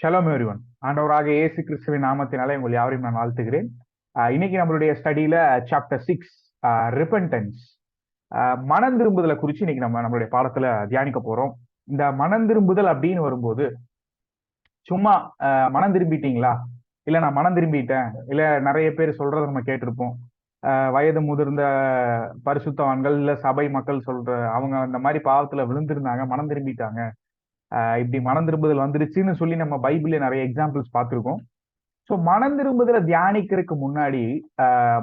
Shalom everyone. ஆண்டவராக இயேசு கிறிஸ்துவின் நாமத்தினாலே உங்கள் யாவரையும் நான் வாழ்த்துகிறேன். இன்னைக்கு நம்மளுடைய ஸ்டடியில சாப்டர் 6 ரிப்பன்டன்ஸ், மனம் திரும்புதலை குறித்து இன்னைக்கு நம்மளுடைய பாடத்துல தியானிக்க போறோம். இந்த மனம் திரும்புதல் அப்படின்னு வரும்போது சும்மா மனம் திரும்பிட்டீங்களா, இல்ல நான் மனம் திரும்பிட்டேன், இல்ல நிறைய பேர் சொல்றதை நம்ம கேட்டிருப்போம். வயது முதிர்ந்த பரிசுத்தவான்கள் இல்ல சபை மக்கள் சொல்ற அவங்க அந்த மாதிரி பாவத்துல விழுந்திருந்தாங்க, மனம் திரும்பிட்டாங்க, இப்படி மனம் திரும்புதல் வந்துருச்சுன்னு சொல்லி நம்ம பைபிள்ல நிறைய எக்ஸாம்பிள்ஸ் பார்த்திருக்கோம். ஸோ மனம் திரும்புதலை தியானிக்கிறதுக்கு முன்னாடி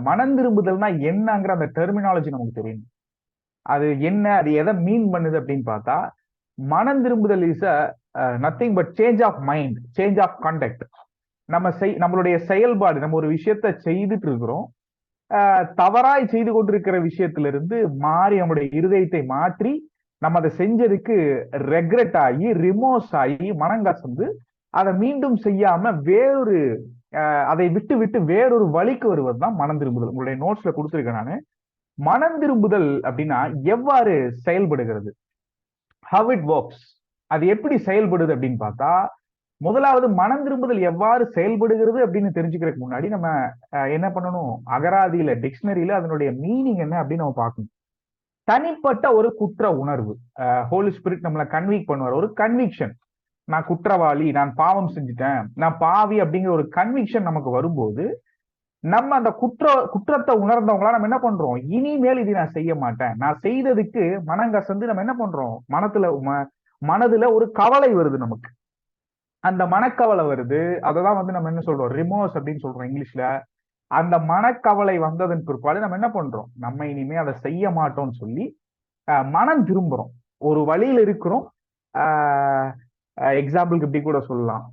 மனம் திரும்புதல்னா என்னங்கிற அந்த டெர்மினாலஜி நமக்கு தெரியும். அது என்ன, அது எதை மீன் பண்ணுது அப்படின்னு பார்த்தா, மனம் திரும்புதல் is nothing but change of mind, change of contact. நம்மளுடைய செயல்பாடு, நம்ம ஒரு விஷயத்த செய்துட்டு இருக்கிறோம், தவறாய் செய்து கொண்டிருக்கிற விஷயத்திலிருந்து மாறி நம்முடைய இருதயத்தை மாற்றி நம்ம அதை செஞ்சதுக்கு ரெக்ரெட் ஆகி ரிமோர்ஸ் ஆகி மனங்கசந்து அதை மீண்டும் செய்யாம வேறொரு அதை விட்டு விட்டு வேறொரு வழிக்கு வருவது தான் மனம் திரும்புதல். உங்களுடைய நோட்ஸ்ல கொடுத்துருக்கேன் நானு. மனம் திரும்புதல் அப்படின்னா எவ்வாறு செயல்படுகிறது, ஹவ் இட் ஒர்க்ஸ், அது எப்படி செயல்படுது அப்படின்னு பார்த்தா, முதலாவது மனம் திரும்புதல் எவ்வாறு செயல்படுகிறது அப்படின்னு தெரிஞ்சுக்கிறதுக்கு முன்னாடி நம்ம என்ன பண்ணணும், அகராதியில டிக்ஷனரியில அதனுடைய மீனிங் என்ன அப்படின்னு நம்ம பார்க்கணும். தனிப்பட்ட ஒரு குற்ற உணர்வு, ஹோலி ஸ்பிரிட் நம்மளை கன்விக் பண்ணுவார், ஒரு கன்விக்ஷன். நான் குற்றவாளி, நான் பாவம் செஞ்சுட்டேன், நான் பாவி அப்படிங்கிற ஒரு கன்விக்ஷன் நமக்கு வரும்போது நம்ம அந்த குற்றத்தை உணர்ந்தவங்களா நம்ம என்ன பண்றோம், இனிமேல் இது நான் செய்ய மாட்டேன், நான் செய்ததுக்கு மனங்கசந்து நம்ம என்ன பண்றோம், மனதுல ஒரு கவலை வருது நமக்கு. அந்த மனக்கவலை வருது, அததான் நம்ம என்ன சொல்றோம், ரிமோர்ஸ் அப்படின்னு சொல்றோம் இங்கிலீஷ்ல. அந்த மனக்கவலை வந்ததன் பிற்பாடு நம்ம என்ன பண்றோம், நம்ம இனிமே அதை செய்ய மாட்டோம்னு சொல்லி மனம் திரும்புறோம். ஒரு வழியில இருக்கிறோம். எக்ஸாம்பிளுக்கு இப்படி கூட சொல்லலாம்,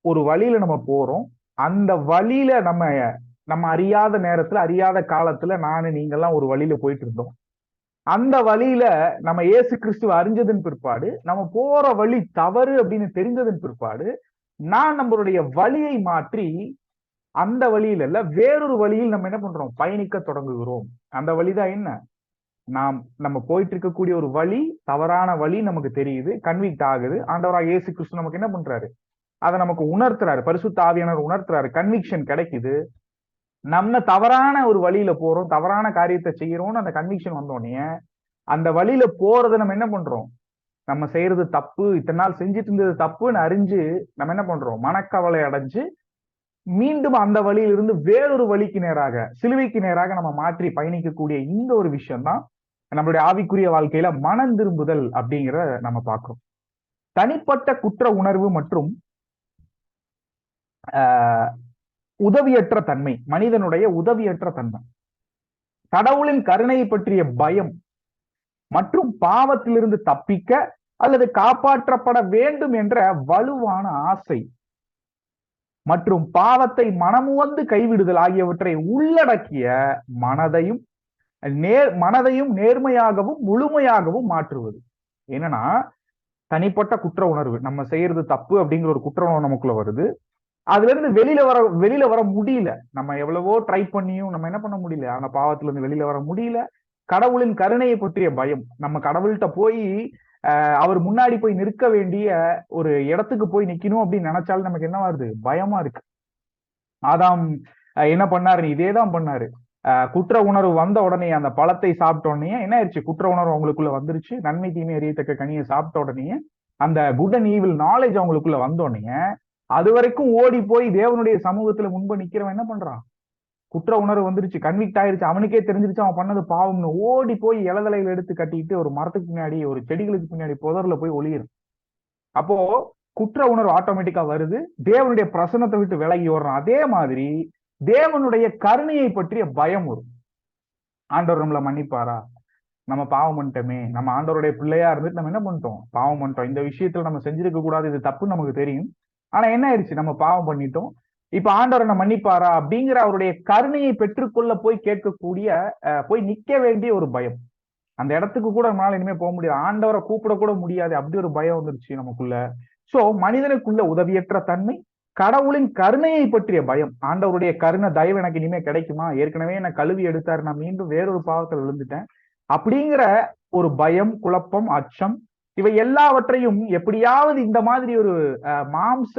ஒரு வழியில நம்ம போறோம், அந்த வழியில நம்ம அறியாத நேரத்துல அறியாத காலத்துல நீங்கெல்லாம் ஒரு வழியில போயிட்டு இருந்தோம். அந்த வழியில நம்ம இயேசு கிறிஸ்துவ அறிஞ்சதன் பிற்பாடு, நம்ம போற வழி தவறு அப்படின்னு தெரிஞ்சதன் பிற்பாடு நம்மளுடைய வழியை மாற்றி அந்த வழியில இல்ல வேறொரு வழியில் நம்ம என்ன பண்றோம், பயணிக்க தொடங்குகிறோம். அந்த வழிதான் என்ன, நம்ம போயிட்டு இருக்கக்கூடிய ஒரு வழி தவறான வழி நமக்கு தெரியுது, கன்விக்ட் ஆகுது. ஆண்டவராக இயேசு கிறிஸ்து நமக்கு என்ன பண்றாரு, அதை நமக்கு உணர்த்துறாரு, பரிசுத்த ஆவியானவர் உணர்த்துறாரு, கன்விக்ஷன் கிடைக்குது. நம்ம தவறான ஒரு வழியில போறோம், தவறான காரியத்தை செய்யறோம்னு அந்த கன்விக்ஷன் வந்தோடனே அந்த வழியில போறதை நம்ம என்ன பண்றோம், நம்ம செய்யறது தப்பு, இத்தனை நாள் செஞ்சுட்டு இருந்தது தப்புன்னு அறிஞ்சு நம்ம என்ன பண்றோம், மனக்கவலை அடைஞ்சு மீண்டும் அந்த வழியிலிருந்து வேறொரு வழிக்கு நேராக, சிலுவைக்கு நேராக நம்ம மாற்றி பயணிக்கக்கூடிய இந்த ஒரு விஷயம் தான் நம்மளுடைய ஆவிக்குரிய வாழ்க்கையில மனம் திரும்புதல் அப்படிங்கிற நம்ம பார்க்கிறோம். தனிப்பட்ட குற்ற உணர்வு மற்றும் உதவியற்ற தன்மை, மனிதனுடைய உதவியற்ற தன்மை, கடவுளின் கருணையை பற்றிய பயம் மற்றும் பாவத்திலிருந்து தப்பிக்க அல்லது காப்பாற்றப்பட வேண்டும் என்ற வலுவான ஆசை மற்றும் பாவத்தை மனமுவந்து கைவிடுதல் ஆகியவற்றை உள்ளடக்கிய மனதையும் நேர்மையாகவும் முழுமையாகவும் மாற்றுவது. என்னன்னா, தனிப்பட்ட குற்ற உணர்வு, நம்ம செய்யறது தப்பு அப்படிங்கிற ஒரு குற்ற உணர்வு நமக்குள்ள வருது. அதுல இருந்து வெளியில வர முடியல, நம்ம எவ்வளவோ ட்ரை பண்ணியும் நம்ம என்ன பண்ண முடியல, அந்த பாவத்துல இருந்து வெளியில வர முடியல. கடவுளின் கருணையை பற்றிய பயம், நம்ம கடவுள்கிட்ட போய் அவர் முன்னாடி போய் நிற்க வேண்டிய ஒரு இடத்துக்கு போய் நிக்கணும் அப்படின்னு நினைச்சாலும் நமக்கு என்ன வருது, பயமா இருக்கு. ஆதாம் என்ன பண்ணாரு, இதேதான் பண்ணாரு. குற்ற உணர்வு வந்த உடனே, அந்த பழத்தை சாப்பிட்ட உடனே என்ன ஆயிடுச்சு, குற்ற உணர்வு அவங்களுக்குள்ள வந்துருச்சு. நன்மை தீமை அறியத்தக்க கனியை சாப்பிட்ட உடனே அந்த குட் அண்ட் ஈவில் நாலேஜ் அவங்களுக்குள்ள வந்த உடனே அது வரைக்கும் ஓடி போய் தேவனுடைய சமூகத்துல முன்பு நிக்கிறவன் என்ன பண்றான், குற்ற உணர்வு வந்துருச்சு, கன்விக்ட் ஆயிருச்சு, அவனுக்கே தெரிஞ்சிருச்சு அவன் பண்ணது பாவம்னு ஓடி போய் இலதலையில எடுத்து கட்டிட்டு ஒரு மரத்துக்கு பின்னாடி, ஒரு செடிகளுக்கு பின்னாடி புதர்ல போய் ஒளியிரு. அப்போ குற்ற உணர்வு ஆட்டோமேட்டிக்கா வருது, தேவனுடைய பிரசன்னத்தை விட்டு விலகி ஓடுறான். அதே மாதிரி தேவனுடைய கருணையை பற்றிய பயம் வரும். ஆண்டவர் நம்மளை மன்னிப்பாரா, நம்ம பாவம் பண்ணிட்டோமே, நம்ம ஆண்டவருடைய பிள்ளையா இருந்துட்டு நம்ம என்ன பண்ணிட்டோம், பாவம் பண்ணிட்டோம், இந்த விஷயத்துல நம்ம செஞ்சிருக்க கூடாது, இது தப்புன்னு நமக்கு தெரியும், ஆனா என்ன ஆயிடுச்சு, நம்ம பாவம் பண்ணிட்டோம், இப்ப ஆண்டவர் என்ன மன்னிப்பாரா அப்படிங்கிற அவருடைய கருணையை பெற்றுக்கொள்ள போய் கேட்கக்கூடிய, போய் நிக்க வேண்டிய ஒரு பயம். அந்த இடத்துக்கு கூட நம்மளால இனிமே போக முடியாது, ஆண்டவரை கூப்பிட கூட முடியாது, அப்படி ஒரு பயம் வந்துருச்சு நமக்குள்ள. சோ மனிதனுக்குள்ள உதவியற்ற தன்மை, கடவுளின் கருணையை பற்றிய பயம், ஆண்டவருடைய கருணை தயவு எனக்கு இனிமே கிடைக்குமா, ஏற்கனவே என்ன கழுவி எடுத்தாரு, நான் மீண்டும் வேறொரு பாவத்தில் விழுந்துட்டேன் அப்படிங்கிற ஒரு பயம், குழப்பம், அச்சம். இவை எல்லாவற்றையும் எப்படியாவது இந்த மாதிரி ஒரு மாம்ச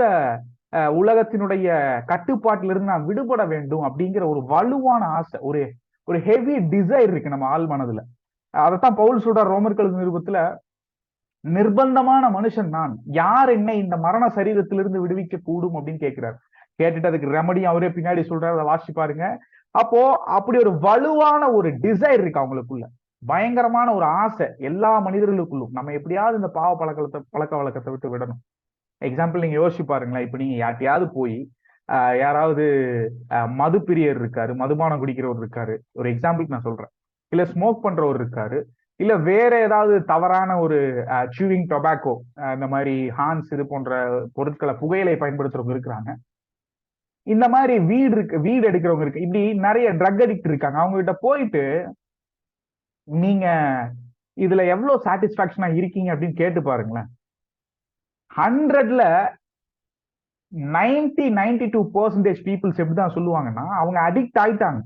உலகத்தினுடைய கட்டுப்பாட்டிலிருந்து நான் விடுபட வேண்டும் அப்படிங்கிற ஒரு வலுவான ஆசை, ஒரு ஒரு ஹெவி டிசைர் இருக்கு நம்ம ஆள் மனதுல. அதைத்தான் பவுல் சொல்றார் ரோமர்கள் நிருபத்துல, நிர்பந்தமான மனுஷன் நான், யார் என்னை இந்த மரண சரீரத்திலிருந்து விடுவிக்க கூடும் அப்படின்னு கேட்கிறார். கேட்டுட்டு அதுக்கு ரெமடி அவரே பின்னாடி சொல்றாரு, அதை வாசி பாருங்க. அப்போ அப்படி ஒரு வலுவான ஒரு டிசைர் இருக்கு அவங்களுக்குள்ள, பயங்கரமான ஒரு ஆசை எல்லா மனிதர்களுக்குள்ளும், நம்ம எப்படியாவது இந்த பாவ பழக்க வழக்கத்தை விட்டு விடணும். எக்ஸாம்பிள் நீங்க யோசிச்சு பாருங்களேன். இப்ப நீங்க யார்ட்டையாவது போய் யாராவது மது பிரியர் இருக்காரு, மதுபானம் குடிக்கிறவர் இருக்காரு, ஒரு எக்ஸாம்பிளுக்கு நான் சொல்றேன், இல்ல ஸ்மோக் பண்றவர் இருக்காரு, இல்ல வேற ஏதாவது தவறான ஒரு சூவிங் டொபாக்கோ, இந்த மாதிரி ஹான்ஸ் இது போன்ற பொருட்களை புகையிலை பயன்படுத்துறவங்க இருக்கிறாங்க, இந்த மாதிரி வீடு எடுக்கிறவங்க இருக்கு, இப்படி நிறைய ட்ரக் அடிக்ட் இருக்காங்க. அவங்க கிட்ட போயிட்டு நீங்க இதுல எவ்வளவு சாட்டிஸ்பாக்சனா இருக்கீங்க அப்படின்னு கேட்டு பாருங்களேன். 100ல 92% பீப்புள்ஸ் எப்படிதான் சொல்லுவாங்கன்னா, அவங்க அடிக்ட் ஆயிட்டாங்க,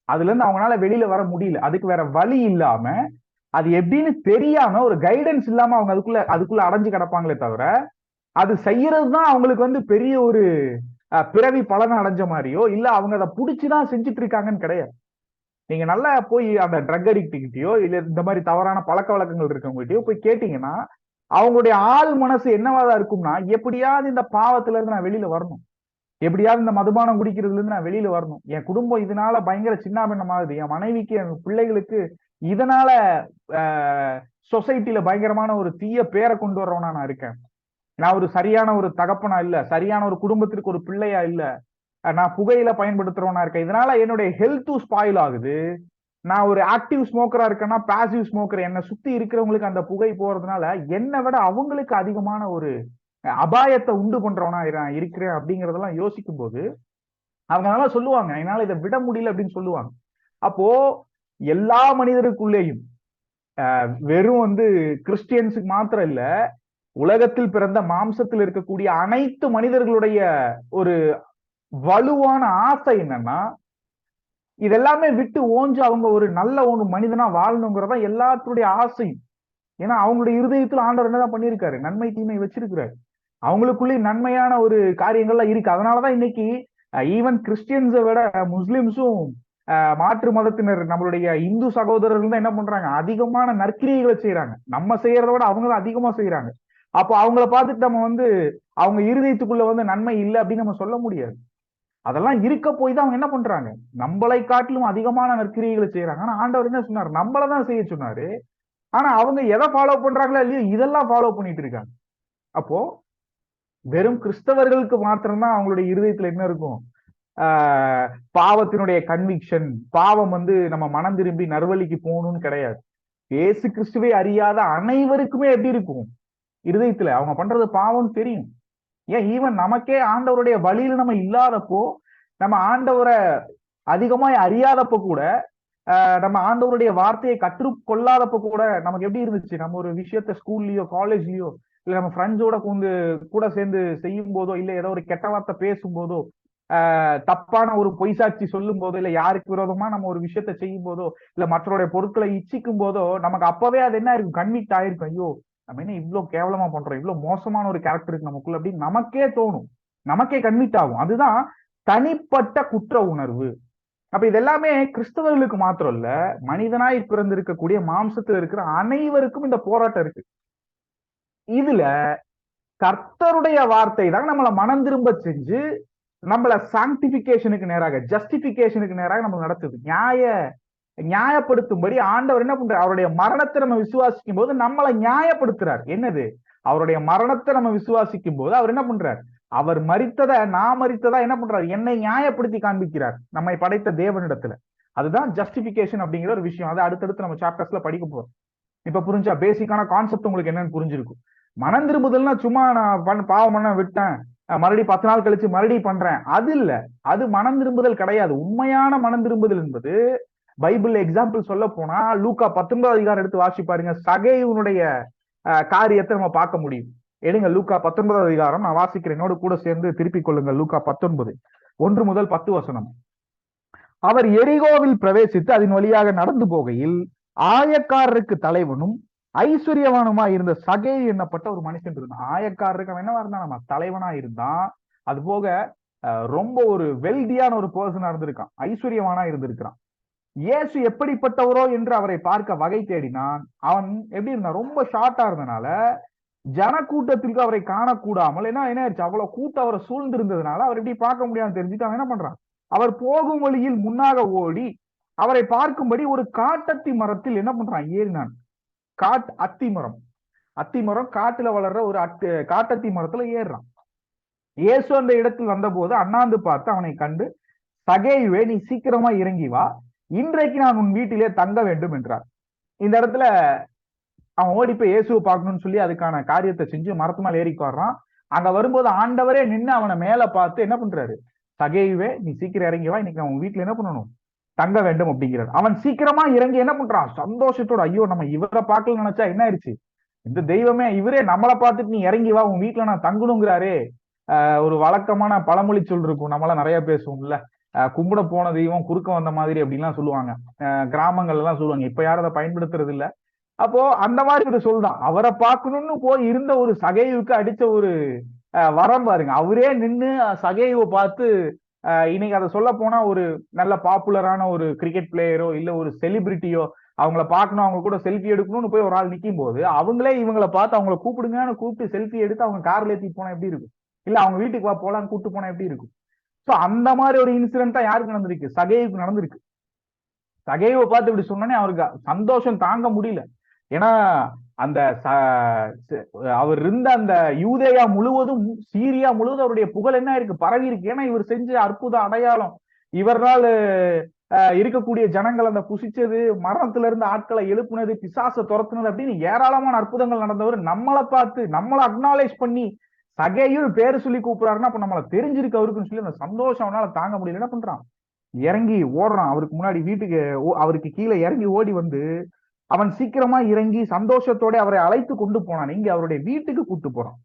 அதுல இருந்து அவங்களால வெளியில வர முடியல, அதுக்கு வேற வழி இல்லாம, அது எப்படின்னு தெரியாம, ஒரு கைடன்ஸ் இல்லாம அவங்க அதுக்குள்ள அடைஞ்சு கிடப்பாங்களே தவிர, அது செய்யறதுதான் அவங்களுக்கு வந்து பெரிய ஒரு பிறவி பலனை அடைஞ்ச மாதிரியோ, இல்ல அவங்க அதை புடிச்சுதான் செஞ்சுட்டு இருக்காங்கன்னு கிடையாது. நீங்க நல்லா போய் அந்த ட்ரக் அடிக்ட் கிட்டயோ, இல்ல இந்த மாதிரி தவறான பழக்க வழக்கங்கள் இருக்கவங்ககிட்டயோ போய் கேட்டீங்கன்னா, அவங்களுடைய ஆள் மனசு என்னவாதான் இருக்கும்னா, எப்படியாவது இந்த பாவத்துல இருந்து நான் வெளியில வரணும், எப்படியாவது இந்த மதுபானம் குடிக்கிறதுல இருந்து நான் வெளியில வரணும், என் குடும்பம் இதனால பயங்கர சின்னாபின்னமாகுது, என் மனைவிக்கு என் பிள்ளைகளுக்கு இதனால சொசைட்டில பயங்கரமான ஒரு தீய பேரை கொண்டு வர்றவனா நான் இருக்கேன், நான் ஒரு சரியான ஒரு தகப்பனா இல்ல, சரியான ஒரு குடும்பத்திற்கு ஒரு பிள்ளையா இல்ல, நான் புகையில பயன்படுத்துறவனா இருக்கேன், இதனால என்னுடைய ஹெல்த்தும் ஸ்பாயில் ஆகுது, நான் ஒரு ஆக்டிவ் ஸ்மோக்கரா இருக்கேன்னா பாசிவ் ஸ்மோக்கர், என்னை சுத்தி இருக்கிறவங்களுக்கு அந்த புகை போறதுனால என்னை விட அவங்களுக்கு அதிகமான ஒரு அபாயத்தை உண்டு பண்றவனா நான் இருக்கிறேன் அப்படிங்கறதெல்லாம் யோசிக்கும் போது அவங்க நல்லா சொல்லுவாங்க, என்னால இதை விட முடியல அப்படின்னு சொல்லுவாங்க. அப்போ எல்லா மனிதருக்குள்ளேயும் வெறும் வந்து கிறிஸ்டியன்ஸுக்கு மாத்திரம் இல்ல, உலகத்தில் பிறந்த மாம்சத்தில் இருக்கக்கூடிய அனைத்து மனிதர்களுடைய ஒரு வலுவான ஆசை என்னன்னா, இதெல்லாமே விட்டு ஓஞ்சு அவங்க ஒரு நல்ல ஒரு மனிதனா வாழணுங்கிறதா எல்லாத்துடைய ஆசையும். ஏன்னா அவங்களுடைய இருதயத்துல ஆண்டவர் என்னதான் பண்ணியிருக்காரு, நன்மை தீமை வச்சிருக்கிறாரு, அவங்களுக்குள்ளே நன்மையான ஒரு காரியங்கள்லாம் இருக்கு. அதனாலதான் இன்னைக்கு ஈவன் கிறிஸ்டியன்ஸை விட முஸ்லிம்ஸும் மாற்று மதத்தினர், நம்மளுடைய இந்து சகோதரர்கள் தான் என்ன பண்றாங்க, அதிகமான நற்கிரியைகளை செய்யறாங்க, நம்ம செய்யறத விட அவங்க தான் அதிகமா செய்யறாங்க. அப்போ அவங்கள பார்த்துட்டு நம்ம வந்து அவங்க இருதயத்துக்குள்ள வந்து நன்மை இல்லை அப்படின்னு நம்ம சொல்ல முடியாது. அதெல்லாம் இருக்க போய் தான் அவங்க என்ன பண்றாங்க, நம்மளை காட்டிலும் அதிகமான நற்கிரியைகளை செய்யறாங்க. ஆனா ஆண்டவர் என்ன சொன்னார், நம்மளதான் செய்ய சொன்னாரு. ஆனா அவங்க எதை ஃபாலோ பண்றாங்களோ இல்லையோ இதெல்லாம் ஃபாலோ பண்ணிட்டு இருக்காங்க. அப்போ வெறும் கிறிஸ்தவர்களுக்கு மாத்திரம்தான் அவங்களுடைய இருதயத்துல என்ன இருக்கும், பாவத்தினுடைய கன்விக்ஷன், பாவம் வந்து நம்ம மனம் திரும்பி நறுவழிக்கு போகணும்னு கிடையாது. இயேசு கிறிஸ்துவை அறியாத அனைவருக்குமே எப்படி இருக்கும், இருதயத்துல அவங்க பண்றது பாவம்னு தெரியும். ஏன் ஈவன் நமக்கே ஆண்டவருடைய வழியில நம்ம இல்லாதப்போ, நம்ம ஆண்டவரை அதிகமாய் அறியாதப்ப கூட, நம்ம ஆண்டவருடைய வார்த்தையை கற்றுக்கொள்ளாதப்ப கூட நமக்கு எப்படி இருந்துச்சு, நம்ம ஒரு விஷயத்த ஸ்கூல்லயோ காலேஜ்லயோ இல்ல நம்ம ஃப்ரெண்ட்ஸோட கூட சேர்ந்து செய்யும் போதோ, இல்ல ஏதோ ஒரு கெட்ட வார்த்தை பேசும் போதோ, தப்பான ஒரு பொய் சாட்சி சொல்லும் போதோ, இல்ல யாருக்கு விரோதமா நம்ம ஒரு விஷயத்த செய்யும் போதோ, இல்ல மற்றவருடைய பொருட்களை இச்சிக்கும் போதோ, நமக்கு அப்பவே அது என்ன இருக்கும், கன்விக்ட் ஆயிருக்கும், ஐயோ நம்ம என்ன இவ்வளவு கேவலமா பண்றோம், இவ்வளவு மோசமான ஒரு கேரக்டர் இருக்கு நமக்குள்ள அப்படின்னு நமக்கே தோணும், நமக்கே கன்விக்ட் ஆகும். அதுதான் தனிப்பட்ட குற்ற உணர்வு. அப்ப இது எல்லாமே கிறிஸ்தவர்களுக்கு மாத்திரம் இல்ல, மனிதனாய் பிறந்திருக்கக்கூடிய மாம்சத்தில் இருக்கிற அனைவருக்கும் இந்த போராட்டம் இருக்கு. இதுல கர்த்தருடைய வார்த்தை தான் நம்மளை மனம் திரும்ப செஞ்சு நம்மள சாங்டிபிகேஷனுக்கு நேராக, ஜஸ்டிபிகேஷனுக்கு நேராக நம்ம நடத்துது. நியாயப்படுத்தும்படி ஆண்டவர் என்ன பண்றாரு, அவருடைய மரணத்தை நம்ம விசுவாசிக்கும் போது நம்மளை நியாயப்படுத்துறார். என்னது, அவருடைய மரணத்தை நம்ம விசுவாசிக்கும் போது அவர் என்ன பண்றார், அவர் மரித்ததை நான் மரித்ததா என்ன பண்றாரு, என்னை நியாயப்படுத்தி காண்பிக்கிறார் நம்மை படைத்த தேவனிடத்துல. அதுதான் ஜஸ்டிபிகேஷன் அப்படிங்கிற ஒரு விஷயம். அதை அடுத்தடுத்து நம்ம சாப்டர்ஸ்ல படிக்க போறோம். இப்ப புரிஞ்சா, பேசிக்கான கான்செப்ட் உங்களுக்கு என்னன்னு புரிஞ்சிருக்கும். மனம் திரும்புதல்னா சும்மா நான் பாவம் பண்ண விட்டேன், மறுபடியும் 10 நாள் கழிச்சு மறுபடியும் பண்றேன், அது இல்ல, அது மனம் திரும்புதல் கிடையாது. உண்மையான மனம் திரும்புதல் என்பது பைபிள் எக்ஸாம்பிள் சொல்ல போனா லூக்கா 19 அதிகாரம் எடுத்து வாசி பாருங்க, சகேயுனுடைய காரியத்தை நம்ம பார்க்க முடியும். எடுங்க லூக்கா 19 அதிகாரம், நான் வாசிக்கிறேன், என்னோடு கூட சேர்ந்து திருப்பிக் கொள்ளுங்க. லூக்கா 19 1 முதல் 10 வசனம். அவர் எரிகோவில் பிரவேசித்து அதன் வழியாக நடந்து போகையில் ஆயக்காரருக்கு தலைவனும் ஐஸ்வர்யவானுமா இருந்த சகேயு என்னப்பட்ட ஒரு மனுஷன் இருந்தான். ஆயக்காரருக்கு அவன் என்னவா இருந்தான், நம்ம தலைவனா இருந்தான். அது போக ரொம்ப ஒரு வெல்தியான ஒரு பர்சனா இருந்திருக்கான், ஐஸ்வர்யவானா இருந்திருக்கிறான். இயேசு எப்படிப்பட்டவரோ என்று அவரை பார்க்க வகை தேடினான். அவன் எப்படி இருந்தான், ரொம்ப ஷார்ட்டா இருந்தனால ஜனக்கூட்டத்திற்கு அவரை காணக்கூடாமல், என்ன ஆயிடுச்சு, அவ்வளவு கூட்டம் அவரை சூழ்ந்து இருந்ததுனால அவர் எப்படி பார்க்க முடியாம தெரிஞ்சுட்டு அவன் என்ன பண்றான், அவர் போகும் வழியில் முன்னாக ஓடி அவரை பார்க்கும்படி ஒரு காட்டத்தி மரத்தில் என்ன பண்றான், ஏறினான். அத்தி மரம், அத்தி மரம் காட்டுல வளர்ற ஒரு காட்டத்தி மரத்துல ஏறுறான். இயேசு அந்த இடத்தில் வந்த போது அண்ணாந்து பார்த்து அவனை கண்டு, சகேயுவே, நீ சீக்கிரமா இறங்கி வா, இன்றைக்கு நான் உன் வீட்டிலே தங்க வேண்டும் என்றார். இந்த இடத்துல அவன் ஓடி போய் இயேசுவை பார்க்கணும்னு சொல்லி அதுக்கான காரியத்தை செஞ்சு மரத்து மேல ஏறிக்கு வர்றான். அங்க வரும்போது ஆண்டவரே நின்று அவனை மேல பார்த்து என்ன பண்றாரு, சகேயுவே, நீ சீக்கிரம் இறங்கி வா, இன்னைக்கு அவன் வீட்டுல என்ன பண்ணணும், தங்க வேண்டும் அப்படிங்கிறார். அவன் சீக்கிரமா இறங்கி என்ன பண்றான், சந்தோஷத்தோட, ஐயோ நம்ம இவரை பார்க்கல நினைச்சா என்ன ஆயிடுச்சு, இந்த தெய்வமே இவரே நம்மளை பார்த்துட்டு நீ இறங்கி வா, உன் வீட்டுல நான் தங்கணுங்கிறாரே. ஒரு வழக்கமான பழமொழி சொல் இருக்கும், நம்மளாம் நிறைய பேசுவோம்ல, கும்பிட போன தெய்வம் குறுக்க வந்த மாதிரி அப்படின்லாம் சொல்லுவாங்க. கிராமங்கள்ல எல்லாம் சொல்லுவாங்க, இப்ப யாரும் அதை பயன்படுத்துறது இல்ல. அப்போ அந்த மாதிரி ஒரு சொல்தான், அவரை பார்க்கணும்னு போய் இருந்த ஒரு சகேயுவுக்கு அடிச்ச ஒரு வரம் பாருங்க. அவரே நின்று சகேயுவை பார்த்து, இன்னைக்கு அதை சொல்ல போனா ஒரு நல்ல பாப்புலரான ஒரு கிரிக்கெட் பிளேயரோ இல்ல ஒரு செலிபிரிட்டியோ அவங்கள பார்க்கணும், அவங்க கூட செல்ஃபி எடுக்கணும்னு போய் ஒரு ஆள் நிற்கும் போது அவங்களே இவங்களை பார்த்து அவங்கள கூப்பிடுங்கன்னு கூப்பிட்டு செல்ஃபி எடுத்து அவங்க கார்ல ஏத்தி போனா எப்படி இருக்கும், இல்ல அவங்க வீட்டுக்கு வா போலான்னு கூப்பிட்டு போனா எப்படி இருக்கும். சோ அந்த மாதிரி ஒரு இன்சிடென்ட் தான் யாருக்கு நடந்திருக்கு, சகேயுக்கு நடந்திருக்கு. சகேயுவை பார்த்து இப்படி சொன்னோன்னே அவருக்கு சந்தோஷம் தாங்க முடியல. ஏன்னா அந்த அவர் இருந்த அந்த யூதேயா முழுவதும், சீரியா முழுவதும் அவருடைய புகழ் என்ன இருக்கு, பரவி இருக்கு. ஏன்னா இவர் செஞ்ச அற்புத அடையாளம், இவரால் இருக்கக்கூடிய ஜனங்கள் அந்த புசிச்சது, மரணத்துல இருந்து ஆட்களை எழுப்புனது, பிசாசை துரத்துனது அப்படின்னு ஏராளமான அற்புதங்கள் நடந்தவர் நம்மளை பார்த்து நம்மளை அக்னாலேஜ் பண்ணி சகேயு பேரு சொல்லி கூப்பிடுறாருன்னா அப்ப நம்மளை தெரிஞ்சிருக்கு அவருக்குன்னு சொல்லி அந்த சந்தோஷம் அவனால தாங்க முடியல. என்ன பண்றான், இறங்கி ஓடுறான். அவருக்கு முன்னாடி வீட்டுக்கு அவருக்கு கீழே இறங்கி ஓடி வந்து அவன் சீக்கிரமா இறங்கி சந்தோஷத்தோட அவரை அழைத்து கொண்டு போனான், இங்க அவருடைய வீட்டுக்கு கூட்டு போறான்.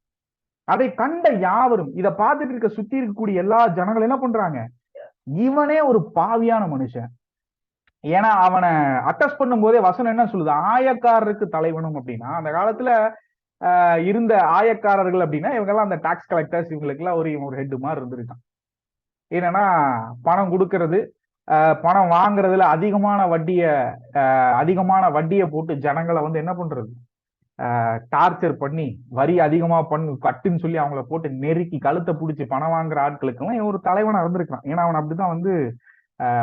அதை கண்ட யாவரும், இதை பார்த்துட்டு இருக்க சுத்தி இருக்கக்கூடிய எல்லா ஜனங்களும் என்ன பண்றாங்க, இவனே ஒரு பாவியான மனுஷன். ஏன்னா அவனை அட்டஸ்ட் பண்ணும் போதே வசனம் என்ன சொல்லுது, ஆயக்காரருக்கு தலைவனும் அப்படின்னா அந்த காலத்துல இருந்த ஆயக்காரர்கள் அப்படின்னா இவங்கெல்லாம் அந்த டாக்ஸ் கலெக்டர்ஸ், இவங்களுக்கு எல்லாம் ஒரு ஹெட் மாதிரி இருந்திருக்கான். என்னன்னா பணம் கொடுக்கறது, பணம் வாங்குறதுல அதிகமான வட்டியை போட்டு ஜனங்களை வந்து என்ன பண்றது, டார்ச்சர் பண்ணி வரி அதிகமா கட்டுன்னு சொல்லி அவங்கள போட்டு நெருக்கி கழுத்தை பிடிச்சி பணம் வாங்குற ஆட்களுக்கெல்லாம் இவன் ஒரு தலைவனா இருந்திருக்கான். ஏன்னா அவன் அப்படிதான் வந்து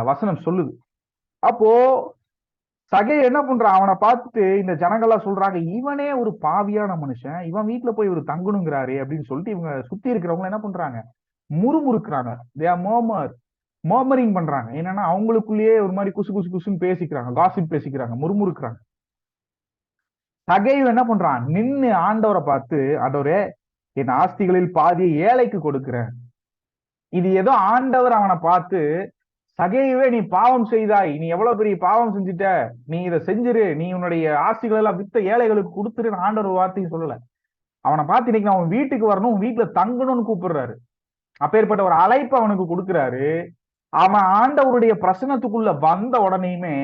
வசனம் சொல்லுது. அப்போ சகே என்ன பண்றான், அவனை பார்த்துட்டு இந்த ஜனங்கள்லாம் சொல்றாங்க, இவனே ஒரு பாவியான மனுஷன், இவன் வீட்டுல போய் ஒரு தங்கணுங்கிறாரு அப்படின்னு சொல்லிட்டு இவங்க சுத்தி இருக்கிறவங்க என்ன பண்றாங்க, முறுமுறுக்கிறாங்க. மர்மரிங் பண்றாங்க. என்னன்னா அவங்களுக்குள்ளேயே ஒரு மாதிரி குசு குசு குசுன்னு பேசிக்கிறாங்க, காசிப் பேசிக்கிறாங்க, முறுமுறுக்கிறாங்க. சகேயு என்ன பண்றான், நின்னு ஆண்டவரை பார்த்து, ஆண்டவரே என் ஆஸ்திகளில் பாதியை ஏழைக்கு கொடுக்கிறேன். இது ஏதோ ஆண்டவர் அவனை பார்த்து, சகேயுவே நீ பாவம் செய்தாய், நீ எவ்வளவு பெரிய பாவம் செஞ்சுட்ட, நீ இதை செஞ்சிரு, நீ உன்னுடைய ஆஸ்திகள் எல்லாம் வித்த ஏழைகளுக்கு கொடுத்துரு ஆண்டவர் வார்த்தையும் சொல்லல. அவனை பார்த்து இன்னைக்கு நான் அவன் வீட்டுக்கு வரணும், உன் வீட்டுல தங்கணும்னு கூப்பிடுறாரு. அப்பேற்பட்ட ஒரு அழைப்பு அவனுக்கு கொடுக்கிறாரு. அவன் ஆண்டவருடைய பிரசனத்துக்குள்ள வந்த உடனேயுமே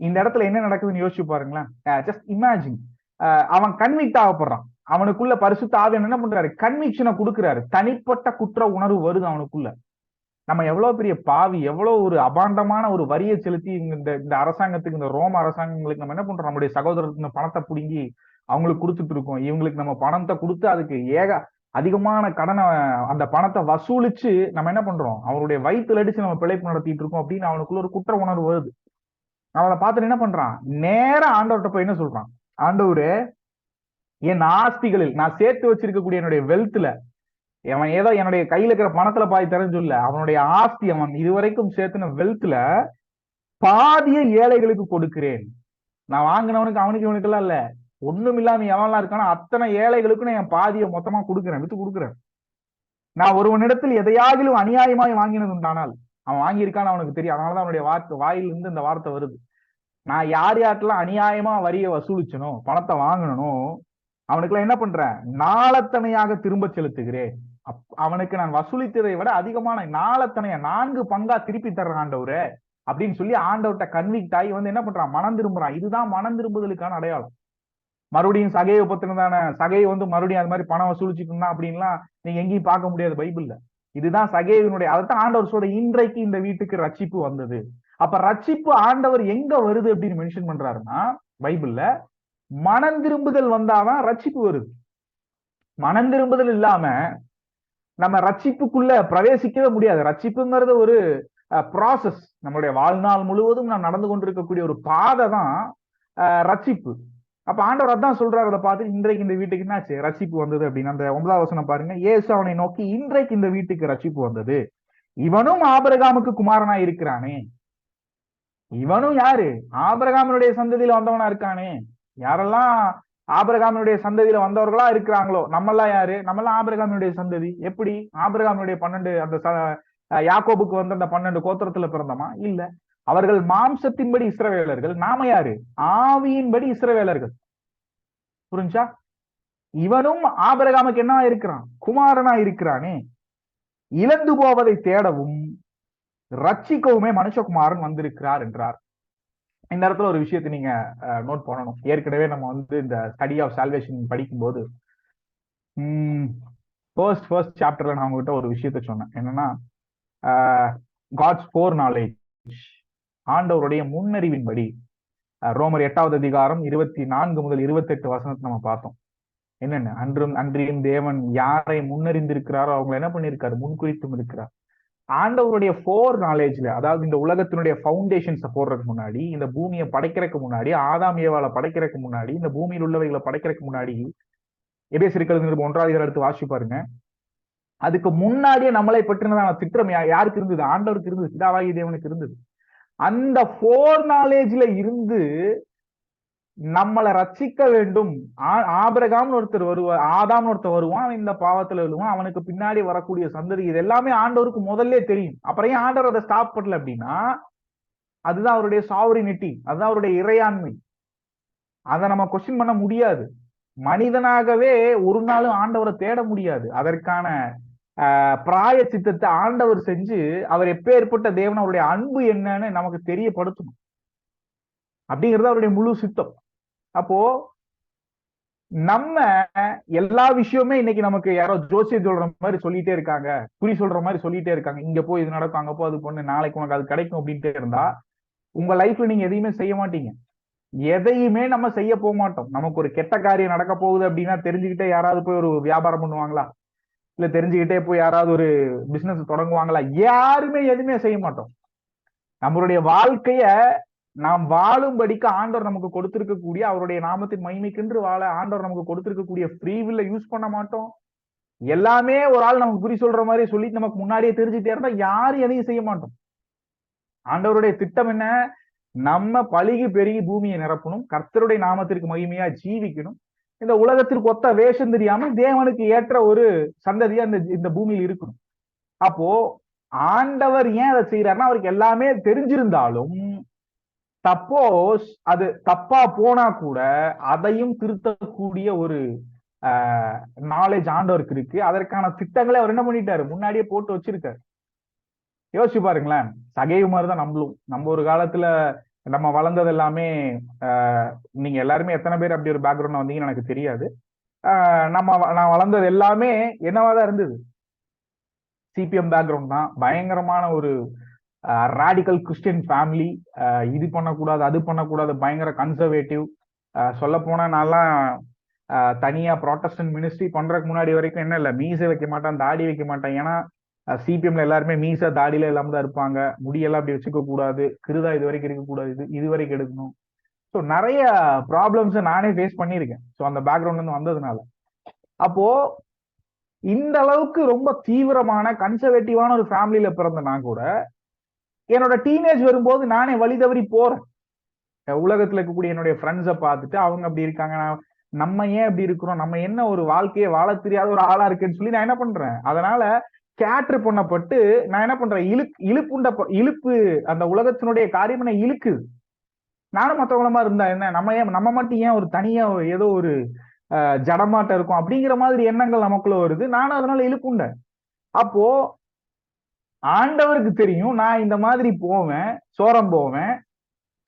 இந்த இடத்துல என்ன நடக்குதுன்னு யோசிச்சு பாருங்களேன். ஜஸ்ட் இமேஜின், அவன் கன்விக்ட் ஆகப்படுறான். அவனுக்குள்ள பரிசுத்த ஆவியானவர் என்ன பண்றாரு, கன்விக்ஷனை கொடுக்கிறாரு. தனிப்பட்ட குற்ற உணர்வு வருது அவனுக்குள்ள. நம்ம எவ்வளவு பெரிய பாவி, எவ்வளவு ஒரு அபாண்டமான ஒரு வரியை செலுத்தி இந்த அரசாங்கத்துக்கு, இந்த ரோம அரசாங்கங்களுக்கு நம்ம என்ன பண்றோம், நம்முடைய சகோதரருக்கு பணத்தை பிடுங்கி அவங்களுக்கு கொடுத்துட்டு இருக்கோம். இவங்களுக்கு நம்ம பணத்தை கொடுத்து அதுக்கு அதிகமான கடனை, அந்த பணத்தை வசூலிச்சு நம்ம என்ன பண்றோம், அவருடைய வயிற்றுல அடிச்சு நம்ம பிழைப்பு நடத்திட்டு இருக்கோம் அப்படின்னு அவனுக்குள்ள ஒரு குற்ற உணர்வு வருது. அவனை பார்த்துட்டு என்ன பண்றான், நேரம் ஆண்டவர்கிட்ட போய் என்ன சொல்றான், ஆண்டவரே என் ஆஸ்திகளில் நான் சேர்த்து வச்சிருக்கக்கூடிய என்னுடைய வெல்த்ல, அவன் ஏதோ என்னுடைய கையில இருக்கிற பணத்துல பாய் தரேன்னு சொல்ல, அவனுடைய ஆஸ்தி, அவன் இதுவரைக்கும் சேர்த்துன வெல்த்ல பாதியை ஏழைகளுக்கு கொடுக்கிறேன். நான் வாங்கினவனுக்கு அவனுக்கு இவனுக்கெல்லாம் இல்ல, ஒண்ணும் இல்லாம எவன்லாம் இருக்கானோ அத்தனை ஏழைகளுக்கும் நான் என் பாதியை மொத்தமா கொடுக்குறேன், வித்து கொடுக்குறேன். நான் ஒருவனிடத்தில் எதையாகிலும் அநியாயமாய் வாங்கினது உண்டானால், அவன் வாங்கியிருக்கான்னு அவனுக்கு தெரியும். அதனாலதான் அவனுடைய வாயிலிருந்து இந்த வார்த்தை வருது. நான் யார்ட்டெல்லாம் அநியாயமா வரியை வசூலிச்சனோ, பணத்தை வாங்கணும், அவனுக்குலாம் என்ன பண்றேன், நாளத்தனையாக திரும்ப செலுத்துகிறேன். அவனுக்கு நான் வசூலித்ததை விட அதிகமான நாளத்தனைய 4 பங்கா திருப்பி தர்றேன் ஆண்டவரே அப்படின்னு சொல்லி ஆண்டவர்கிட்ட கன்விக்ட் ஆகி வந்து என்ன பண்றான், மனம் திரும்புறான். இதுதான் மனம் திரும்புதலுக்கான அடையாளம். மறுபடியும் சகையை பத்தினதான சகையை வந்து மறுபடியும் அது மாதிரி பணம் வசூலிச்சுட்டு இருந்தா அப்படின்லாம் நீங்க எங்கேயும் பார்க்க முடியாது பைபிள்ல. இதுதான் சகையினுடைய, அதைத்தான் ஆண்டவர் சொல்ற, இன்றைக்கு இந்த வீட்டுக்கு ரட்சிப்பு வந்தது. அப்ப ரட்சிப்பு ஆண்டவர் எங்க வருது அப்படின்னு மென்ஷன் பண்றாருன்னா பைபிள்ல மனம் திரும்புதல் வந்தாதான் ரட்சிப்பு வருது. மனம் திரும்புதல் இல்லாம நம்ம ரட்சிப்புக்குள்ள பிரவேசிக்கவே முடியாது. ரட்சிப்புங்கிறது ஒரு ப்ராசஸ். நம்மளுடைய வாழ்நாள் முழுவதும் நாம் நடந்து கொண்டிருக்கக்கூடிய ஒரு பாதை தான் ரட்சிப்பு. அப்ப ஆண்டவர் அதான் சொல்றாரு, அதை பார்த்து இன்றைக்கு இந்த வீட்டுக்கு என்னாச்சு ரட்சிப்பு வந்தது அப்படின்னு. அந்த 9வது வசனம் பாருங்க. இயேசு அவனை நோக்கி, இன்றைக்கு இந்த வீட்டுக்கு ரட்சிப்பு வந்தது, இவனும் ஆபிரகாமுக்கு குமாரனா இருக்கிறானே. இவனும் யாரு? ஆபிரகாமினுடைய சந்ததியில வந்தவனா இருக்கானே. யாரெல்லாம் ஆபிரகாமினுடைய சந்ததியில வந்தவர்களா இருக்கிறாங்களோ, நம்மெல்லாம் யாரு? நம்மெல்லாம் ஆபிரகாமினுடைய சந்ததி. எப்படி? ஆபிரகாமினுடைய 12 அந்த யாக்கோபுக்கு வந்த அந்த 12 கோத்திரத்துல பிறந்தமா? இல்ல. அவர்கள் மாம்சத்தின்படி இஸ்ரவேலர்கள். நாம யாரு? ஆவியின்படி இஸ்ரவேலர்கள். புரிஞ்சா? இவனும் ஆபிரகாமுக்கு என்ன இருக்கிறான்? குமாரனா இருக்கிறானே. இழந்து போவதை தேடவும் ரட்சிக்கவுமே மனுஷகுமாரன் வந்திருக்கிறார் என்றார். இந்த இடத்துல ஒரு விஷயத்தை நீங்க நோட் பண்ணணும். ஏற்கனவே நம்ம வந்து இந்த ஸ்டடி ஆஃப் சால்வேஷன் படிக்கும்போது ஃபர்ஸ்ட் சாப்டர்ல நான் உங்ககிட்ட ஒரு விஷயத்த சொன்னேன். என்னன்னா காட்ஸ் ஃபோர் நாலேஜ், ஆண்டவருடைய முன்னறிவின்படி. ரோமர் 8வது அதிகாரம் 24 முதல் 28 வசனத்தை நம்ம பார்த்தோம். என்னென்ன? அன்றியும் தேவன் யாரை முன்னறிந்திருக்கிறாரோ அவங்களை என்ன பண்ணிருக்காரு? முன்குறித்தும் இருக்கிறார். ஆண்டவருடைய ஃபோர் நாலேஜ்ல, அதாவது இந்த உலகத்தினுடைய ஃபவுண்டேஷன்ஸை போடுறதுக்கு முன்னாடி, இந்த பூமியை படைக்கிறதுக்கு முன்னாடி, ஆதாம் ஏவாளை படைக்கிறதுக்கு முன்னாடி, இந்த பூமியில் உள்ளவைகளை படைக்கிறதுக்கு முன்னாடி, எபேசியர் 1வது எடுத்து வாசி பாருங்க. அதுக்கு முன்னாடியே நம்மளை பற்றினதான திட்டம் யாருக்கு இருந்தது? ஆண்டவருக்கு இருந்தது, பிதாவாகிய தேவனுக்கு இருந்தது. அந்த ஃபோர் நாலேஜ்ல இருந்து நம்மளை ரட்சிக்க வேண்டும். ஆபிரகாம்னு ஒருத்தர் வருவார், ஆதாம்னு ஒருத்தர் வருவான், இந்த பாவத்துல விழுவான், அவனுக்கு பின்னாடி வரக்கூடிய சந்ததி. இது எல்லாமே ஆண்டவருக்கு முதல்ல தெரியும். அப்புறம் ஏன் ஆண்டவர் அதை ஸ்டாப் பண்ணல அப்படின்னா, அதுதான் அவருடைய சாவரினிட்டி, அதுதான் அவருடைய இறையாண்மை. அதை நம்ம கொஸ்டின் பண்ண முடியாது. மனிதனாகவே ஒரு நாளும் ஆண்டவரை தேட முடியாது. அதற்கான பிராய சித்தத்தை ஆண்டவர் செஞ்சு அவர் எப்பேற்பட்ட தேவன், அவருடைய அன்பு என்னன்னு நமக்கு தெரியப்படுத்தணும். அப்படிங்கிறது அவருடைய முழு சித்தம். அப்போ நம்ம எல்லா விஷயமே இன்னைக்கு நமக்கு யாரோ ஜோசியம் சொல்ற மாதிரி சொல்லிட்டே இருக்காங்க, குறி சொல்ற மாதிரி சொல்லிட்டே இருக்காங்க. இங்க போய் இது நடக்கும், அங்க போய் அது பொண்ணு, நாளைக்கு உனக்கு அது கிடைக்கும் அப்படின்ட்டு இருந்தா உங்க லைஃப்ல நீங்க எதையுமே செய்ய மாட்டீங்க. எதையுமே நம்ம செய்ய போக மாட்டோம். நமக்கு ஒரு கெட்ட காரியம் நடக்க போகுது அப்படின்னா தெரிஞ்சுக்கிட்டே யாராவது போய் ஒரு வியாபாரம் பண்ணுவாங்களா? இல்ல தெரிஞ்சுக்கிட்டே போய் யாராவது ஒரு பிசினஸ் தொடங்குவாங்களா? யாருமே எதுவுமே செய்ய மாட்டோம். நம்மளுடைய வாழ்க்கைய நாம் வாழும்படிக்கு ஆண்டவர் நமக்கு கொடுத்திருக்கக்கூடிய, அவருடைய நாமத்தின் மகிமைக்கென்று வாழ ஆண்டவர் நமக்கு கொடுத்திருக்கக்கூடிய ஃப்ரீ வில்ல யூஸ் பண்ண மாட்டோம். எல்லாமே ஒரு ஆள் நமக்கு குறி சொல்ற மாதிரி சொல்லி நமக்கு முன்னாடியே தெரிஞ்சுட்டே இருந்தா யாரும் எதையும் செய்ய மாட்டோம். ஆண்டவருடைய திட்டம் என்ன? நம்ம பழுகி பெருகி பூமியை நிரப்பணும், கர்த்தருடைய நாமத்திற்கு மகிமையா ஜீவிக்கணும், இந்த உலகத்திற்கு ஒத்த வேஷம் தெரியாம தேவனுக்கு ஏற்ற ஒரு சந்ததியா இந்த பூமியில் இருக்கணும். அப்போ ஆண்டவர் ஏன் அதை செய்யறாருன்னா, அவருக்கு எல்லாமே தெரிஞ்சிருந்தாலும் சப்போஸ் அது தப்பா போனா கூட அதையும் திருத்தக்கூடிய ஒரு நாலேஜ் ஆண்டவருக்கு இருக்கு. அதற்கான திட்டங்களை அவர் என்ன பண்ணிட்டாரு? முன்னாடியே போட்டு வச்சிருக்காரு. யோசிச்சு பாருங்களேன். சகைவு மாதிரிதான் நம்மளும். நம்ம ஒரு காலத்துல நம்ம வளர்ந்தது எல்லாமே, நீங்க எல்லாருமே எத்தனை பேர் அப்படி ஒரு பேக்ரவுண்ட் வந்தீங்கன்னு எனக்கு தெரியாது. நான் வளர்ந்தது எல்லாமே என்னவாதான் இருந்தது? சிபிஎம் பேக்ரவுண்ட் தான். பயங்கரமான ஒரு ராடிக்கல் கிறிஸ்டியன் ஃபேமிலி. இது பண்ணக்கூடாது, அது பண்ணக்கூடாது, பயங்கர கன்சர்வேட்டிவ். சொல்ல போனா நான்லாம் தனியா ப்ராட்டஸ்டன்ட் மினிஸ்ட்ரி பண்றதுக்கு முன்னாடி வரைக்கும் என்ன இல்லை, மீசை வைக்க மாட்டேன், தாடி வைக்க மாட்டேன். ஏன்னா சிபிஎம்ல எல்லாருமே மீசை தாடியில இல்லாம தான் இருப்பாங்க. முடியெல்லாம் அப்படி வச்சுக்க கூடாது, கிருதா இது வரைக்கும் இருக்கக்கூடாது, இது வரைக்கும் எடுக்கணும். ஸோ நிறைய ப்ராப்ளம்ஸ் நானே ஃபேஸ் பண்ணியிருக்கேன். ஸோ அந்த பேக்ரவுண்ட்ல இருந்து வந்ததுனால. அப்போ இந்த அளவுக்கு ரொம்ப தீவிரமான கன்சர்வேட்டிவான ஒரு ஃபேமிலியில பிறந்தனா கூட என்னோட டீனேஜ் வரும்போது நானே வழி தவறி போறேன். உலகத்துல இருக்கக்கூடிய என்னுடைய ஃப்ரெண்ட்ஸை பார்த்துட்டு அவங்க அப்படி இருக்காங்க, நம்ம ஏன் அப்படி இருக்கிறோம், நம்ம என்ன ஒரு வாழ்க்கையை வாழ தெரியாத ஒரு ஆளா இருக்குன்னு சொல்லி நான் என்ன பண்றேன்? அதனால கேட்ரு பண்ணப்பட்டு நான் என்ன பண்றேன்? இழுப்பு அந்த உலகத்தினுடைய காரியம் என்ன இழுக்குது. நானும் மற்றவங்களமா இருந்தா என்ன, நம்ம மட்டும் ஏன் ஒரு தனியா ஏதோ ஒரு ஜடமாட்டம் இருக்கும் அப்படிங்கிற மாதிரி எண்ணங்கள் நமக்குள்ள வருது. நானும் அதனால இழுப்புண்டேன். அப்போ ஆண்டவருக்கு தெரியும் நான் இந்த மாதிரி போவேன், சோரம் போவேன்.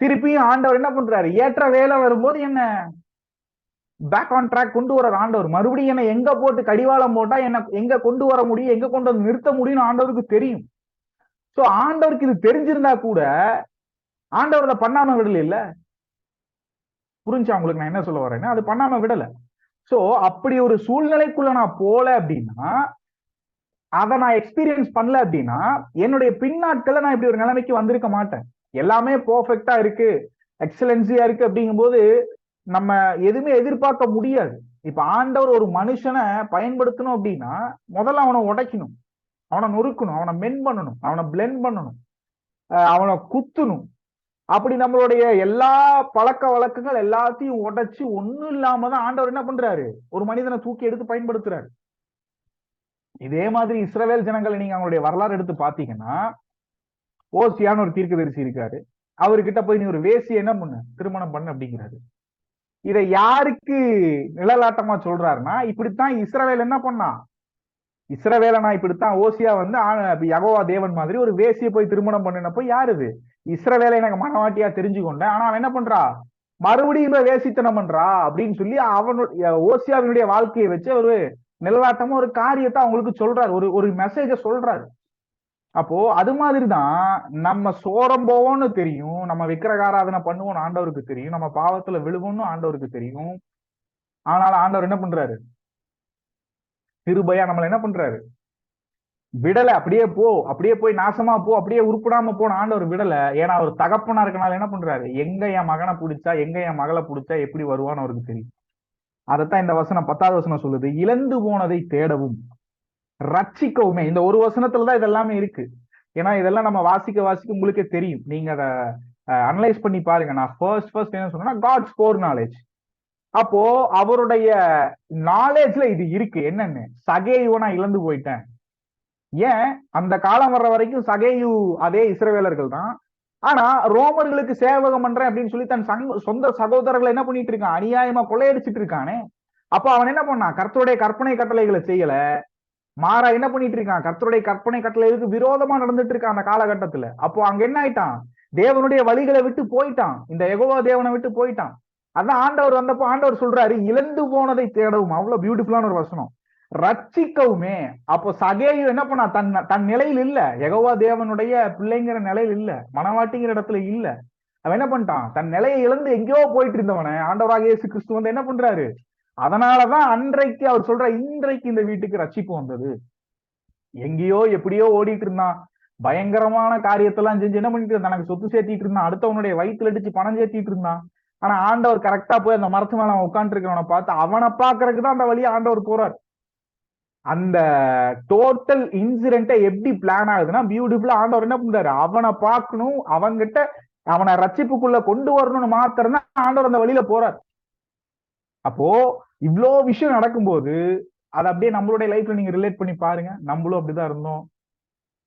திருப்பியும் ஆண்டவர் என்ன பண்றாரு? ஏற்ற வேலை வரும்போது என்ன பேக் ஆன் ட்ராக் கொண்டு வர ஆண்டவர். மறுபடியும் என்ன எங்க போட்டு கடிவாளம் போட்டா என்ன எங்க கொண்டு வர முடியும், எங்க கொண்டு வந்து நிறுத்த முடியும்னு ஆண்டவருக்கு தெரியும். சோ ஆண்டவருக்கு இது தெரிஞ்சிருந்தா கூட ஆண்டவர் அதை பண்ணாம விடல. இல்ல, புரிஞ்சா உங்களுக்கு நான் என்ன சொல்ல வரேன்னா, அது பண்ணாம விடல. சோ அப்படி ஒரு சூழ்நிலைக்குள்ள நான் போல அப்படின்னா, அதை நான் எக்ஸ்பீரியன்ஸ் பண்ணல அப்படின்னா, என்னுடைய பின்னாட்களை நான் இப்படி ஒரு நிலைமைக்கு வந்திருக்க மாட்டேன். எல்லாமே பெர்ஃபெக்ட்டா இருக்கு, எக்ஸலன்சியா இருக்கு அப்படிங்கும்போது நம்ம எதுவுமே எதிர்பார்க்க முடியாது. இப்ப ஆண்டவர் ஒரு மனுஷனை பயன்படுத்தணும் அப்படின்னா முதல்ல அவனை உடைக்கணும், அவனை நொறுக்கணும், அவனை மென் பண்ணணும், அவனை பிளெண்ட் பண்ணணும், அவனை குத்தணும். அப்படி நம்மளுடைய எல்லா பழக்க வழக்கங்கள் எல்லாத்தையும் உடைச்சு ஒண்ணும் இல்லாம தான் ஆண்டவர் என்ன பண்றாரு, ஒரு மனிதனை தூக்கி எடுத்து பயன்படுத்துறாரு. இதே மாதிரி இஸ்ரவேல் ஜனங்களை நீங்க அவங்களுடைய வரலாறு எடுத்து பாத்தீங்கன்னா, ஓசியான்னு ஒரு தீர்க்கதரிசி இருக்காரு. அவர்கிட்ட போய் நீ ஒரு வேசி என்ன பண்ணு, திருமணம் பண்ணு அப்படிங்கிறாரு. இதை யாருக்கு நிழலாட்டமா சொல்றாருன்னா, இப்படித்தான் இஸ்ரவேல் என்ன பண்ணா, இஸ்ரவேலனா இப்படித்தான் ஓசியா வந்து யெகோவா தேவன் மாதிரி ஒரு வேசியை போய் திருமணம் பண்ணினப்போ யாரு இது, இஸ்ரவேலை எனக்கு மனவாட்டியா தெரிஞ்சுக்கொண்டேன். ஆனா அவன் என்ன பண்றா, மறுபடியும் வேசித்தனம் பண்றா அப்படின்னு சொல்லி அவனுடைய ஓசியாவினுடைய வாழ்க்கையை வச்சு ஒரு நிழலாட்டமா ஒரு காரியத்தை அவங்களுக்கு சொல்றாரு, ஒரு ஒரு மெசேஜ சொல்றாரு. அப்போ அது மாதிரிதான் நம்ம சோரம் போவோம்னு தெரியும், நம்ம விக்கிரகாராதனை பண்ணுவோம்னு ஆண்டவருக்கு தெரியும், நம்ம பாவத்துல விழுவோம்னு ஆண்டவருக்கு தெரியும். ஆனால் ஆண்டவர் என்ன பண்றாரு, கிருபையா நம்மள என்ன பண்றாரு, விடல. அப்படியே போ, அப்படியே போய் நாசமா போ, அப்படியே உருப்படாம போன ஆண்டவர் விடல. ஏன்னா அவர் தகப்பனா இருக்கனால என்ன பண்றாரு, எங்க என் மகனை பிடிச்சா, எங்க என் மகளை பிடிச்சா எப்படி வருவான்னு அவருக்கு தெரியும். அதைத்தான் இந்த வசனம் 10வது வசனம் சொல்லுது, இழந்து போனதை தேடவும் ரட்சிக்கவுமே. இந்த ஒரு வசனத்துலதான் இதெல்லாமே இருக்கு. ஏன்னா இதெல்லாம் நம்ம வாசிக்க வாசிக்க உங்களுக்கே தெரியும், நீங்க அதை அனலைஸ் பண்ணி பாருங்க. நான் ஃபர்ஸ்ட் என்ன சொன்னா, காட்ஸ் ஃபோர் நாலேஜ். அப்போ அவருடைய நாலேஜ்ல இது இருக்கு. என்னன்னு, சகேயுவை நான் இழந்து போயிட்டேன். ஏன், அந்த காலம் வர்ற வரைக்கும் சகேயு அதே இஸ்ரவேலர்கள் தான். ஆனா ரோமர்களுக்கு சேவகம் பண்றேன் அப்படின்னு சொல்லி தன் சொந்த சகோதரர்களை என்ன பண்ணிட்டு இருக்கான், அநியாயமா கொள்ளையடிச்சிட்டு இருக்கானே. அப்போ அவன் என்ன பண்ணான், கர்த்தருடைய கற்பனை கட்டளைகளை செய்யல, மாறா என்ன பண்ணிட்டு இருக்கான், கர்த்தருடைய கற்பனை கட்டளைகளுக்கு விரோதமா நடந்துட்டு இருக்கான் அந்த காலகட்டத்துல. அப்போ அங்க என்ன ஆயிட்டான், தேவனுடைய வழிகளை விட்டு போயிட்டான், இந்த யெகோவா தேவனை விட்டு போயிட்டான். அதான் ஆண்டவர் வந்தப்போ ஆண்டவர் சொல்றாரு, இழந்து போனதை தேடவும். அவ்வளவு பியூட்டிஃபுல்லான ஒரு வசனம், ரட்சிக்கவுமே. அப்போ சகேயு என்ன பண்ணா, தன் நிலையில் இல்ல, யெகோவா தேவனுடைய பிள்ளைங்கிற நிலையில் இல்ல, மனவாட்டிங்கிற இடத்துல இல்ல. அவன் என்ன பண்ணிட்டான், தன் நிலையை இழந்து எங்கேயோ போயிட்டு இருந்தவன ஆண்டவராக இயேசு கிறிஸ்து வந்து என்ன பண்றாரு, அதனாலதான் அன்றைக்கு அவர் சொல்ற, இன்றைக்கு இந்த வீட்டுக்கு ரட்சிப்பு வந்தது. எங்கேயோ எப்படியோ ஓடிட்டு இருந்தான், பயங்கரமான காரியத்தெல்லாம் செஞ்சு என்ன பண்ணிட்டு இருந்தான், தனக்கு சொத்து சேர்த்திட்டு இருந்தான், அடுத்தவனுடைய வயிற்றுல அடிச்சு பணம் சேர்த்திட்டு இருந்தான். ஆனா ஆண்டவர் கரெக்டா போய் அந்த மரத்து மேல அவன் உட்காந்துட்டு இருக்கிறவனை பார்த்து அவனை பாக்குறதுக்கு தான் அந்த வழியா ஆண்டவர் போறார். அந்த டோட்டல் இன்சிடென்ட்டை எப்படி பிளான் ஆகுதுன்னா, பியூட்டிஃபுல்லா ஆண்டவர் என்ன பண்றாரு, அவனை பார்க்கணும், அவன்கிட்ட அவனை ரட்சிப்புக்குள்ள கொண்டு வரணும்னு மாத்திரம் தான் ஆண்டவர் அந்த வழியில போறார். அப்போ இவ்வளோ விஷயம் நடக்கும்போது அதை அப்படியே நம்மளுடைய லைஃப்ல நீங்க ரிலேட் பண்ணி பாருங்க. நம்மளும் அப்படிதான் இருந்தோம்,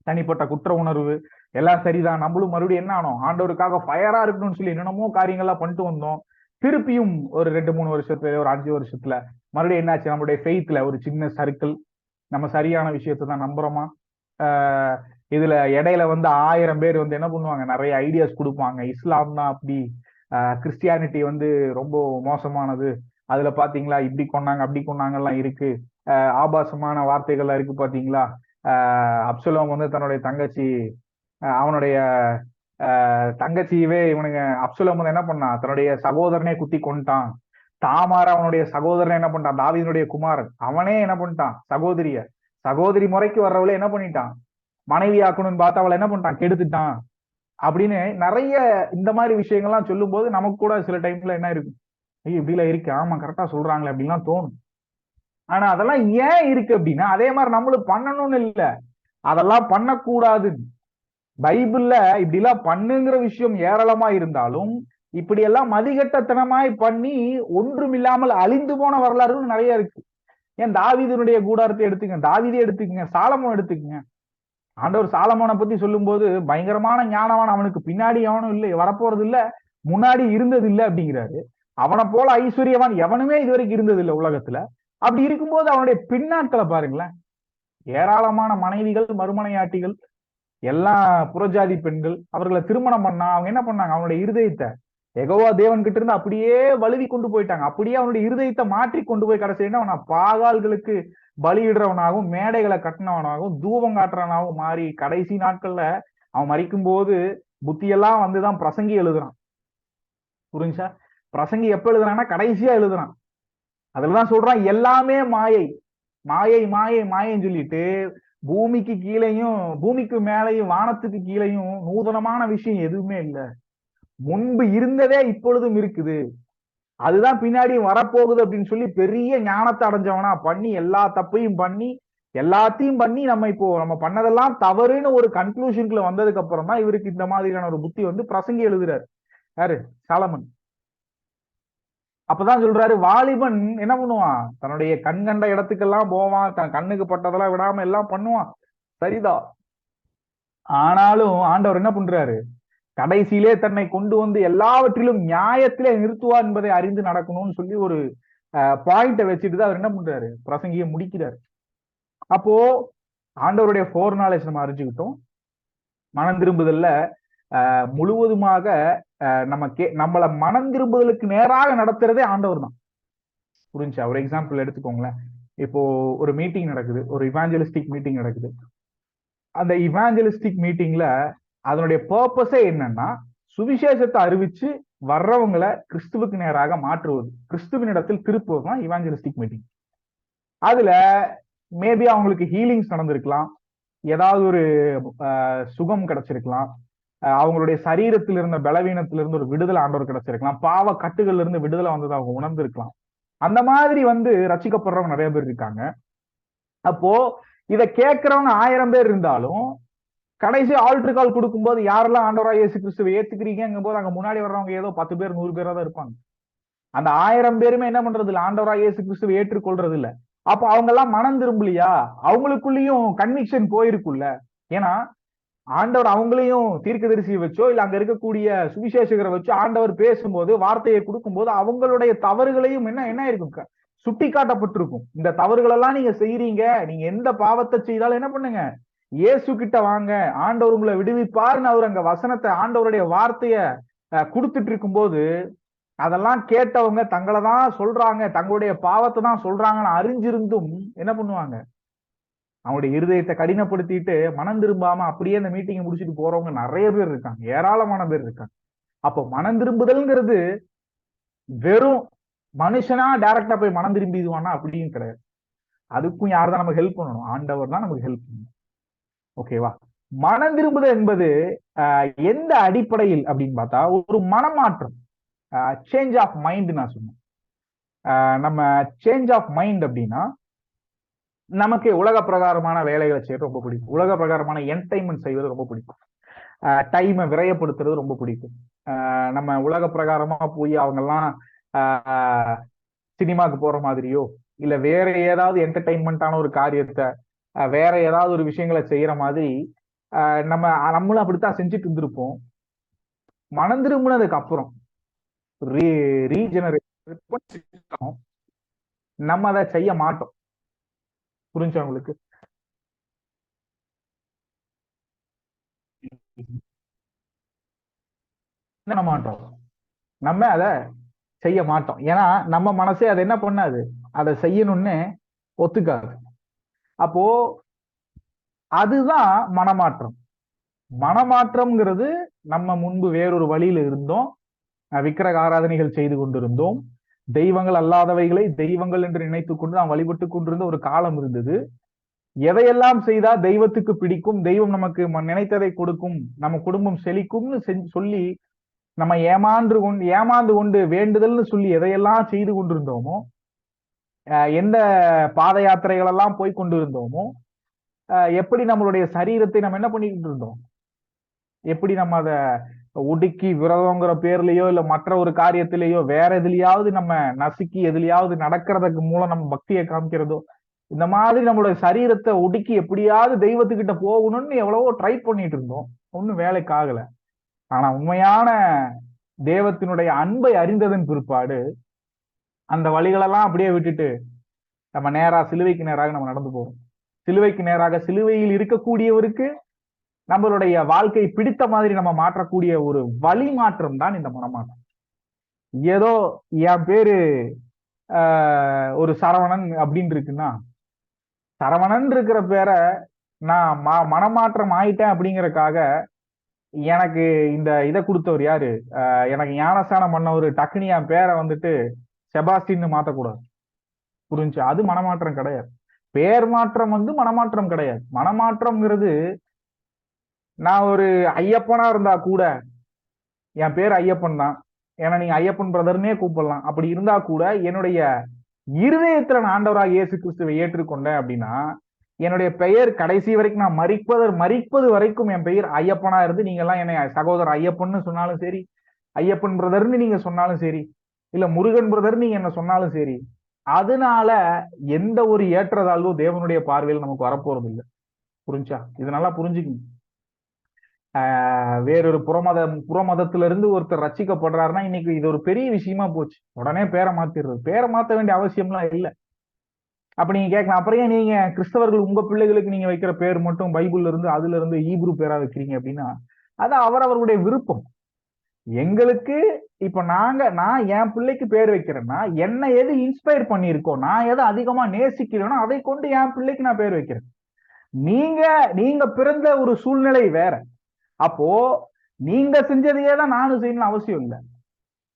தனிப்பட்ட குற்ற உணர்வு எல்லாம் சரிதான். நம்மளும் மறுபடியும் என்ன ஆனோம், ஆண்டவருக்காக ஃபயரா இருக்கணும்னு சொல்லி என்னென்னமோ காரியங்கள்லாம் பண்ணிட்டு வந்தோம். திருப்பியும் ஒரு 2-3 வருஷத்துல, ஒரு 5 வருஷத்துல மறுபடியும் என்னாச்சு, நம்மளுடைய ஃபெய்த்ல ஒரு சின்ன சர்க்கிள், நம்ம சரியான விஷயத்தை தான் நம்புறோமா. இதுல இடையில வந்து 1000 பேர் வந்து என்ன பண்ணுவாங்க, நிறைய ஐடியாஸ் கொடுப்பாங்க. இஸ்லாம் தான் அப்படி, கிறிஸ்டியானிட்டி வந்து ரொம்ப மோசமானது, அதுல பாத்தீங்களா இப்படி கொண்டாங்க அப்படி கொண்டாங்கலாம் இருக்கு, ஆபாசமான வார்த்தைகள்லாம் இருக்கு பாத்தீங்களா. அப்சலோம் வந்து தன்னுடைய தங்கச்சி, அவனுடைய தங்கச்சியவே இவனுங்க, அப்சலோம் வந்து என்ன பண்ணான், தன்னுடைய சகோதரனே குத்தி கொண்டுட்டான். தாமார அவனுடைய சகோதரனை என்ன பண்ணிட்டான், தாவீதுடைய குமாரன், அவனே என்ன பண்ணிட்டான், சகோதரி முறைக்கு வர்றவளை என்ன பண்ணிட்டான், மனைவி ஆக்கணும்னு பார்த்து அவளை என்ன பண்ணிட்டான், கெடுத்துட்டான். அப்படின்னு நிறைய இந்த மாதிரி விஷயங்கள்லாம் சொல்லும் போது நமக்கு கூட சில டைம்ல என்ன இருக்கும், ஐயோ இப்படிலாம் இருக்கு, ஆமா கரெக்டா சொல்றாங்களே அப்படின்லாம் தோணும். ஆனா அதெல்லாம் ஏன் இருக்கு அப்படின்னா, அதே மாதிரி நம்மளும் பண்ணணும்னு இல்ல, அதெல்லாம் பண்ணக்கூடாது. பைபிள்ல இப்படி எல்லாம் பண்ணுங்கிற விஷயம் ஏராளமா இருந்தாலும், இப்படி எல்லாம் மதிகட்டத்தனமாய் பண்ணி ஒன்றும் இல்லாமல் அழிந்து போன வரலாறுகள் நிறைய இருக்கு. ஏன் தாவீதுனுடைய கூடாரத்தை எடுத்துக்கங்க, தாவீதே எடுத்துக்கங்க, சாலமோன் எடுத்துக்கங்க. ஆண்டவர் சாலமோனை பத்தி சொல்லும் போது பயங்கரமான ஞானவான், அவனுக்கு பின்னாடி எவனும் இல்லை, வரப்போறது இல்ல, முன்னாடி இருந்தது இல்லை அப்படிங்கிறாரு. அவனை போல ஐஸ்வர்யவான் எவனுமே இது வரைக்கும் இருந்தது இல்லை உலகத்துல. அப்படி இருக்கும்போது அவனுடைய பின்னாட்களை பாருங்களேன், ஏராளமான மனைவிகள், மறுமனையாட்டிகள், எல்லா புறஜாதி பெண்கள், அவர்களை திருமணம் பண்ணா அவங்க என்ன பண்ணாங்க, அவனுடைய இருதயத்தை யெகோவா தேவன் கிட்ட இருந்து அப்படியே வழுவி கொண்டு போயிட்டாங்க. அப்படியே அவனுடைய இருதயத்தை மாற்றி கொண்டு போய் கடைசி என்ன அவன பாகால்களுக்கு பலியிடுறவனாகவும் மேடைகளை கட்டினவனாகவும் தூபம் காட்டுறவனாகவும் மாறி கடைசி நாட்கள்ல அவன் மறிக்கும் போது புத்தியெல்லாம் வந்துதான் பிரசங்கி எழுதுறான். புரிஞ்சா? பிரசங்கி எப்ப எழுதுறான்னா கடைசியா எழுதுறான். அதுலதான் சொல்றான் எல்லாமே மாயை மாயை மாயை மாயைன்னு சொல்லிட்டு பூமிக்கு கீழேயும் பூமிக்கு மேலையும் வானத்துக்கு கீழேயும் நூதனமான விஷயம் எதுவுமே இல்லை. முன்பு இருந்ததே இப்பொழுதும் இருக்குது, அதுதான் பின்னாடி வரப்போகுது அப்படின்னு சொல்லி பெரிய ஞானத்தை அடைஞ்சவனா பண்ணி எல்லா தப்பையும் பண்ணி எல்லாத்தையும் பண்ணி நம்ம பண்ணதெல்லாம் தவறுன்னு ஒரு கன்க்ளூஷனுக்குள்ள வந்ததுக்கு அப்புறம் தான் இவருக்கு இந்த மாதிரியான ஒரு புத்தி வந்து பிரசங்கி எழுதுறாரு. யாரு? சாலமன். அப்பதான் சொல்றாரு, வாலிபன் என்ன பண்ணுவான், தன்னுடைய கண் கண்ட இடத்துக்கெல்லாம் போவான், தன் கண்ணுக்கு பட்டதெல்லாம் விடாம எல்லாம் பண்ணுவான், சரிதான். ஆனாலும் ஆண்டவர் என்ன பண்றாரு, கடைசியிலே தன்னை கொண்டு வந்து எல்லாவற்றிலும் நியாயத்திலே நிறுத்துவார் என்பதை அறிந்து நடக்கணும்னு சொல்லி ஒரு பாயிண்ட வச்சுட்டு தான் அவர் என்ன பண்றாரு, பிரசங்கிய முடிக்கிறார். அப்போ ஆண்டவருடைய ஃபோர் நாலேஜ் நம்ம அறிஞ்சுக்கிட்டோம். மனம் திரும்புதல்ல முழுவதுமாக நம்மள மனம் திரும்புதலுக்கு நேராக நடத்துறதே ஆண்டவர் தான். புரிஞ்சா? ஒரு எக்ஸாம்பிள் எடுத்துக்கோங்களேன். இப்போ ஒரு மீட்டிங் நடக்குது, ஒரு இவாஞ்சலிஸ்டிக் மீட்டிங் நடக்குது. அந்த இவாஞ்சலிஸ்டிக் மீட்டிங்ல அதனுடைய பர்பஸே என்னன்னா, சுவிசேஷத்தை அறிவிச்சு வர்றவங்களை கிறிஸ்துவுக்கு நேராக மாற்றுவது, கிறிஸ்துவின் இடத்தில் திருப்புவது தான் இவாஞ்சலிஸ்டிக் மீட்டிங். அதுல மேபி அவங்களுக்கு ஹீலிங்ஸ் நடந்திருக்கலாம், ஏதாவது ஒரு சுகம் கிடைச்சிருக்கலாம், அவங்களுடைய சரீரத்தில் இருந்த பலவீனத்திலிருந்து ஒரு விடுதலை ஆண்டவர் கிடைச்சிருக்கலாம், பாவ கட்டுகள்ல இருந்து விடுதலை வந்ததை அவங்க உணர்ந்திருக்கலாம். அந்த மாதிரி வந்து ரசிக்கப்படுறவங்க நிறைய பேர் இருக்காங்க. அப்போ இதை கேட்கிறவங்க 1000 பேர் இருந்தாலும் கடைசி ஆல்டர் கால் கொடுக்கும்போது யாரெல்லாம் ஆண்டவராக இயேசு கிறிஸ்துவை ஏத்துக்கிறீங்கும் போது அங்க முன்னாடி வர்றவங்க ஏதோ 10 பேர் 100 பேரா தான் இருப்பாங்க. அந்த 1000 பேருமே என்ன பண்றது இல்லை, ஆண்டவராக இயேசு கிறிஸ்துவை ஏற்றுக்கொள்றது இல்லை. அப்போ அவங்க எல்லாம் மனம் திரும்பலையா, அவங்களுக்குள்ளயும் கன்விக்ஷன் போயிருக்குல்ல. ஏன்னா ஆண்டவர் அவங்களையும் தீர்க்கதரிசியை வச்சோ இல்ல அங்க இருக்கக்கூடிய சுவிசேஷகரை வச்சோ ஆண்டவர் பேசும்போது வார்த்தையை கொடுக்கும்போது அவங்களுடைய தவறுகளையும் என்ன என்ன இருக்கும், சுட்டி காட்டப்பட்டிருக்கும். இந்த தவறுகள் எல்லாம் நீங்க செய்யறீங்க, நீங்க எந்த பாவத்தை செய்தாலும் என்ன பண்ணுங்க, இயேசு கிட்ட வாங்க, ஆண்டவர் உங்களை விடுவிப்பாருன்னு அவர் அங்க வசனத்தை ஆண்டவருடைய வார்த்தைய கொடுத்துட்டு இருக்கும் போது அதெல்லாம் கேட்டவங்க தங்களை தான் சொல்றாங்க, தங்களுடைய பாவத்தை தான் சொல்றாங்கன்னு அறிஞ்சிருந்தும் என்ன பண்ணுவாங்க, அவங்களுடைய இருதயத்தை கடினப்படுத்திட்டு மனம் திரும்பாம அப்படியே அந்த மீட்டிங்கை முடிச்சுட்டு போறவங்க நிறைய பேர் இருக்காங்க, ஏராளமான பேர் இருக்காங்க. அப்போ மனம் திரும்புதல்ங்கிறது வெறும் மனுஷனா டைரக்டா போய் மனம் திரும்பிடுவானா அப்படின்னு கிடையாது. அதுக்கும் யார் தான் நமக்கு ஹெல்ப் பண்ணணும், ஆண்டவர் தான் நமக்கு ஹெல்ப் பண்ணணும். ஓகேவா? மனம் திரும்புதல் என்பது எந்த அடிப்படையில் அப்படின்னு பார்த்தா ஒரு மனமாற்றம், சேஞ்ச் ஆஃப் மைண்ட். நான் சொன்னேன் நம்ம சேஞ்ச் ஆஃப் மைண்ட் அப்படின்னா நமக்கு உலக பிரகாரமான வேலைகளை செய்யறது ரொம்ப பிடிக்கும், உலக பிரகாரமான என்டர்டைன்மெண்ட் செய்வது ரொம்ப பிடிக்கும், டைமை விரயப்படுத்துறது ரொம்ப பிடிக்கும். நம்ம உலக பிரகாரமா போய் அவங்கெல்லாம் சினிமாக்கு போற மாதிரியோ இல்ல வேற ஏதாவது என்டர்டைன்மெண்டான ஒரு காரியத்தை வேற ஏதாவது ஒரு விஷயங்களை செய்யற மாதிரி நம்மளும் அப்படித்தான் செஞ்சுட்டு இருந்திருப்போம். மனம் திரும்பினதுக்கு அப்புறம் ரீஜெனரேட் நம்ம அதை செய்ய மாட்டோம். புரிஞ்சவங்களுக்கு மாட்டோம், நம்ம அதை செய்ய மாட்டோம். ஏன்னா நம்ம மனசே அதை என்ன பண்ணாது, அதை செய்யணும்னு ஒத்துக்காது. அப்போ அதுதான் மனமாற்றம். மனமாற்றம்ங்கிறது நம்ம முன்பு வேறொரு வழியில இருந்தோம், விக்கிரக ஆராதனைகள் செய்து கொண்டிருந்தோம், தெய்வங்கள் அல்லாதவைகளை தெய்வங்கள் என்று நினைத்துக் கொண்டு நாம் வழிபட்டு கொண்டிருந்த ஒரு காலம் இருந்தது. எதையெல்லாம் செய்தா தெய்வத்துக்கு பிடிக்கும், தெய்வம் நமக்கு நினைத்ததை கொடுக்கும், நம்ம குடும்பம் செழிக்கும்னு சொல்லி நம்ம ஏமாந்து கொண்டு வேண்டுதல்னு சொல்லி எதையெல்லாம் செய்து கொண்டிருந்தோமோ, எந்த பாத யாத்திரைகள் எல்லாம் போய் கொண்டிருந்தோமோ, எப்படி நம்மளுடைய சரீரத்தை நம்ம என்ன பண்ணிக்கிட்டு இருந்தோம், எப்படி நம்ம அதை ஒடுக்கி விரதங்கிற பேர்லயோ இல்ல மற்ற ஒரு காரியத்திலேயோ வேற எதுலயாவது நம்ம நசுக்கி எதுலயாவது நடக்கிறதுக்கு மூலம் நம்ம பக்தியை காமிக்கிறதோ, இந்த மாதிரி நம்மளுடைய சரீரத்தை ஒடுக்கி எப்படியாவது தெய்வத்துக்கிட்ட போகணும்னு எவ்வளவோ ட்ரை பண்ணிட்டு இருந்தோம், ஒன்னும் வேலைக்கு ஆகல. ஆனா உண்மையான தேவத்தினுடைய அன்பை அறிந்ததன் பிற்பாடு அந்த வழிகளெல்லாம் அப்படியே விட்டுட்டு நம்ம நேரா சிலுவைக்கு நேராக நம்ம நடந்து போறோம். சிலுவைக்கு நேராக சிலுவையில் இருக்கக்கூடியவருக்கு நம்மளுடைய வாழ்க்கை பிடித்த மாதிரி நம்ம மாற்றக்கூடிய ஒரு வழி மாற்றம் தான் இந்த மனமாற்றம். ஏதோ என் பேரு ஒரு சரவணன் அப்படின்னு இருக்குன்னா, சரவணன் இருக்கிற பேரை நான் மனமாற்றம் ஆயிட்டேன் அப்படிங்கறக்காக எனக்கு இந்த இதை கொடுத்தவர் யாரு, எனக்கு ஞானஸ்தானம் பண்ணவர் டக்குனி என் பேரை வந்துட்டு செபாஸ்டின்னு மாத்தக்கூடாது. புரிஞ்சு? அது மனமாற்றம் கிடையாது. பேர் மாற்றம் மனமாற்றம் கிடையாது. மனமாற்றம்ங்கிறது, நான் ஒரு ஐயப்பனா இருந்தா கூட என் பேர் ஐயப்பன் தான், ஏன்னா நீங்க ஐயப்பன் பிரதர்னே கூப்பிடலாம். அப்படி இருந்தா கூட என்னுடைய இருதயத்துல நான் ஆண்டவராக இயேசு கிறிஸ்துவை ஏற்றுக்கொண்டேன் அப்படின்னா, என்னுடைய பெயர் கடைசி வரைக்கும் நான் மரிப்பது வரைக்கும் என் பெயர் ஐயப்பனா இருந்து, நீங்க எல்லாம் என்னை சகோதரர் ஐயப்பன்னு சொன்னாலும் சரி, ஐயப்பன் பிரதர்னு நீங்க சொன்னாலும் சரி, இல்ல முருகன் பிரதர் நீங்க என்ன சொன்னாலும் சரி, அதனால எந்த ஒரு ஏற்றதாழ்வும் தேவனுடைய பார்வையில் நமக்கு வரப்போறது இல்லை. புரிஞ்சா? இது நல்லா புரிஞ்சுக்கணும். வேறொரு புறமதத்துல இருந்து ஒருத்தர் ரசிக்கப்படுறாருன்னா இன்னைக்கு இது ஒரு பெரிய விஷயமா போச்சு. உடனே பேரை மாத்திடுறது. பேரை மாத்த வேண்டிய அவசியம்லாம் இல்லை. அப்ப நீங்க கேட்கலாம், அப்புறம் ஏன் நீங்க கிறிஸ்தவர்கள் உங்க பிள்ளைகளுக்கு நீங்க வைக்கிற பேர் மட்டும் பைபிள்ல இருந்து அதுல இருந்து ஈப்ரு பேரா வைக்கிறீங்க அப்படின்னா, அது அவரவருடைய விருப்பம். எங்களுக்கு இப்ப நான் என் பிள்ளைக்கு பேர் வைக்கிறேன்னா, என்ன எது இன்ஸ்பயர் பண்ணியிருக்கோம், நான் எதை அதிகமா நேசிக்கிறேனோ அதை கொண்டு என் பிள்ளைக்கு நான் பேர் வைக்கிறேன். நீங்க நீங்க பிறந்த ஒரு சூழ்நிலை வேற. அப்போ நீங்க செஞ்சதையே தான் நானும் செய்யணும்னு அவசியம் இல்லை.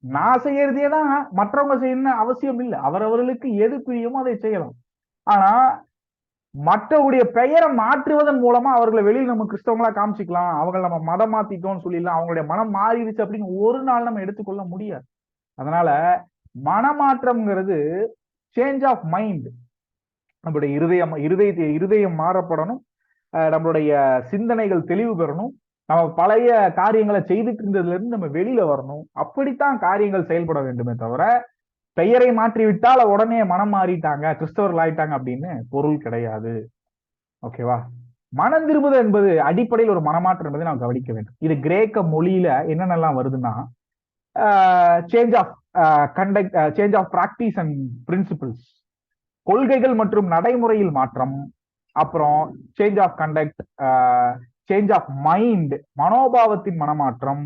நான் செய்யறதையே தான் மற்றவங்க செய்யணும்னு அவசியம் இல்லை. அவரவர்களுக்கு எது பிரியுமோ அதை செய்யலாம். ஆனா மற்றவருடைய பெயரை மாற்றுவதன் மூலமா அவர்களை வெளியில் நம்ம கிறிஸ்தவங்களா காமிச்சிக்கலாம், அவங்களை நம்ம மதம் மாத்திட்டோம்னு சொல்லிடலாம், அவங்களுடைய மனம் மாறிடுச்சு அப்படின்னு ஒரு நாள் நம்ம எடுத்துக்கொள்ள முடியாது. அதனால மனமாற்றம்ங்கிறது சேஞ்ச் ஆஃப் மைண்ட். நம்மளுடைய இருதயம் மாறப்படணும், நம்மளுடைய சிந்தனைகள் தெளிவு பெறணும், நம்ம பழைய காரியங்களை செய்துட்டு இருந்ததுல இருந்து நம்ம வெளியில வரணும். அப்படித்தான் காரியங்கள் செயல்பட வேண்டுமே தவிர, பெயரை மாற்றி விட்டால் உடனே மனம் மாறிட்டாங்க, கிறிஸ்தவர்கள் ஆயிட்டாங்க அப்படின்னு பொருள் கிடையாது. ஓகேவா? மனம் திரும்புதல் என்பது அடிப்படையில் ஒரு மனமாற்றம் என்பதை நாம் கவனிக்க வேண்டும். இது கிரேக்க மொழியில என்னென்னலாம் வருதுன்னா, change of conduct, change of practice and principles, கொள்கைகள் மற்றும் நடைமுறையில் மாற்றம், அப்புறம் change of conduct, change of mind, மனோபாவத்தின் மனமாற்றம்,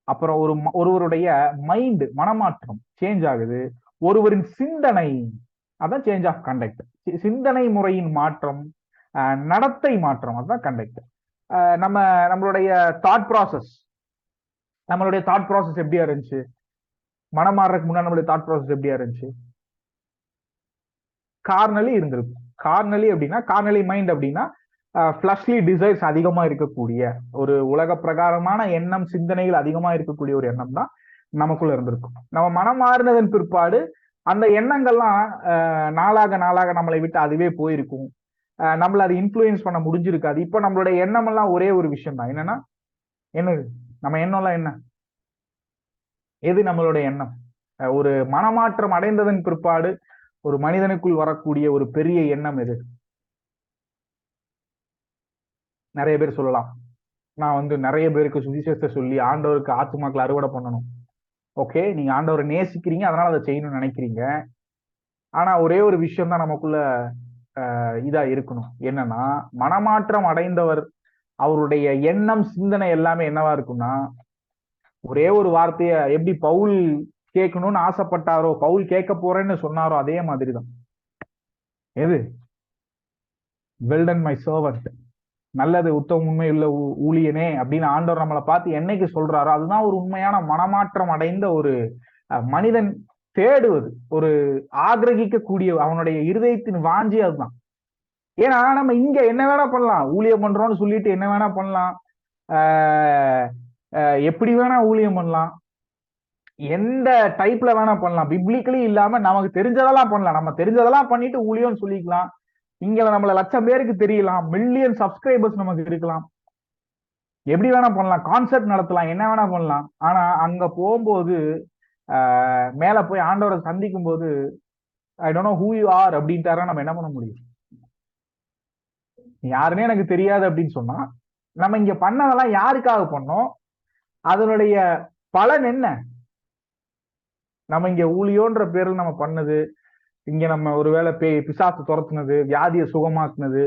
அப்புறம் ஒருவருடைய மைண்ட் மனமாற்றம் சேஞ்ச் ஆகுது, ஒருவரின் சிந்தனை, அதான் சேஞ்ச் ஆஃப் கண்டக்ட், சிந்தனை முறையின் மாற்றம், நடத்தை மாற்றம், அதுதான் கண்டக்ட். நம்மளுடைய தாட் ப்ராசஸ் எப்படியா இருந்துச்சு? மனம் மாறதுக்கு முன்னாடி நம்மளுடைய தாட் ப்ராசஸ் எப்படியா இருந்துச்சு? கார்னலி இருந்திருக்கும். கார்னலி மைண்ட் அப்படின்னா ஃபிளஷ்லி டிசைர்ஸ் அதிகமா இருக்கக்கூடிய ஒரு உலக பிரகாரமான எண்ணம், சிந்தனைகள் அதிகமா இருக்கக்கூடிய ஒரு எண்ணம் தான் நமக்குள்ள இருந்திருக்கும். நம்ம மனம் மாறினதன் பிற்பாடு அந்த எண்ணங்கள்லாம் நாளாக நம்மளை விட்டு அதுவே போயிருக்கும். நம்மள அது இன்ஃப்ளூயன்ஸ் பண்ண முடிஞ்சிருக்காது. இப்ப நம்மளுடைய எண்ணம் எல்லாம் ஒரே ஒரு விஷயம் தான். என்னன்னா, என்னது நம்ம எண்ணம்லாம் என்ன? எது நம்மளுடைய எண்ணம்? ஒரு மனமாற்றம் அடைந்ததன் பிற்பாடு ஒரு மனிதனுக்குள் வரக்கூடிய ஒரு பெரிய எண்ணம் எது? நிறைய பேர் சொல்லலாம், நான் நிறைய பேருக்கு சுவிசேஷத்தை சொல்லி ஆண்டவருக்கு ஆத்துமாக்களை அறுவடை பண்ணணும். ஓகே, நீங்க ஆண்டவரை நேசிக்கிறீங்க, அதனால அதை செய்யணும்னு நினைக்கிறீங்க. ஆனா ஒரே ஒரு விஷயம் தான் நமக்குள்ள இதா இருக்கணும். என்னன்னா, மனமாற்றம் அடைந்தவர் அவருடைய எண்ணம், சிந்தனை எல்லாமே என்னவா இருக்கும்னா, ஒரே ஒரு வார்த்தைய எப்படி பவுல் கேட்கணும்னு ஆசைப்பட்டாரோ, பவுல் கேட்க போறேன்னு சொன்னாரோ, அதே மாதிரிதான். எது? வெல் டன் மை சர்வன்ட், நல்லது உத்தம உண்மையுள்ள ஊழியனே அப்படின்னு ஆண்டவர் நம்மளை பார்த்து என்னைக்கு சொல்றாரோ, அதுதான் ஒரு உண்மையான மனமாற்றம் அடைந்த ஒரு மனிதன் தேடுவது, ஒரு ஆகிரகிக்கக்கூடிய அவனுடைய இருதயத்தின் வாஞ்சி அதுதான். ஏன்னா நம்ம இங்க என்ன வேணா பண்ணலாம், ஊழியம் பண்றோம்னு சொல்லிட்டு என்ன வேணா பண்ணலாம், எப்படி வேணா ஊழியம் பண்ணலாம், எந்த டைப்ல வேணா பண்ணலாம், பிப்ளிக்கலி இல்லாம நமக்கு தெரிஞ்சதெல்லாம் பண்ணலாம். நம்ம தெரிஞ்சதெல்லாம் பண்ணிட்டு ஊழியம்னு சொல்லிக்கலாம். இங்க நம்மள லட்சம் பேருக்கு தெரியலாம், மில்லியன் சப்ஸ்கிரைபர்ஸ் நமக்கு இருக்கலாம், எப்படி வேணா பண்ணலாம், கான்சர்ட் நடத்தலாம், என்ன வேணா பண்ணலாம். ஆனா அங்க போகும்போது, மேல போய் ஆண்டவரை சந்திக்கும் போது, I don't know who you are அப்படின்ட்டாரா நம்ம என்ன பண்ண முடியும்? யாருன்னே எனக்கு தெரியாது அப்படின்னு சொன்னா, நம்ம இங்க பண்ணதெல்லாம் யாருக்காக பண்ணோம்? அதனுடைய பலன் என்ன? நம்ம இங்க ஊழியோன்ற பேர்ல நம்ம பண்ணது, இங்க நம்ம ஒருவேளை பிசாசு துரத்துனது, வியாதியை சுகமாக்குனது,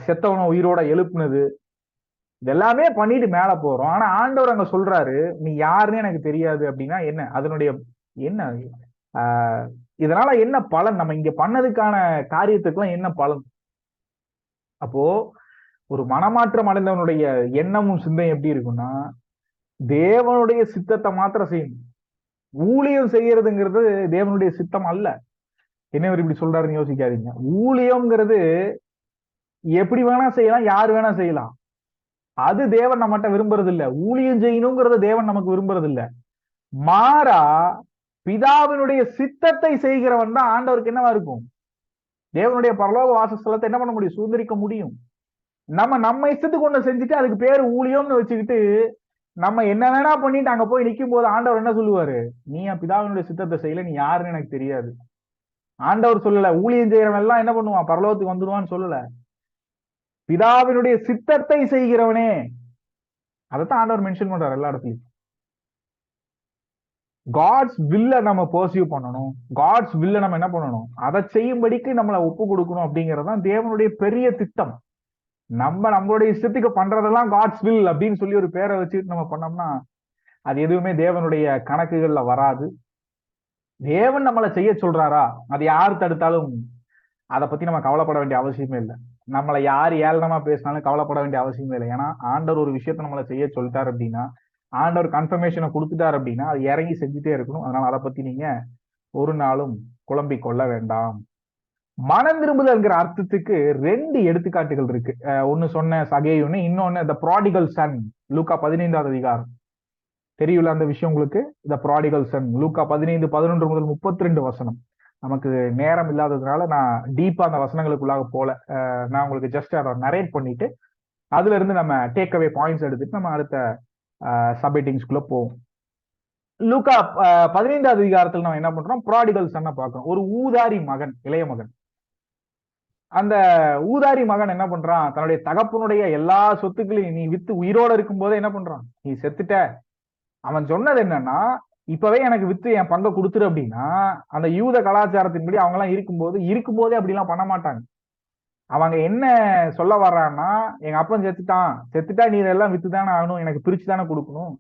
செத்தவனை உயிரோட எழுப்புனது, இதெல்லாமே பண்ணிட்டு மேல போறோம். ஆனா ஆண்டவர் அங்க சொல்றாரு, நீ யாருன்னு எனக்கு தெரியாது அப்படின்னா என்ன? அதனுடைய என்ன ஆஹ் இதனால என்ன பலன்? நம்ம இங்க பண்ணதுக்கான காரியத்துக்கெல்லாம் என்ன பலன்? அப்போ ஒரு மனமாற்றம் அடைந்தவனுடைய எண்ணமும் சிந்தை எப்படி இருக்கும்னா, தேவனுடைய சித்தத்தை மாத்திரம் செய்யணும். ஊழியம் செய்யறதுங்கிறது தேவனுடைய சித்தம் அல்ல. என்ன இவர் இப்படி சொல்றாருன்னு யோசிக்காதீங்க. ஊழியம்ங்கிறது எப்படி வேணா செய்யலாம், யார் வேணா செய்யலாம். அது தேவன் நம்மகிட்ட விரும்புறது இல்ல. ஊழியம் செய்யணுங்கிறத தேவன் நமக்கு விரும்புறது இல்ல. மாறா பிதாவினுடைய சித்தத்தை செய்கிறவன் தான் ஆண்டவருக்கு என்னவா இருக்கும்? தேவனுடைய பரலோக வாசஸ்தலத்தை என்ன பண்ண முடியும்? சுதந்திரிக்க முடியும். நம்ம இஷ்டத்துக்கு ஒண்ணு செஞ்சுட்டு அதுக்கு பேரு ஊழியம்னு வச்சுக்கிட்டு நம்ம என்ன வேணா பண்ணிட்டு அங்க போய் நிற்கும் போது ஆண்டவர் என்ன சொல்லுவாரு? நீ என் பிதாவினுடைய சித்தத்தை செய்யல, நீ யாருன்னு எனக்கு தெரியாது. ஆண்டவர் சொல்லல ஊழியம் செய்யறவன் எல்லாம் என்ன பண்ணுவான், பரலோகத்துக்கு வந்துடுவான்னு சொல்லல. பிதாவினுடைய சித்தத்தை செய்கிறவனே, அதைத்தான் ஆண்டவர் மென்ஷன் பண்றாரு எல்லா இடத்துலயும். காட்ஸ் வில்ல நம்ம பர்சியூ பண்ணணும். காட்ஸ் வில்ல நம்ம என்ன பண்ணணும்? அதை செய்யும்படிக்கு நம்மளை ஒப்பு கொடுக்கணும். அப்படிங்கறதுதான் தேவனுடைய பெரிய திட்டம். நம்மளுடைய இஷ்டத்துக்கு பண்றதெல்லாம் காட்ஸ் வில் அப்படின்னு சொல்லி ஒரு பேரை வச்சுட்டு நம்ம பண்ணோம்னா அது எதுவுமே தேவனுடைய கணக்குகள்ல வராது. தேவன் நம்மளை செய்ய சொல்றாரா, அது யார் தடுத்தாலும் அதை பத்தி நம்ம கவலைப்பட வேண்டிய அவசியமே இல்லை. நம்மளை யார் ஏளனமா பேசினாலும் கவலைப்பட வேண்டிய அவசியமே இல்லை. ஏன்னா ஆண்டவர் ஒரு விஷயத்த நம்மளை செய்ய சொல்லிட்டாரு அப்படின்னா, ஆண்டவர் கன்ஃபர்மேஷனை கொடுத்துட்டாரு அப்படின்னா அது இறங்கி செஞ்சுட்டே இருக்கணும். அதனால அதை பத்தி நீங்க ஒரு நாளும் குழம்பிக் கொள்ள வேண்டாம். மனம் திரும்புதல்ங்கிற அர்த்தத்துக்கு 2 எடுத்துக்காட்டுகள் இருக்கு. ஒன்னு சொன்ன சகேயுன்னு, இன்னொன்னு த ப்ராடிகல் சன், லூக்கா 15வது அதிகாரம். தெரியல அந்த விஷயம் உங்களுக்கு? த ப்ராடிகல் சன், லூக்கா 15:11 முதல் 32 வசனம். நமக்கு நேரம் இல்லாததுனால நான் டீப்பா அந்த வசனங்களுக்குள்ளாக போல. நான் உங்களுக்கு ஜஸ்ட் அதை நரேட் பண்ணிட்டு அதுல இருந்து நம்ம டேக் அவே பாயிண்ட்ஸ் எடுத்துட்டு நம்ம அடுத்த சப்ஹெட்டிங்ஸ்குள்ள போவோம். லூக்கா 15வது அதிகாரத்தில் நம்ம என்ன பண்றோம்? ப்ராடிகல் சன்னை பார்க்கிறோம். ஒரு ஊதாரி மகன், இளைய மகன். அந்த ஊதாரி மகன் என்ன பண்றான்? தன்னுடைய தகப்பனுடைய எல்லா சொத்துக்களையும் நீ வித்து உயிரோட இருக்கும் போதே என்ன பண்றான்? நீ செத்துட்ட. அவன் சொன்னது என்னன்னா, இப்பவே எனக்கு வித்து என் பங்கை கொடுத்துரு அப்படின்னா, அந்த யூத கலாச்சாரத்தின்படி அவங்க எல்லாம் இருக்கும்போதே அப்படிலாம் பண்ண மாட்டாங்க. அவங்க என்ன சொல்ல வர்றான்னா, எங்க அப்பன் செத்துட்டா நீ இதெல்லாம் வித்துதானே ஆகணும், எனக்கு பிரிச்சு தானே கொடுக்கணும்,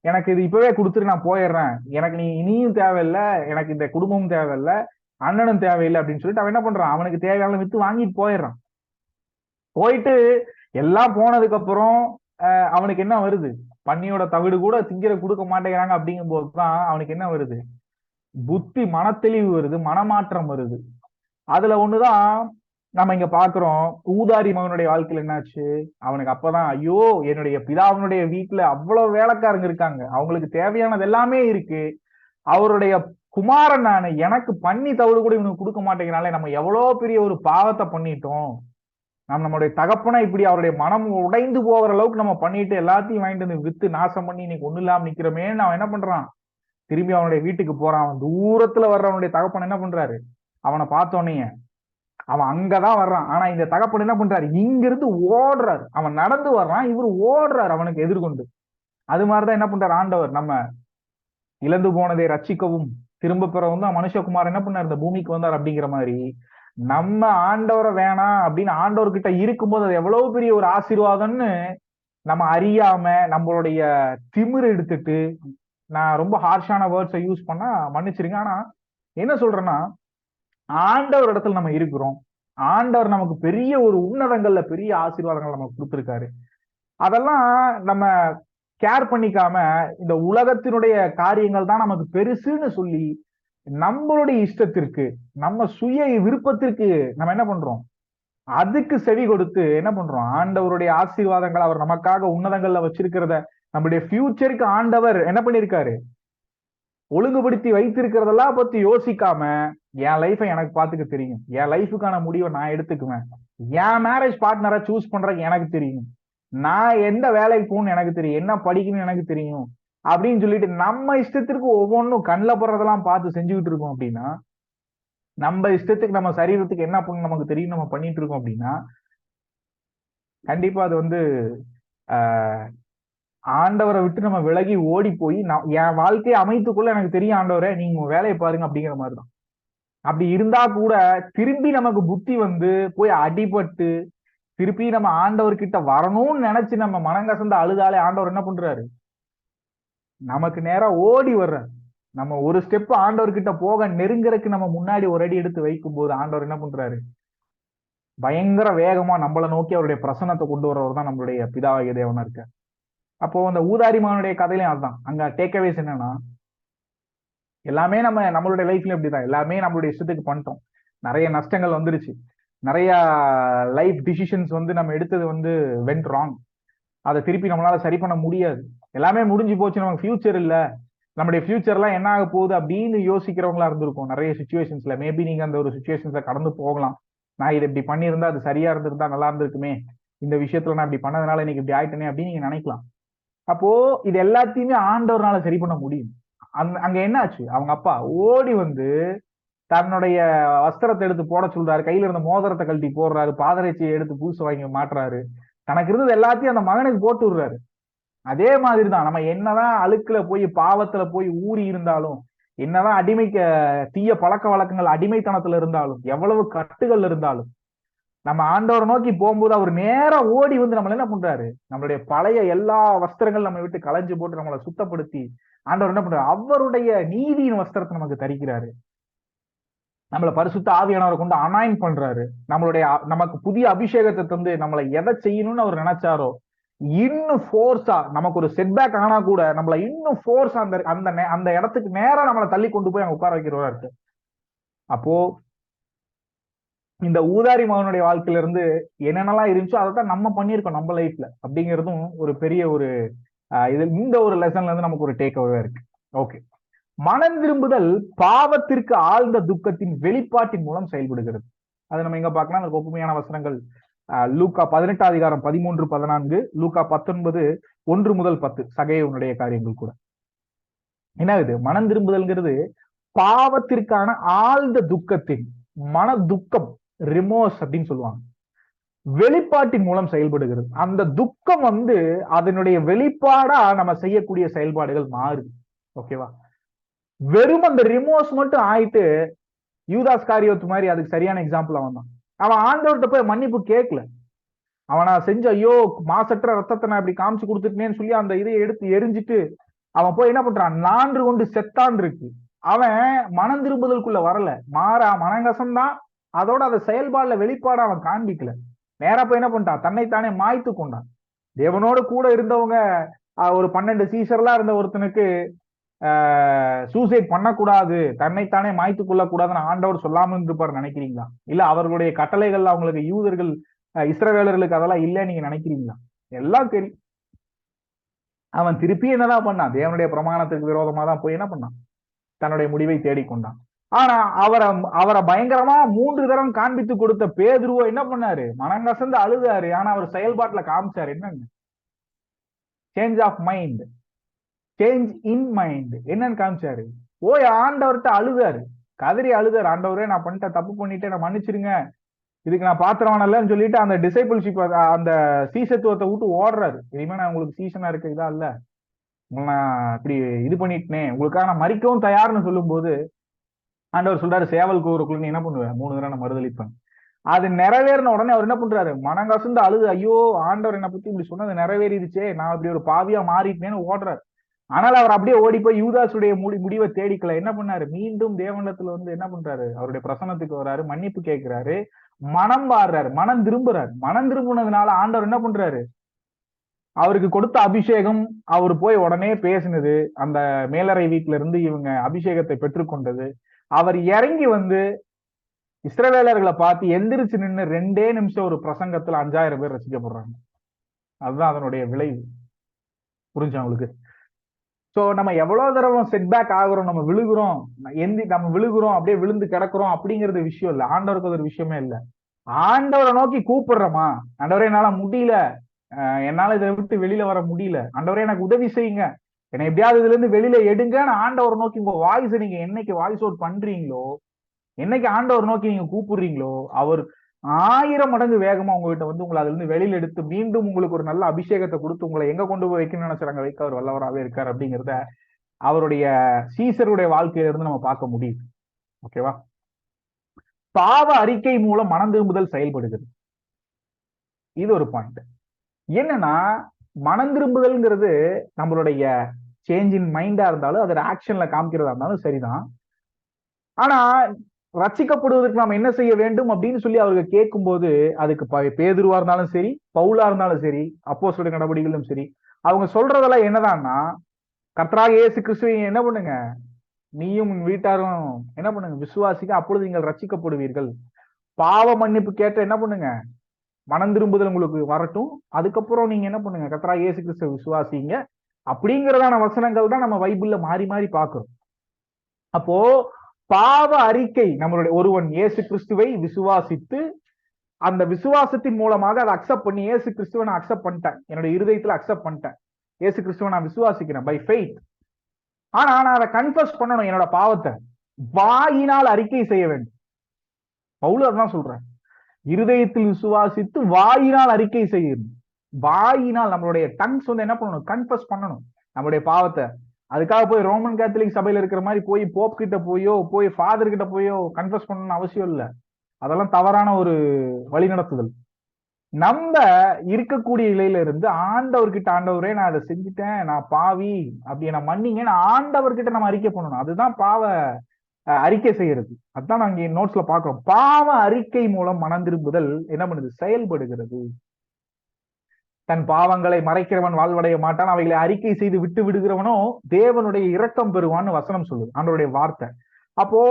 எனக்கு இது இப்பவே கொடுத்துட்டு நான் போயிடுறேன், எனக்கு நீ இனியும் தேவையில்லை, எனக்கு இந்த குடும்பமும் தேவையில்லை, அண்ணனும் தேவையில்லை அப்படின்னு சொல்லிட்டு அவன் என்ன பண்றான்? அவனுக்கு தேவையான வித்து வாங்கிட்டு போயிடுறான். போயிட்டு எல்லாம் போனதுக்கு அப்புறம் அவனுக்கு என்ன வருது? பன்னியோட தவிடு கூட திங்கிற கொடுக்க மாட்டேங்கிறாங்க. அப்படிங்கும் போதுதான் அவனுக்கு என்ன வருது? புத்தி மனத்தெளிவு வருது, மனமாற்றம் வருது. அதுல ஒண்ணுதான் நம்ம இங்க பாக்குறோம். ஊதாரி மகனுடைய வாழ்க்கையில் என்னாச்சு? அவனுக்கு அப்பதான் ஐயோ, என்னுடைய பிதாவினுடைய வீட்டுல அவ்வளவு வேலைக்காரங்க இருக்காங்க, அவங்களுக்கு தேவையானது எல்லாமே இருக்கு, அவருடைய குமாரன் நானு, எனக்கு பண்ணி தவிடு கூட இவனுக்கு கொடுக்க மாட்டேங்கிறாலே, நம்ம எவ்வளவு பெரிய ஒரு பாவத்தை பண்ணிட்டோம், நம்மளுடைய தகப்பனா இப்படி அவருடைய மனம் உடைந்து போகிற அளவுக்கு நம்ம பண்ணிட்டு எல்லாத்தையும் வாங்கிட்டு வந்து வித்து நாசம் பண்ணி இன்னைக்கு ஒண்ணு இல்லாம நிக்கிறோமேன்னு அவன் என்ன பண்றான்? திரும்பி அவனுடைய வீட்டுக்கு போறான். அவன் தூரத்துல வர்றவனுடைய தகப்பன் என்ன பண்றாரு? அவனை பார்த்தோன்னே அவன் அங்கதான் வர்றான். ஆனா இந்த தகப்பன் என்ன பண்றாரு? இங்கிருந்து ஓடுறாரு. அவன் நடந்து வர்றான், இவரு ஓடுறாரு அவனுக்கு எதிர்கொண்டு. அது மாதிரிதான் என்ன பண்றாரு ஆண்டவர்? நம்ம இழந்து போனதை ரட்சிக்கவும் திரும்ப பெறவும் தான் மனுஷகுமார் என்ன பண்ணார்? இந்த பூமிக்கு வந்தார். அப்படிங்கிற மாதிரி நம்ம ஆண்டவரை வேணாம் அப்படின்னு ஆண்டவர்கிட்ட இருக்கும்போது அது எவ்வளவு பெரிய ஒரு ஆசீர்வாதம்னு நம்ம அறியாம நம்மளுடைய திமிரு எடுத்துட்டு, நான் ரொம்ப ஹார்ஷான வேர்ட்ஸை யூஸ் பண்ணா மன்னிச்சிருங்க, ஆனா என்ன சொல்றேன்னா, ஆண்டவர் இடத்துல நம்ம இருக்கிறோம். ஆண்டவர் நமக்கு பெரிய ஒரு உன்னதங்கள்ல பெரிய ஆசீர்வாதங்கள் நமக்கு கொடுத்திருக்காரு. அதெல்லாம் நம்ம கேர் பண்ணிக்காம இந்த உலகத்தினுடைய காரியங்கள் தான் நமக்கு பெருசுன்னு சொல்லி நம்மளுடைய இஷ்டத்திற்கு, நம்ம சுய விருப்பத்திற்கு நம்ம என்ன பண்றோம்? அதுக்கு செவி கொடுத்து என்ன பண்றோம்? ஆண்டவருடைய ஆசீர்வாதங்கள் அவர் நமக்காக உன்னதங்கள்ல வச்சிருக்கிறத, நம்முடைய ஃபியூச்சருக்கு ஆண்டவர் என்ன பண்ணிருக்காரு? ஒழுங்குபடுத்தி வைத்திருக்கிறதெல்லாம் பத்தி யோசிக்காம, என் லைஃபை எனக்கு பாத்துக்க தெரியும், என் லைஃபுக்கான முடிவை நான் எடுத்துக்குவேன், என் மேரேஜ் பார்ட்னரை சூஸ் பண்றதுக்கு எனக்கு தெரியும், நான் எந்த வேலைக்கு போகணும்னு எனக்கு தெரியும், என்ன படிக்கணும்னு எனக்கு தெரியும் அப்படின்னு சொல்லிட்டு நம்ம இஷ்டத்திற்கு ஒவ்வொன்றும் கண்ணில் போடுறதெல்லாம் பார்த்து செஞ்சுக்கிட்டு இருக்கோம் அப்படின்னா, நம்ம இஷ்டத்துக்கு நம்ம சரீரத்துக்கு என்ன பண்ணணும் நமக்கு தெரியும் நம்ம பண்ணிட்டு இருக்கோம் அப்படின்னா, கண்டிப்பா அது வந்து ஆஹ் ஆண்டவரை விட்டு நம்ம விலகி ஓடி போய் என் வாழ்க்கையை அமைத்துக்குள்ள எனக்கு தெரியும் ஆண்டவரை, நீங்க உங்க வேலையை பாருங்க அப்படிங்கிற மாதிரிதான். அப்படி இருந்தா கூட திரும்பி நமக்கு புத்தி வந்து போய் அடிபட்டு திருப்பி நம்ம ஆண்டவர்கிட்ட வரணும்னு நினைச்சு நம்ம மனங்கசந்த அழுதாலே ஆண்டவர் என்ன பண்றாரு? நமக்கு நேரா ஓடி வர்றாரு. நம்ம ஒரு ஸ்டெப் ஆண்டவர்கிட்ட போக நெருங்கறதுக்கு நம்ம முன்னாடி ஒரு அடி எடுத்து வைக்கும் போது ஆண்டவர் என்ன பண்றாரு? பயங்கர வேகமா நம்மளை நோக்கி அவருடைய பிரசன்னத்தை கொண்டு வரவர் தான் நம்மளுடைய பிதாவாகிய தேவனா இருக்க. அப்போ அந்த ஊதாரிமானுடைய கதையிலையும் அதுதான். அங்க டேக்அவேஸ் என்னன்னா, எல்லாமே நம்மளுடைய லைஃப்ல இப்படிதான், எல்லாமே நம்மளுடைய இஷ்டத்துக்கு பண்ணிட்டோம். நிறைய நஷ்டங்கள் வந்துருச்சு. நிறைய லைஃப் டிசிஷன்ஸ் நம்ம எடுத்தது வென்ட் ராங். அதை திருப்பி நம்மளால சரி பண்ண முடியாது. எல்லாமே முடிஞ்சு போச்சு, நமக்கு ஃபியூச்சர் இல்ல, நம்முடைய ஃபியூச்சர்லாம் என்ன ஆக போகுது அப்படின்னு யோசிக்கிறவங்களா இருந்திருக்கும் நிறைய சுச்சுவேஷன்ஸ்ல. மேபி நீங்க அந்த ஒரு சுச்சுவேஷன்ஸ்ல கடந்து போகலாம். நான் இதை இப்படி பண்ணியிருந்தா அது சரியா இருந்திருந்தா நல்லா இருந்திருக்குமே, இந்த விஷயத்துல நான் இப்படி பண்ணதுனால இன்னைக்கு இப்படி ஆயிட்டேனே அப்படின்னு நீங்க நினைக்கலாம். அப்போ இது எல்லாத்தையுமே ஆண்டவர்னால சரி பண்ண முடியும். அங்க என்ன ஆச்சு? அவங்க அப்பா ஓடி தன்னுடைய வஸ்திரத்தை எடுத்து போட சொல்றாரு, கையில இருந்த மோதிரத்தை கழட்டி போடுறாரு, பாதரட்சியை எடுத்து பூசு வாங்கி மாட்டுறாரு, தனக்கு இருந்தது எல்லாத்தையும் அந்த மகனுக்கு போட்டு விடுறாரு. அதே மாதிரிதான் நம்ம என்னதான் அழுக்குல போய் பாவத்துல போய் ஊறி இருந்தாலும், என்னதான் தீய பழக்க வழக்கங்கள் அடிமைத்தனத்துல இருந்தாலும், எவ்வளவு கட்டுகள் இருந்தாலும், நம்ம ஆண்டவரை நோக்கி போகும்போது அவர் நேரா ஓடி நம்மள என்ன பண்றாரு? நம்மளுடைய பழைய எல்லா வஸ்திரங்கள் நம்ம விட்டு களைஞ்சு போட்டு நம்மளை சுத்தப்படுத்தி ஆண்டவர் என்ன பண்றாரு? அவருடைய நீதியின் வஸ்திரத்தை நமக்கு தரிக்கிறாரு. நம்மளை பரிசுத்த ஆவியானவரை கொண்டு அனாயின் பண்றாரு. நமக்கு புதிய அபிஷேகத்தை தந்து நம்மளை எதை செய்யணும்னு அவர் நினைச்சாரோ இன்னும் ஃபோர்ஸா, நமக்கு ஒரு செட்பேக் ஆனா கூட நம்மள இன்னும் ஃபோர்ஸ் அந்த இடத்துக்கு நேரம் நம்மளை தள்ளி கொண்டு போய் அங்க உட்கார வைக்கிறவரா இருக்கு. அப்போ இந்த ஊதாரி மகனுடைய வாழ்க்கையில இருந்து என்னென்னலாம் இருந்துச்சோ அதை தான் நம்ம பண்ணியிருக்கோம் நம்ம லைஃப்ல அப்படிங்கிறதும் ஒரு பெரிய ஒரு இந்த ஒரு லெசன்ல இருந்து நமக்கு ஒரு டேக் அவே இருக்கு. ஓகே, மனம் திரும்புதல் பாவத்திற்கு ஆழ்ந்த துக்கத்தின் வெளிப்பாட்டின் மூலம் செயல்படுகிறது. அது நம்ம எங்க பார்க்கலாம்? அந்த ஒப்புமையான வசனங்கள் லூக்கா 18:13-14, லூக்கா 19:1-10, சகேயுனுடைய காரியங்கள் கூட. என்ன இது மனம் திரும்புதல்ங்கிறது? பாவத்திற்கான ஆழ்ந்த துக்கத்தின் மன துக்கம், ரிமோர்ஸ் அப்படின்னு சொல்லுவாங்க, வெளிப்பாட்டின் மூலம் செயல்படுகிறது. அந்த துக்கம் அதனுடைய வெளிப்பாடா நம்ம செய்யக்கூடிய செயல்பாடுகள் மாறுது. ஓகேவா? வெறும் அந்த ரிமோர்ஸ் மட்டும் ஆயிட்டு யூதாஸ் காரியோத்து மாதிரி அதுக்கு சரியான எக்ஸாம்பிள் அவன் ஆண்டவர்கிட்ட போய் மன்னிப்பு கேட்கல. அவனா செஞ்ச ஐயோ மாசற்ற ரத்தத்தை நான் இப்படி காமிச்சு கொடுத்துட்டேன்னு சொல்லி அந்த இதை எடுத்து எரிஞ்சிட்டு அவன் போய் என்ன பண்றான்? நான்று கொண்டு செத்தான் இருக்கு. அவன் மனம் திரும்புதலுக்குள்ள வரல, மாறா மனங்கசம்தான். அதோட அந்த செயல்பாடுல வெளிப்பாடு அவன் காண்பிக்கல. நேரா போய் என்ன பண்ணிட்டான்? தன்னைத்தானே மாய்த்து கொண்டான். தேவனோடு கூட இருந்தவங்க ஒரு 12 சீசர்லாம் இருந்த ஒருத்தனுக்கு சூசைட் பண்ணக்கூடாது, தன்னைத்தானே மாய்த்து கொள்ளக்கூடாதுன்னு ஆண்டவர் சொல்லாம இருப்பாரு நினைக்கிறீங்களா? இல்ல அவர்களுடைய கட்டளைகள் அவங்களுக்கு யூதர்கள் இஸ்ரவேலர்களுக்கு அதெல்லாம் இல்ல நீங்க நினைக்கிறீங்களா? எல்லாம் தெரியும். அவன் திருப்பி என்னதான் பண்ணான்? தேவனுடைய பிரமாணத்துக்கு விரோதமா தான் போய் என்ன பண்ணான்? தன்னுடைய முடிவை தேடிக்கொண்டான். ஆனா அவரை பயங்கரமா 3 தரம் காண்பித்து கொடுத்த பேதுருவோ என்ன பண்ணாரு? மனங்கசந்து அழுதாரு. ஆனா அவர் செயல்பாட்டுல காமிச்சாரு என்னன்னு? Change of mind, change in mind. என்னன்னு காமிச்சாரு? ஓய் ஆண்டவர்கிட்ட அழுதாரு, கதறி அழுதாரு. ஆண்டவரே நான் பண்ணிட்ட தப்பு பண்ணிட்டேன், நான் மன்னிச்சிருங்க, இதுக்கு நான் பாத்திரவானல்லன்னு சொல்லிட்டு அந்த டிசைபிள்ஷிப் அந்த சீசத்துவத்தை விட்டு ஓடுறாரு. இனிமே நான் உங்களுக்கு சீசனா இருக்க இதா இல்ல, நான் இப்படி இது பண்ணிட்டேனே, உங்களுக்காக நான் மறிக்கவும் தயார்னு சொல்லும் போது ஆண்டவர் சொல்றாரு, சேவல் கூறுக்குள்ள நீ என்ன பண்ணுவேன்? 3 தடவை நான் மறுதளிப்பேன். அது நிறைவேறின உடனே அவர் என்ன பண்றாரு? மனங்கசந்து அழுது, ஐயோ ஆண்டவர் என்னை பத்தி இப்படி சொன்னது நிறைவேறிடுச்சே, நான் இப்படி ஒரு பாவியா மாறிட்டேன்னு ஓடுறாரு. ஆனால் அவர் அப்படியே ஓடி போய் யூதாசுடைய முடிவை தேடிக்கல. என்ன பண்ணாரு? மீண்டும் தேவனிடத்துல என்ன பண்றாரு? அவருடைய பிரசன்னத்துக்கு வர்றாரு, மன்னிப்பு கேட்கிறாரு, மனம் மாறுறாரு, மனம் திரும்புறாரு. மனம் திரும்பினதுனால ஆண்டவர் என்ன பண்றாரு? அவருக்கு கொடுத்த அபிஷேகம், அவர் போய் உடனே பேசினது, அந்த மேலறை வீட்டுல இருந்து இவங்க அபிஷேகத்தை பெற்றுக்கொண்டது, அவர் இறங்கி இஸ்ரவேலர்களை பார்த்து எந்திரிச்சு நின்று 2 நிமிஷம் ஒரு பிரசங்கத்துல 5000 பேர் ரசிக்கப்படுறாங்க. அதுதான் அதனுடைய விளைவு. புரிஞ்சா உங்களுக்கு? சோ நம்ம எவ்வளவு தடவை செட்பேக் ஆகுறோம், நம்ம விழுகுறோம், நம்ம விழுகுறோம், அப்படியே விழுந்து கிடக்குறோம் அப்படிங்கிறது விஷயம் இல்ல. ஆண்டவருக்கு அது ஒரு விஷயமே இல்ல. ஆண்டவரை நோக்கி கூப்பிடுறோமா? ஆண்டவரே என்னால முடியல, என்னால இதை விட்டு வெளியில வர முடியல, ஆண்டவரே எனக்கு உதவி செய்யுங்க, என்னை எப்படியாவது இதுல இருந்து வெளியில எடுங்கன்னு ஆண்டவரை நோக்கி உங்க வாய்ஸை நீங்க என்னைக்கு வாய்ஸ் அவுட் பண்றீங்களோ, என்னைக்கு ஆண்டவர் நோக்கி நீங்க கூப்பிடுறீங்களோ, அவர் 1000 மடங்கு வேகமா உங்ககிட்ட உங்களை அதுல இருந்து வெளியில எடுத்து மீண்டும் உங்களுக்கு ஒரு நல்ல அபிஷேகத்தை கொடுத்து உங்களை எங்க கொண்டு போய் வைக்கணும்னு நினைச்சாங்க வைக்க அவர் வல்லவராகவே இருக்காரு. அப்படிங்கிறத அவருடைய சீசருடைய வாழ்க்கையில இருந்து நம்ம பார்க்க முடியுது. ஓகேவா? பாவ அறிக்கை மூலம் மனம் திரும்புதல் செயல்படுகிறது. இது ஒரு பாயிண்ட். என்னன்னா மனம் திரும்புதல்ங்கிறது நம்மளுடைய சேஞ்ச் இன் மைண்டா இருந்தாலும் அது ஆக்ஷன்ல காமிக்கிறதா இருந்தாலும் சரிதான். ஆனா ரட்சிக்கப்படுவதற்கு நாம் என்ன செய்ய வேண்டும் அப்படின்னு சொல்லி அவர்கள் கேட்கும்போது, அதுக்கு பேதுருவா இருந்தாலும் சரி, பவுலா இருந்தாலும் சரி, அப்போஸ்தலர் நடவடிக்கைகளும் சரி, அவங்க சொல்றதெல்லாம் என்னதான்னா, கர்த்தராகிய இயேசு கிறிஸ்துவை என்ன பண்ணுங்க, நீயும் உன் வீட்டாரும் என்ன பண்ணுங்க, விசுவாசிக்க, அப்பொழுது நீங்கள் ரட்சிக்கப்படுவீர்கள். பாவ மன்னிப்பு கேட்ட என்ன பண்ணுங்க, மனம் திரும்புதல் உங்களுக்கு வரட்டும். அதுக்கப்புறம் நீங்க என்ன பண்ணுங்க, கர்த்தராகிய இயேசு கிறிஸ்துவை விசுவாசிங்க. அப்படிங்கிறதான வசனங்கள் தான் நம்ம பைபிள்ல மாறி மாறி பார்க்கிறோம். அப்போ பாவ அறிக்கை, நம்மளுடைய ஒருவன் இயேசு கிறிஸ்துவை விசுவாசித்து அந்த விசுவாசத்தின் மூலமாக அதை அக்செப்ட் பண்ணி, இயேசு கிறிஸ்துவை நான் அக்செப்ட் பண்ணிட்டேன், என்னுடைய இருதயத்துல அக்செப்ட் பண்ணிட்டேன், இயேசு கிறிஸ்துவை நான் விசுவாசிக்கிறேன் பை ஃபெய்த். ஆனா நான் அதை கன்ஃபஸ் பண்ணணும், என்னோட பாவத்தை வாயினால் அறிக்கை செய்ய வேண்டும். பவுல் அதான் சொல்றேன், இருதயத்தில் விசுவாசித்து வாயினால் அறிக்கை செய்யணும். வாயினால் நம்மளுடைய டங்ஸ் வந்து என்ன பண்ணணும், கன்ஃபஸ் பண்ணணும் நம்மளுடைய பாவத்தை. அதுக்காக போய் ரோமன் கேத்தலிக் சபையில இருக்கிற மாதிரி போய் போப் கிட்ட போயோ போய் ஃபாதர் கிட்ட போயோ கன்ஃபஸ் பண்ணணும்னு அவசியம் இல்லை. அதெல்லாம் தவறான ஒரு வழிநடத்துதல். நம்ம இருக்கக்கூடிய நிலையில இருந்து ஆண்டவர்கிட்ட, ஆண்டவரே நான் அதை செஞ்சுட்டேன், நான் பாவி, அப்படி நான் மன்னிங்கன்னு ஆண்டவர்கிட்ட நம்ம அறிக்கை பண்ணணும். அதுதான் பாவ அறிக்கை செய்யறது. அதுதான் நாங்க நோட்ஸ்ல பாக்குறோம். பாவ அறிக்கை மூலம் மனம் திரும்புதல் என்ன பண்ணுது, செயல்படுகிறது. தன் பாவங்களை மறைக்கிறவன் வாழ்வடைய மாட்டான், அவைகளை அறிக்கை செய்து விட்டு விடுகிறவனோ தேவனுடைய இரக்கம் பெறுவான்னு வசனம் சொல்லுது, ஆண்டவருடைய வார்த்தை. அப்போ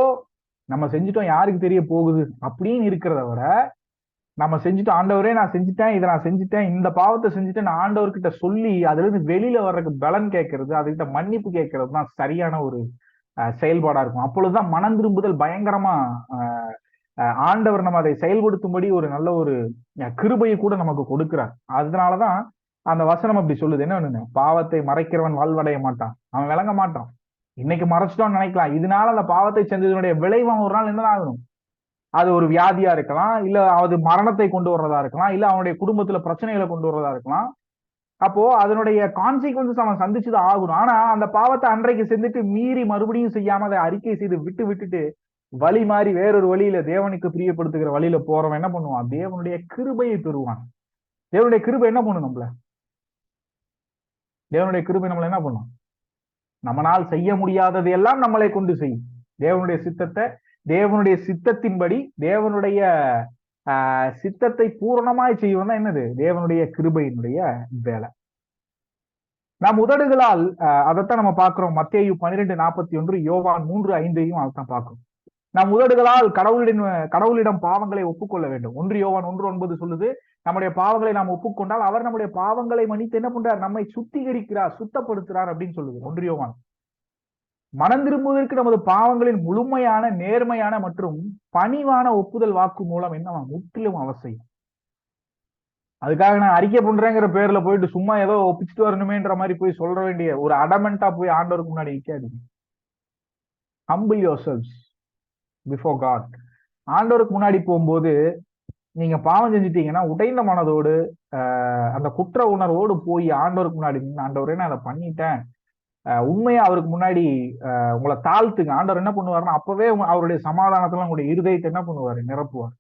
நம்ம செஞ்சுட்டோம், யாருக்கு தெரிய போகுது அப்படின்னு இருக்கிறத விட, நம்ம செஞ்சுட்டோம், ஆண்டவரே நான் செஞ்சுட்டேன், இதை நான் செஞ்சுட்டேன், இந்த பாவத்தை செஞ்சுட்டேன், நான் ஆண்டவர்கிட்ட சொல்லி அதுல இருந்து வெளியில வர்றதுக்கு பலன் கேட்கறது, அதுகிட்ட மன்னிப்பு கேட்கறது தான் சரியான ஒரு செயல்பாடா இருக்கும். அப்பொழுதுதான் மனம் திரும்புதல் பயங்கரமா ஆண்டவர் நம்ம அதை செயல்படுத்தும்படி ஒரு நல்ல ஒரு கிருபையை கூட நமக்கு கொடுக்கிறார். அதனாலதான் அந்த வசனம் அப்படி சொல்லுது. என்ன, பாவத்தை மறைக்கிறவன் வாழ்வடைய மாட்டான், அவன் விளங்க மாட்டான். இன்னைக்கு மறைச்சிட்டோம்னு நினைக்கலாம், இதனால அந்த பாவத்தை செஞ்சதனுடைய விளைவான் ஒரு நாள் என்ன ஆகணும், அது ஒரு வியாதியா இருக்கலாம், இல்ல அது மரணத்தை கொண்டு வர்றதா இருக்கலாம், இல்ல அவனுடைய குடும்பத்துல பிரச்சனைகளை கொண்டு வர்றதா இருக்கலாம். அப்போ அதனுடைய கான்சிக்வன்சஸ் அவன் சந்திச்சுதான் ஆகணும். ஆனா அந்த பாவத்தை அன்றைக்கு செஞ்சுட்டு மீறி மறுபடியும் செய்யாம அதை அறிக்கை செய்து விட்டுட்டு வழி மாறி வேறொரு வழியில தேவனுக்கு பிரியப்படுத்துகிற வழியில போறவன் என்ன பண்ணுவான், தேவனுடைய கிருபையை பெறுவான். தேவனுடைய கிருபை என்ன பண்ணும் நம்மள, தேவனுடைய கிருபை நம்மள என்ன பண்ணும், நம்மளால் செய்ய முடியாதது எல்லாம் நம்மளை கொண்டு செய்யும். தேவனுடைய சித்தத்தை, தேவனுடைய சித்தத்தின்படி, தேவனுடைய சித்தத்தை பூரணமாய் செய்வன் தான் என்னது, தேவனுடைய கிருபையினுடைய வேலை. நாம் உதடுகளால் அதைத்தான் நம்ம பார்க்கிறோம். மத்தேயு 12:41, யோவான் 3:5 அதைத்தான் பார்க்கிறோம். நாம் உதடுகளால் கடவுளிடம் பாவங்களை ஒப்புக்கொள்ள வேண்டும். 1 யோவான் 1:9 சொல்லுது, நம்முடைய பாவங்களை நாம் ஒப்புக்கொண்டால் அவர் நம்முடைய பாவங்களை மன்னித்து என்ன பண்றார், நம்மை சுத்திகரிக்கிறார், சுத்தப்படுத்துறார் அப்படின்னு சொல்லுது 1 யோவான். மனம் திரும்புவதற்கு நமது பாவங்களின் முழுமையான, நேர்மையான மற்றும் பணிவான ஒப்புதல் வாக்கு மூலம் என்ன முற்றிலும் அவசியம். அதுக்காக நான் அறிக்கை பண்றேங்கிற பேர்ல போயிட்டு சும்மா ஏதோ ஒப்பிச்சுட்டு வரணுமேன்ற மாதிரி போய் சொல்ற வேண்டிய ஒரு அடமெண்டா போய் ஆண்டவருக்கு முன்னாடி நிக்காதீங்க. Humble yourselves before God. ஆண்டவருக்கு முன்னாடி போகும்போது நீங்க பாவம் செஞ்சுட்டீங்கன்னா உடைந்த மனதோடு அந்த குற்ற உணர்வோடு போய் ஆண்டவருக்கு முன்னாடி, ஆண்டவரே நான் அதை பண்ணிட்டேன், உண்மையா அவருக்கு முன்னாடி உங்களை தாழ்த்துங்க. ஆண்டவர் என்ன பண்ணுவாருன்னா அப்பவே அவருடைய சமாதானத்துல உங்களுடைய இருதயத்தை என்ன பண்ணுவாரு, நிரப்புவார்.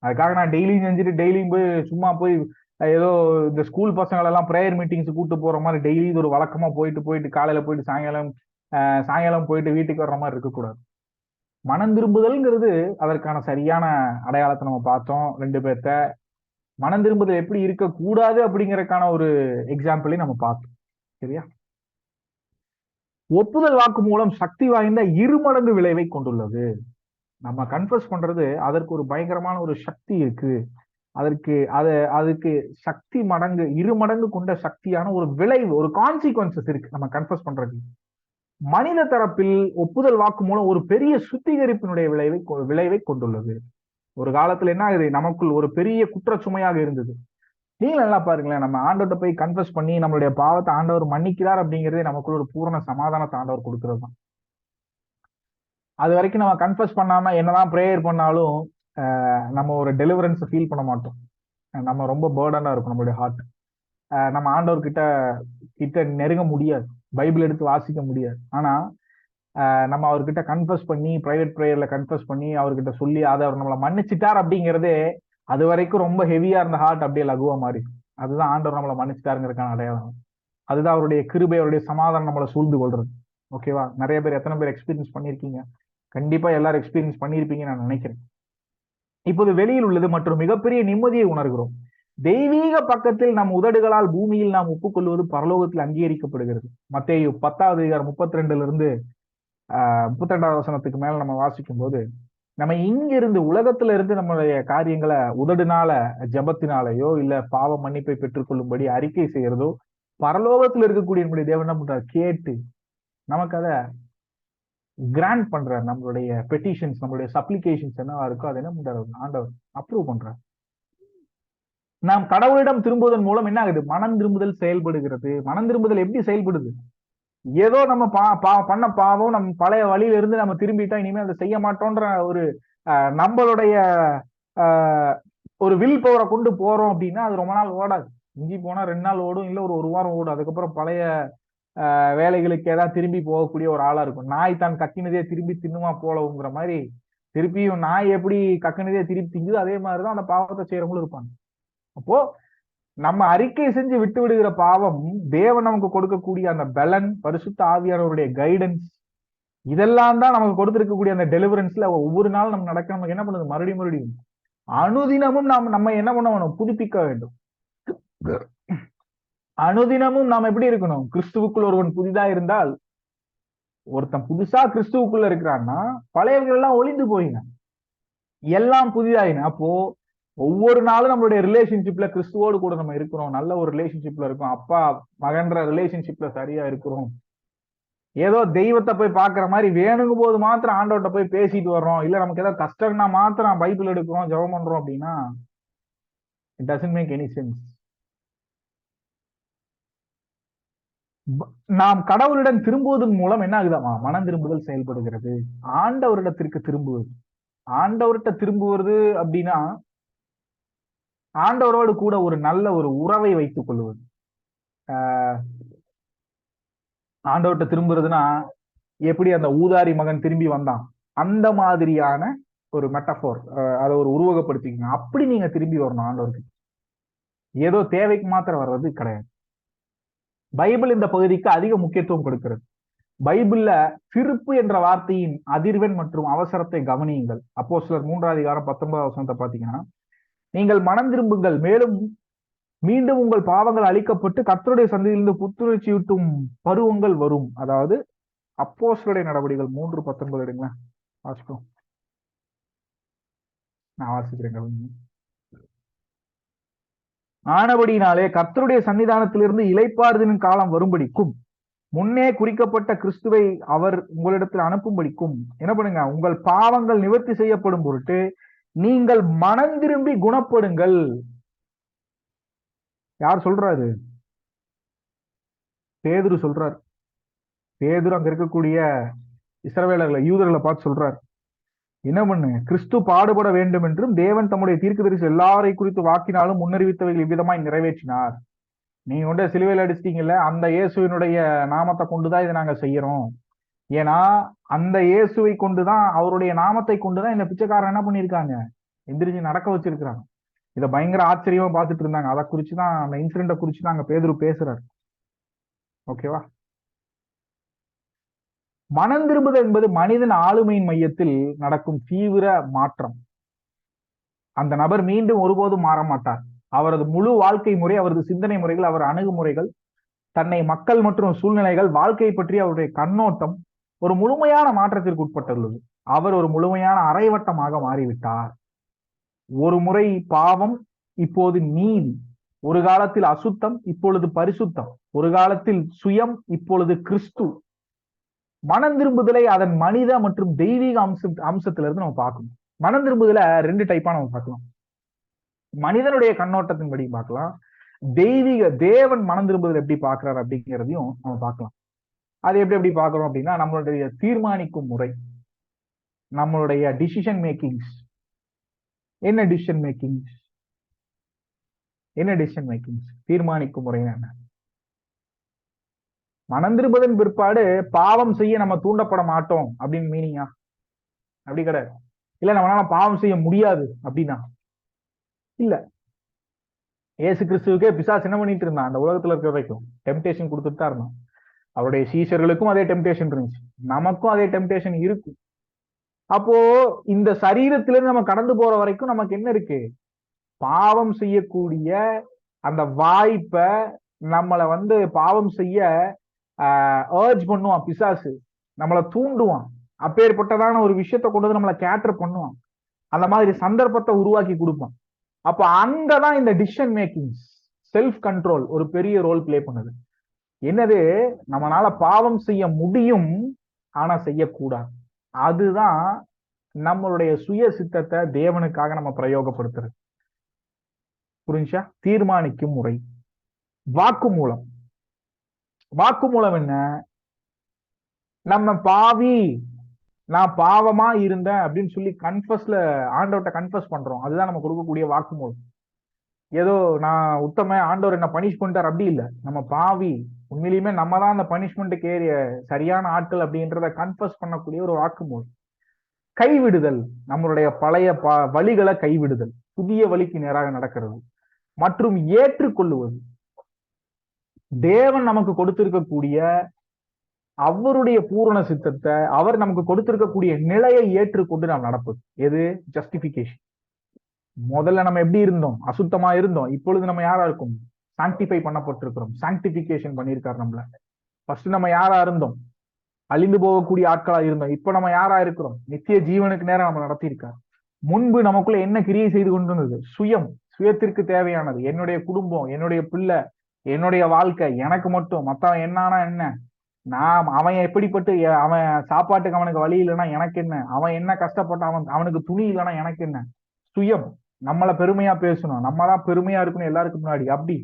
அதுக்காக நான் டெய்லியும் செஞ்சுட்டு டெய்லியும் போய் சும்மா போய் ஏதோ இந்த ஸ்கூல் பசங்களை எல்லாம் ப்ரேயர் மீட்டிங்ஸ் கூட்டு போற மாதிரி டெய்லி இது ஒரு வழக்கமா போயிட்டு காலையில போயிட்டு சாயங்காலம் போயிட்டு வீட்டுக்கு வர்ற மாதிரி இருக்கக்கூடாது. மனம் திரும்புதல்ங்கிறது அதற்கான சரியான அடையாளத்தை நம்ம பார்த்தோம். 2 பேர்த்த மனம் திரும்புதல் எப்படி இருக்கக்கூடாது அப்படிங்கறதுக்கான ஒரு எக்ஸாம்பிளையும் நம்ம பார்த்தோம். சரியா? ஒப்புதல் வாக்கு மூலம் சக்தி வாய்ந்த 2 மடங்கு விளைவை கொண்டுள்ளது. நம்ம கன்ஃபஸ் பண்றது அதற்கு ஒரு பயங்கரமான ஒரு சக்தி இருக்கு. அதுக்கு சக்தி மடங்கு 2 மடங்கு கொண்ட சக்தியான ஒரு விளைவு, ஒரு கான்சிக்வன்சஸ் இருக்கு நம்ம கன்ஃபஸ் பண்றது. மனித தரப்பில் ஒப்புதல் வாக்கு மூலம் ஒரு பெரிய சுத்திகரிப்பினுடைய விளைவை கொண்டுள்ளது. ஒரு காலத்துல என்ன ஆகுது, நமக்குள் ஒரு பெரிய குற்றச்சுமையாக இருந்தது. நீங்க நல்லா பாருங்களேன், நம்ம ஆண்டவர்கிட்ட போய் கன்ஃபஸ் பண்ணி நம்மளுடைய பாவத்தை ஆண்டவர் மன்னிக்கிறார் அப்படிங்கிறதே நமக்குள்ள ஒரு பூரண சமாதானத்தை ஆண்டவர் கொடுக்கிறது தான். அது வரைக்கும் நம்ம கன்ஃபஸ் பண்ணாம என்னதான் ப்ரேயர் பண்ணாலும் நம்ம ஒரு டெலிவரன்ஸ் ஃபீல் பண்ண மாட்டோம். நம்ம ரொம்ப பேர்டனா இருக்கும் நம்மளுடைய ஹார்ட். நம்ம ஆண்டவர் கிட்ட நெருங்க முடியாது, பைபிள் எடுத்து வாசிக்க முடியாது. ஆனா நம்ம அவர்கிட்ட கன்ஃபஸ் பண்ணி பிரைவேட் ப்ரேயர்ல கன்ஃபஸ் பண்ணி அவர்கிட்ட சொல்லி அதை அவர் நம்மளை மன்னிச்சிட்டார் அப்படிங்கிறதே அது வரைக்கும் ரொம்ப ஹெவியா இருந்த ஹார்ட் அப்படியே லகுவா மாறி, அதுதான் ஆண்டவர் நம்மளை மன்னிச்சிட்டாருங்கிறதுக்கான அடையாளம். அதுதான் அவருடைய கிருபை, அவருடைய சமாதானம் நம்மளை சூழ்ந்து கொள்றது. ஓகேவா? நிறைய பேர், எத்தனை பேர் எக்ஸ்பீரியன்ஸ் பண்ணியிருக்கீங்க? கண்டிப்பா எல்லாரும் எக்ஸ்பீரியன்ஸ் பண்ணியிருப்பீங்கன்னு நான் நினைக்கிறேன். இப்போது வெளியில் உள்ளது மற்றும் மிகப்பெரிய நிம்மதியை உணர்கிறோம். தெய்வீக பக்கத்தில் நம் உதடுகளால் பூமியில் நாம் ஒப்புக்கொள்வது பரலோகத்தில் அங்கீகரிக்கப்படுகிறது. மத்தேயு 10 32 32வது வசனத்துக்கு மேல நம்ம வாசிக்கும் போது, நம்ம இங்கிருந்து உலகத்துல இருந்து நம்மளுடைய காரியங்களை உதடுனால, ஜபத்தினாலேயோ இல்ல பாவ மன்னிப்பை பெற்றுக்கொள்ளும்படி அறிக்கை செய்யறதோ, பரலோகத்துல இருக்கக்கூடிய நம்முடைய தேவன் என்ன பண்றார்? கேட்டு நமக்கு அதை கிராண்ட் பண்றார். நம்மளுடைய பெட்டிஷன்ஸ், நம்மளுடைய சப்ளிகேஷன்ஸ் என்னவா இருக்கோ அதை என்ன பண்றாரு? ஆண்டவர் அப்ரூவ் பண்றார். நாம் கடவுளிடம் திரும்புவதன் மூலம் என்ன ஆகுது? மனம் திரும்புதல் செயல்படுகிறது. மனம் திரும்புதல் எப்படி செயல்படுது? ஏதோ நம்ம பண்ண பாவம், நம்ம பழைய வழியில இருந்து நம்ம திரும்பிட்டா இனிமே அதை செய்ய மாட்டோன்ற ஒரு நம்மளுடைய ஒரு வில் பவரை கொண்டு போறோம் அப்படின்னா அது ரொம்ப நாள் ஓடாது. இஞ்சி போனா 2 நாள் ஓடும், இல்ல ஒரு வாரம் ஓடும். அதுக்கப்புறம் பழைய வேலைகளுக்கு ஏதாவது திரும்பி போகக்கூடிய ஒரு ஆளா இருக்கும். நாய் தான் கக்கினதே திரும்பி தின்னுமா போலவுங்கிற மாதிரி, திருப்பியும் நாய் எப்படி கக்கினதே திருப்பி திங்குது, அதே மாதிரிதான் அந்த பாவத்தை செய்யறவங்களும் இருப்பாங்க. அப்போ நம்ம அறிக்கை செஞ்சு விட்டு விடுகிற பாவம், தேவன் நமக்கு கொடுக்கக்கூடிய அந்த பலன், பரிசுத்த ஆவியானவருடைய கைடன்ஸ், இதெல்லாம் தான் நமக்கு கொடுத்திருக்கக்கூடிய அந்த டெலிவரன்ஸ்ல ஒவ்வொரு நாளும் நம்ம நடக்க நமக்கு என்ன பண்ணுது? மறுபடியும் அனுதினமும் நம்ம என்ன பண்ணணும்? புதுப்பிக்க வேண்டும். அனுதினமும் நாம் எப்படி இருக்கணும்? கிறிஸ்துவுக்குள் ஒருவன் புதிதா இருந்தால், ஒருத்தன் புதுசா கிறிஸ்துவுக்குள்ள இருக்கிறான்னா பழையவர்கள் எல்லாம் ஒளிந்து போயின, எல்லாம் புதிதாயின. அப்போ ஒவ்வொரு நாளும் நம்மளுடைய ரிலேஷன்ஷிப்ல கிறிஸ்துவோடு கூட நம்ம இருக்கிறோம், நல்ல ஒரு ரிலேஷன்ஷிப்ல இருக்கோம், அப்பா மகன்ற ரிலேஷன்ஷிப்ல சரியா இருக்கிறோம். ஏதோ தெய்வத்தை போய் பாக்குற மாதிரி வேணுங்கும் போது மாத்திரம் ஆண்டவர்கிட்ட போய் பேசிட்டு வர்றோம், இல்ல நமக்கு ஏதாவது கஷ்டம்னா மாத்திரம் பைபிள் எடுக்கிறோம், ஜெபம் பண்றோம் அப்படின்னா it doesn't make any sense. நாம் கடவுளிடம் திரும்புவதன் மூலம் என்ன ஆகுதாமா? மனம் திரும்புதல் செயல்படுகிறது. ஆண்டவரிடத்திற்கு திரும்புவது, ஆண்டவர்கிட்ட திரும்புவது அப்படின்னா ஆண்டவரோடு கூட ஒரு நல்ல ஒரு உறவை வைத்துக் கொள்வது. ஆண்டவர்கிட்ட திரும்புறதுன்னா எப்படி அந்த ஊதாரி மகன் திரும்பி வந்தான், அந்த மாதிரியான ஒரு மெட்டபோர், அதை ஒரு உருவகப்படுத்திக்கங்க. அப்படி நீங்க திரும்பி வரணும் ஆண்டவருக்கு. ஏதோ தேவைக்கு மாத்திரம் வர்றது கிடையாது. பைபிள் இந்த பகுதிக்கு அதிக முக்கியத்துவம் கொடுக்கிறது. பைபிள்ல திருப்பு என்ற வார்த்தையின் அதிர்வெண் மற்றும் அவசரத்தை கவனியுங்கள். அப்போஸ்தலர் 3:19 பாத்தீங்கன்னா, நீங்கள் மனம் திரும்புங்கள், மேலும் மீண்டும் உங்கள் பாவங்கள் அழிக்கப்பட்டு கர்த்தருடைய சந்ததியிலிருந்து புத்துணர்ச்சியூட்டும் பருவங்கள் வரும். அதாவது அப்போஸ்தலருடைய நடவடிக்கைகள் 3:19 எடுங்களேன், வாசிப்போம். நான் வாசிக்கிறேன். ஆனபடியினாலே கர்த்தருடைய சன்னிதானத்திலிருந்து இளைப்பாறுதலின் காலம் வரும்படிக்கும், முன்னே குறிக்கப்பட்ட கிறிஸ்துவை அவர் உங்களிடத்தில் அனுப்பும்படிக்கும் என்ன பண்ணுங்க? உங்கள் பாவங்கள் நிவர்த்தி செய்யப்படும் பொருட்டு நீங்கள் மனம் திரும்பி குணப்படுங்கள். யார் சொல்றாரு? பேதுரு சொல்றார். பேதுரு அங்க இருக்கக்கூடிய இஸ்ரவேலர்களை, யூதர்களை பார்த்து சொல்றார், என்ன பண்ணு? கிறிஸ்து பாடுபட வேண்டும் என்றும் தேவன் தம்முடைய தீர்க்கதரிசி எல்லாரை குறித்து வாக்கினாலும் முன்னறிவித்தவைகள் இவ்விதமாய் நிறைவேற்றினார். நீங்க கொண்டு சிலுவையில் அடிச்சிட்டீங்கல்ல, அந்த இயேசுவினுடைய நாமத்தை கொண்டுதான் இதை நாங்க செய்யறோம். ஏன்னா அந்த இயேசுவை கொண்டுதான், அவருடைய நாமத்தை கொண்டுதான் இந்த பிச்சைக்காரன் என்ன பண்ணிருக்காங்க? எந்திரிச்சு நடக்க வச்சிருக்கிறாங்க. இதை பயங்கர ஆச்சரியமா பார்த்துட்டு இருந்தாங்க. அதை குறிச்சுதான், அந்த இன்சிடென்ட்டை குறிச்சுதான் அங்க பேதுரு பேசுறாரு. ஓகேவா? மனம் திரும்புதல் என்பது மனிதன் ஆளுமையின் மையத்தில் நடக்கும் தீவிர மாற்றம். அந்த நபர் மீண்டும் ஒருபோதும் மாற மாட்டார். அவரது முழு வாழ்க்கை முறை, அவரது சிந்தனை முறைகள், அவர் அணுகுமுறைகள், தன்னை மக்கள் மற்றும் சூழ்நிலைகள், வாழ்க்கை பற்றி அவருடைய கண்ணோட்டம் ஒரு முழுமையான மாற்றத்திற்கு உட்பட்டுள்ளது. அவர் ஒரு முழுமையான அரைவட்டமாக மாறிவிட்டார். ஒரு முறை பாவம், இப்போது நீதி. ஒரு காலத்தில் அசுத்தம், இப்பொழுது பரிசுத்தம். ஒரு காலத்தில் சுயம், இப்பொழுது கிறிஸ்து. மனம் திரும்புதலை அதன் மனித மற்றும் தெய்வீக அம்சத்திலிருந்து நம்ம பார்க்கணும். மனம் திரும்புதல 2 டைப்பா நம்ம பார்க்கலாம். மனிதனுடைய கண்ணோட்டத்தின்படி பார்க்கலாம், தெய்வீக தேவன் மனம் திரும்புதல் எப்படி பார்க்கிறார் அப்படிங்கிறதையும் நம்ம பார்க்கலாம். அது எப்படி பார்க்கிறோம் அப்படின்னா, நம்மளுடைய தீர்மானிக்கும் முறை, நம்மளுடைய டிசிஷன் மேக்கிங்ஸ். என்ன டிசிஷன் மேக்கிங்ஸ்? தீர்மானிக்கும் முறை என்ன? மனம் திரும்புவதன் பிற்பாடு பாவம் செய்ய நம்ம தூண்டப்பட மாட்டோம் அப்படின்னு மீனிங்கா? அப்படி கிடையாது. இல்ல நம்மளால பாவம் செய்ய முடியாது அப்படின்னா இல்ல. ஏசு கிறிஸ்துவுக்கே பிசாசு என்ன பண்ணிட்டு இருந்தான்? அந்த உலகத்துல இருக்கிற வரைக்கும் டெம்டேஷன் கொடுத்துட்டு தான் இருந்தான். அவருடைய சீஷர்களுக்கும் அதே டெம்டேஷன் இருந்துச்சு, நமக்கும் அதே டெம்டேஷன் இருக்கும். அப்போ இந்த சரீரத்திலிருந்து நம்ம கடந்து போற வரைக்கும் நமக்கு என்ன இருக்கு? பாவம் செய்யக்கூடிய அந்த வாய்ப்பை நம்மளை பாவம் செய்ய ஏர்ஜ் பண்ணுவான் பிசாசு, நம்மளை தூண்டுவான். அப்பேற்பட்டதான ஒரு விஷயத்தை கொண்டு வந்து நம்மளை கேட்டர் பண்ணுவான், அந்த மாதிரி சந்தர்ப்பத்தை உருவாக்கி கொடுப்பான். அப்ப அங்கதான் இந்த டிசிஷன் மேக்கிங், செல்ஃப் கண்ட்ரோல் ஒரு பெரிய ரோல் பிளே பண்ணுது. என்னது? நம்மளால பாவம் செய்ய முடியும், ஆனா செய்யக்கூடாது. அதுதான் நம்மளுடைய சுய சித்தத்தை தேவனுக்காக நம்ம பிரயோகப்படுத்துறது. புரிஞ்சா? தீர்மானிக்கும் முறை. வாக்குமூலம். வாக்குமூலம் என்ன? நம்ம பாவி, நான் பாவமா இருந்தேன் அப்படின்னு சொல்லி கன்ஃபஸ்ல ஆண்டவர்கிட்ட கன்ஃபஸ் பண்றோம். அதுதான் நம்ம கொடுக்கக்கூடிய வாக்குமூலம். ஏதோ நான் உத்தம, ஆண்டவர் என்ன பனிஷ் பண்ணிட்டார் அப்படி இல்லை. நம்ம பாவி, உண்மையிலுமே நம்ம தான் அந்த பனிஷ்மெண்ட்டுக்கு ஏறிய சரியான ஆட்கள் அப்படின்றத கன்ஃபஸ் பண்ணக்கூடிய ஒரு வாக்குமூலம். கைவிடுதல், நம்மளுடைய பழைய வழிகளை கைவிடுதல், புதிய வழிக்கு நேராக நடக்கிறது. மற்றும் ஏற்றுக்கொள்ளுவது, தேவன் நமக்கு கொடுத்திருக்கக்கூடிய அவருடைய பூரண சித்தத்தை, அவர் நமக்கு கொடுத்திருக்கக்கூடிய நிலையை ஏற்றுக்கொண்டு நாம் நடப்பது. எது? ஜஸ்டிபிகேஷன். முதல்ல நம்ம எப்படி இருந்தோம்? அசுத்தமா இருந்தோம். இப்பொழுது நம்ம யாரா இருக்கோம்? சாங்டிஃபை பண்ணப்பட்டிருக்கிறோம். சாங்டிபிகேஷன் பண்ணியிருக்காரு நம்மள. ஃபர்ஸ்ட் நம்ம யாரா இருந்தோம்? அழிந்து போகக்கூடிய ஆட்களா இருந்தோம். இப்ப நம்ம யாரா இருக்கிறோம்? நித்திய ஜீவனுக்கு நேரம் நம்ம நடத்தியிருக்காரு. முன்பு நமக்குள்ள என்ன கிரியை செய்து கொண்டிருந்தது? சுயம், சுயத்திற்கு தேவையானது, என்னுடைய குடும்பம், என்னுடைய பிள்ளை, என்னுடைய வாழ்க்கை, எனக்கு மட்டும், மத்தவன் என்னானா என்ன, நான் அவன் எப்படிப்பட்டு, அவன் சாப்பாட்டுக்கு அவனுக்கு வழி இல்லைன்னா எனக்கு என்ன, அவன் என்ன கஷ்டப்பட்டான், அவனுக்கு துணி இல்லைன்னா எனக்கு என்ன. சுயம், நம்மள பெருமையா பேசணும், நம்ம தான் பெருமையா இருக்கணும் எல்லாருக்கும் முன்னாடி. அப்படி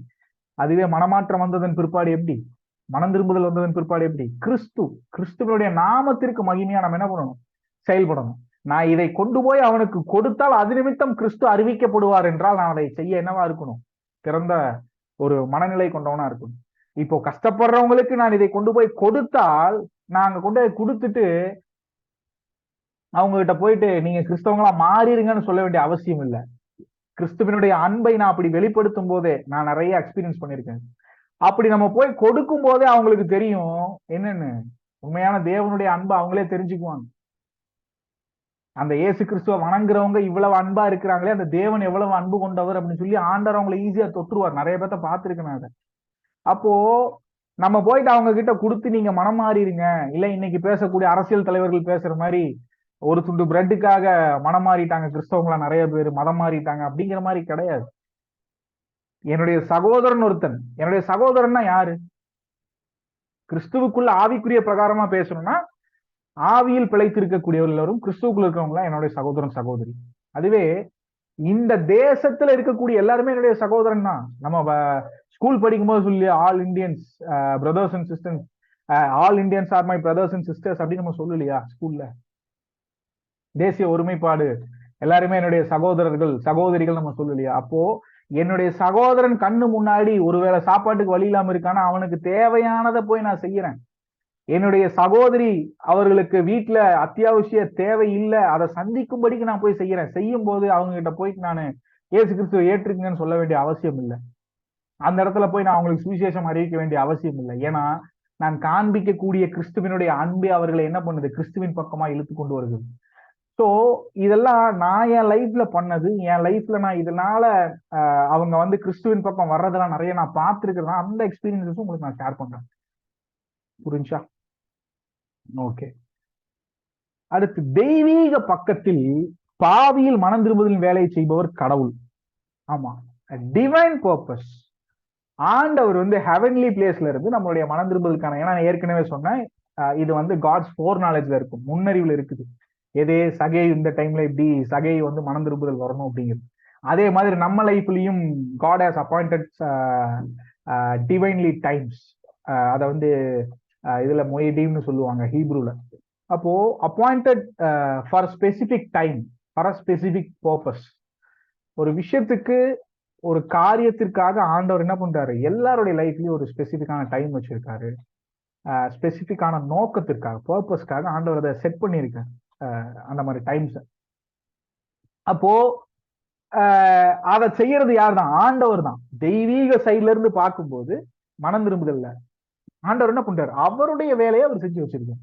அதுவே மனமாற்றம் வந்ததன் பிற்பாடு எப்படி? மனம் திரும்புதல் வந்ததன் பிற்பாடு எப்படி? கிறிஸ்துவனுடைய நாமத்திற்கு மகிமையா நம்ம என்ன பண்ணணும்? செயல்படணும். நான் இதை கொண்டு போய் அவனுக்கு கொடுத்தால் அது நிமித்தம் கிறிஸ்து அறிவிக்கப்படுவார் என்றால் நான் அதை செய்ய என்னவா இருக்கணும்? திறந்த ஒரு மனநிலை கொண்டவனா இருக்கணும். இப்போ கஷ்டப்படுறவங்களுக்கு நான் இதை கொண்டு போய் கொடுத்தால், நாங்க கொண்டு போய் கொடுத்துட்டு அவங்க கிட்ட போயிட்டு நீங்க கிறிஸ்தவங்களா மாறிடுங்கன்னு சொல்ல வேண்டிய அவசியம் இல்லை. கிறிஸ்துவனுடைய அன்பை நான் அப்படி வெளிப்படுத்தும் போதே நான் நிறைய எக்ஸ்பீரியன்ஸ் பண்ணியிருக்கேன். அப்படி நம்ம போய் கொடுக்கும் போதே அவங்களுக்கு தெரியும் என்னன்னு, உண்மையான தேவனுடைய அன்பை அவங்களே தெரிஞ்சுக்குவாங்க. அந்த இயேசு கிறிஸ்துவ வணங்குறவங்க இவ்வளவு அன்பா இருக்கிறாங்களே, அந்த தேவன் எவ்வளவு அன்பு கொண்டவர் அப்படின்னு சொல்லி ஆண்டவர் அவங்களை ஈஸியா தொற்றுவார். நிறைய பேர்த்த பார்த்திருக்கேன் நான் அதை. அப்போ நம்ம போயிட்டு அவங்க கிட்ட கொடுத்து நீங்க மனம் மாறிடுங்க, இல்ல இன்னைக்கு பேசக்கூடிய அரசியல் தலைவர்கள் பேசுற மாதிரி ஒரு துண்டு பிரெட்டுக்காக மனம் மாறிட்டாங்க கிறிஸ்தவங்களா நிறைய பேர், மதம் மாறிட்டாங்க அப்படிங்கிற மாதிரி கிடையாது. என்னுடைய சகோதரன் ஒருத்தன், என்னுடைய சகோதரன்னா யாரு? கிறிஸ்துவுக்குள்ள ஆவிக்குரிய பிரகாரமா பேசணும்னா, ஆவியில் பிழைத்திருக்கக்கூடியவர்கள் எல்லாரும் கிறிஸ்துவுக்குள்ள இருக்கிறவங்களா என்னுடைய சகோதரன் சகோதரி. அதுவே இந்த தேசத்துல இருக்கக்கூடிய எல்லாருமே என்னுடைய சகோதரன் தான். நம்ம ஸ்கூல் படிக்கும் போது சொல்லி all Indians brothers and sisters, all Indians are my brothers and sisters அப்படின்னு நம்ம சொல்லலையா ஸ்கூல்ல? தேசிய ஒருமைப்பாடு, எல்லாருமே என்னுடைய சகோதரர்கள் சகோதரிகள் நம்ம சொல்லலையா? அப்போ என்னுடைய சகோதரன் கண்ணு முன்னாடி ஒருவேளை சாப்பாட்டுக்கு வழி இல்லாம இருக்கானா, அவனுக்கு தேவையானதை போய் நான் செய்யறேன். என்னுடைய சகோதரி அவர்களுக்கு வீட்டுல அத்தியாவசிய தேவை இல்லை, அதை சந்திக்கும்படிக்கு நான் போய் செய்யறேன். செய்யும் போது அவங்க கிட்ட போயிட்டு நான் இயேசு கிறிஸ்துவை ஏற்றுக்குங்கன்னு சொல்ல வேண்டிய அவசியம் இல்லை. அந்த இடத்துல போய் நான் அவங்களுக்கு சுவிசேஷம் அறிவிக்க வேண்டிய அவசியம் இல்லை. ஏன்னா நான் காண்பிக்கக்கூடிய கிறிஸ்துவனுடைய அன்பு அவர்களை என்ன பண்ணுது? கிறிஸ்துவின் பக்கமா இழுத்து கொண்டு வருது. ஸோ இதெல்லாம் நான் என் லைஃப்ல பண்ணது. என் லைஃப்ல நான் இதனால அவங்க கிறிஸ்துவின் பக்கம் வர்றதெல்லாம் நிறைய நான் பார்த்துருக்கிறேன். அந்த எக்ஸ்பீரியன்ஸஸும் உங்களுக்கு நான் ஷேர் பண்றேன். புரிஞ்சா? ஓகே. அடுத்து, தெய்வீக பக்கத்தில் பாவியில் மனம் திரும்புதலின் வேலையை செய்பவர் கடவுள். ஆமா, டிவைன் பர்பஸ். ஆண்டவர் ஹெவன்லி பிளேஸ்ல இருந்து நம்மளுடைய மனம் திரும்புதலுக்கான, ஏன்னா நான் ஏற்கனவே சொன்னேன் இது காட்ஸ் ஃபோர் நாலேஜ்ல இருக்கும், முன்னறிவுல இருக்குது. எதே சகை இந்த டைம்ல இப்படி சகை மனம் திரும்புதல் வரணும் அப்படிங்கிறது. அதே மாதிரி நம்ம லைஃப்லயும் God has appointed divinely times. அதை இதுல மொய்டீம்னு சொல்லுவாங்க ஹீப்ரூல. அப்போ appointed for specific time, for a specific purpose. ஒரு விஷயத்துக்கு, ஒரு காரியத்திற்காக ஆண்டவர் என்ன பண்றாரு? எல்லாருடைய லைஃப்லயும் ஒரு ஸ்பெசிபிக்கான டைம் வச்சிருக்காரு. ஸ்பெசிபிக்கான நோக்கத்திற்காக, பர்பஸ்க்காக ஆண்டவர் அதை செட் பண்ணியிருக்காரு, அந்த மாதிரி டைம்ஸ். அப்போ அதை செய்யறது யார் தான்? ஆண்டவர் தான். தெய்வீக சைட்ல இருந்து பார்க்கும்போது மனம் திரும்புதல்ல ஆண்டவர் என்ன பண்றாரு? அவருடைய வேலையை அவர் செஞ்சு வச்சிருக்காரு.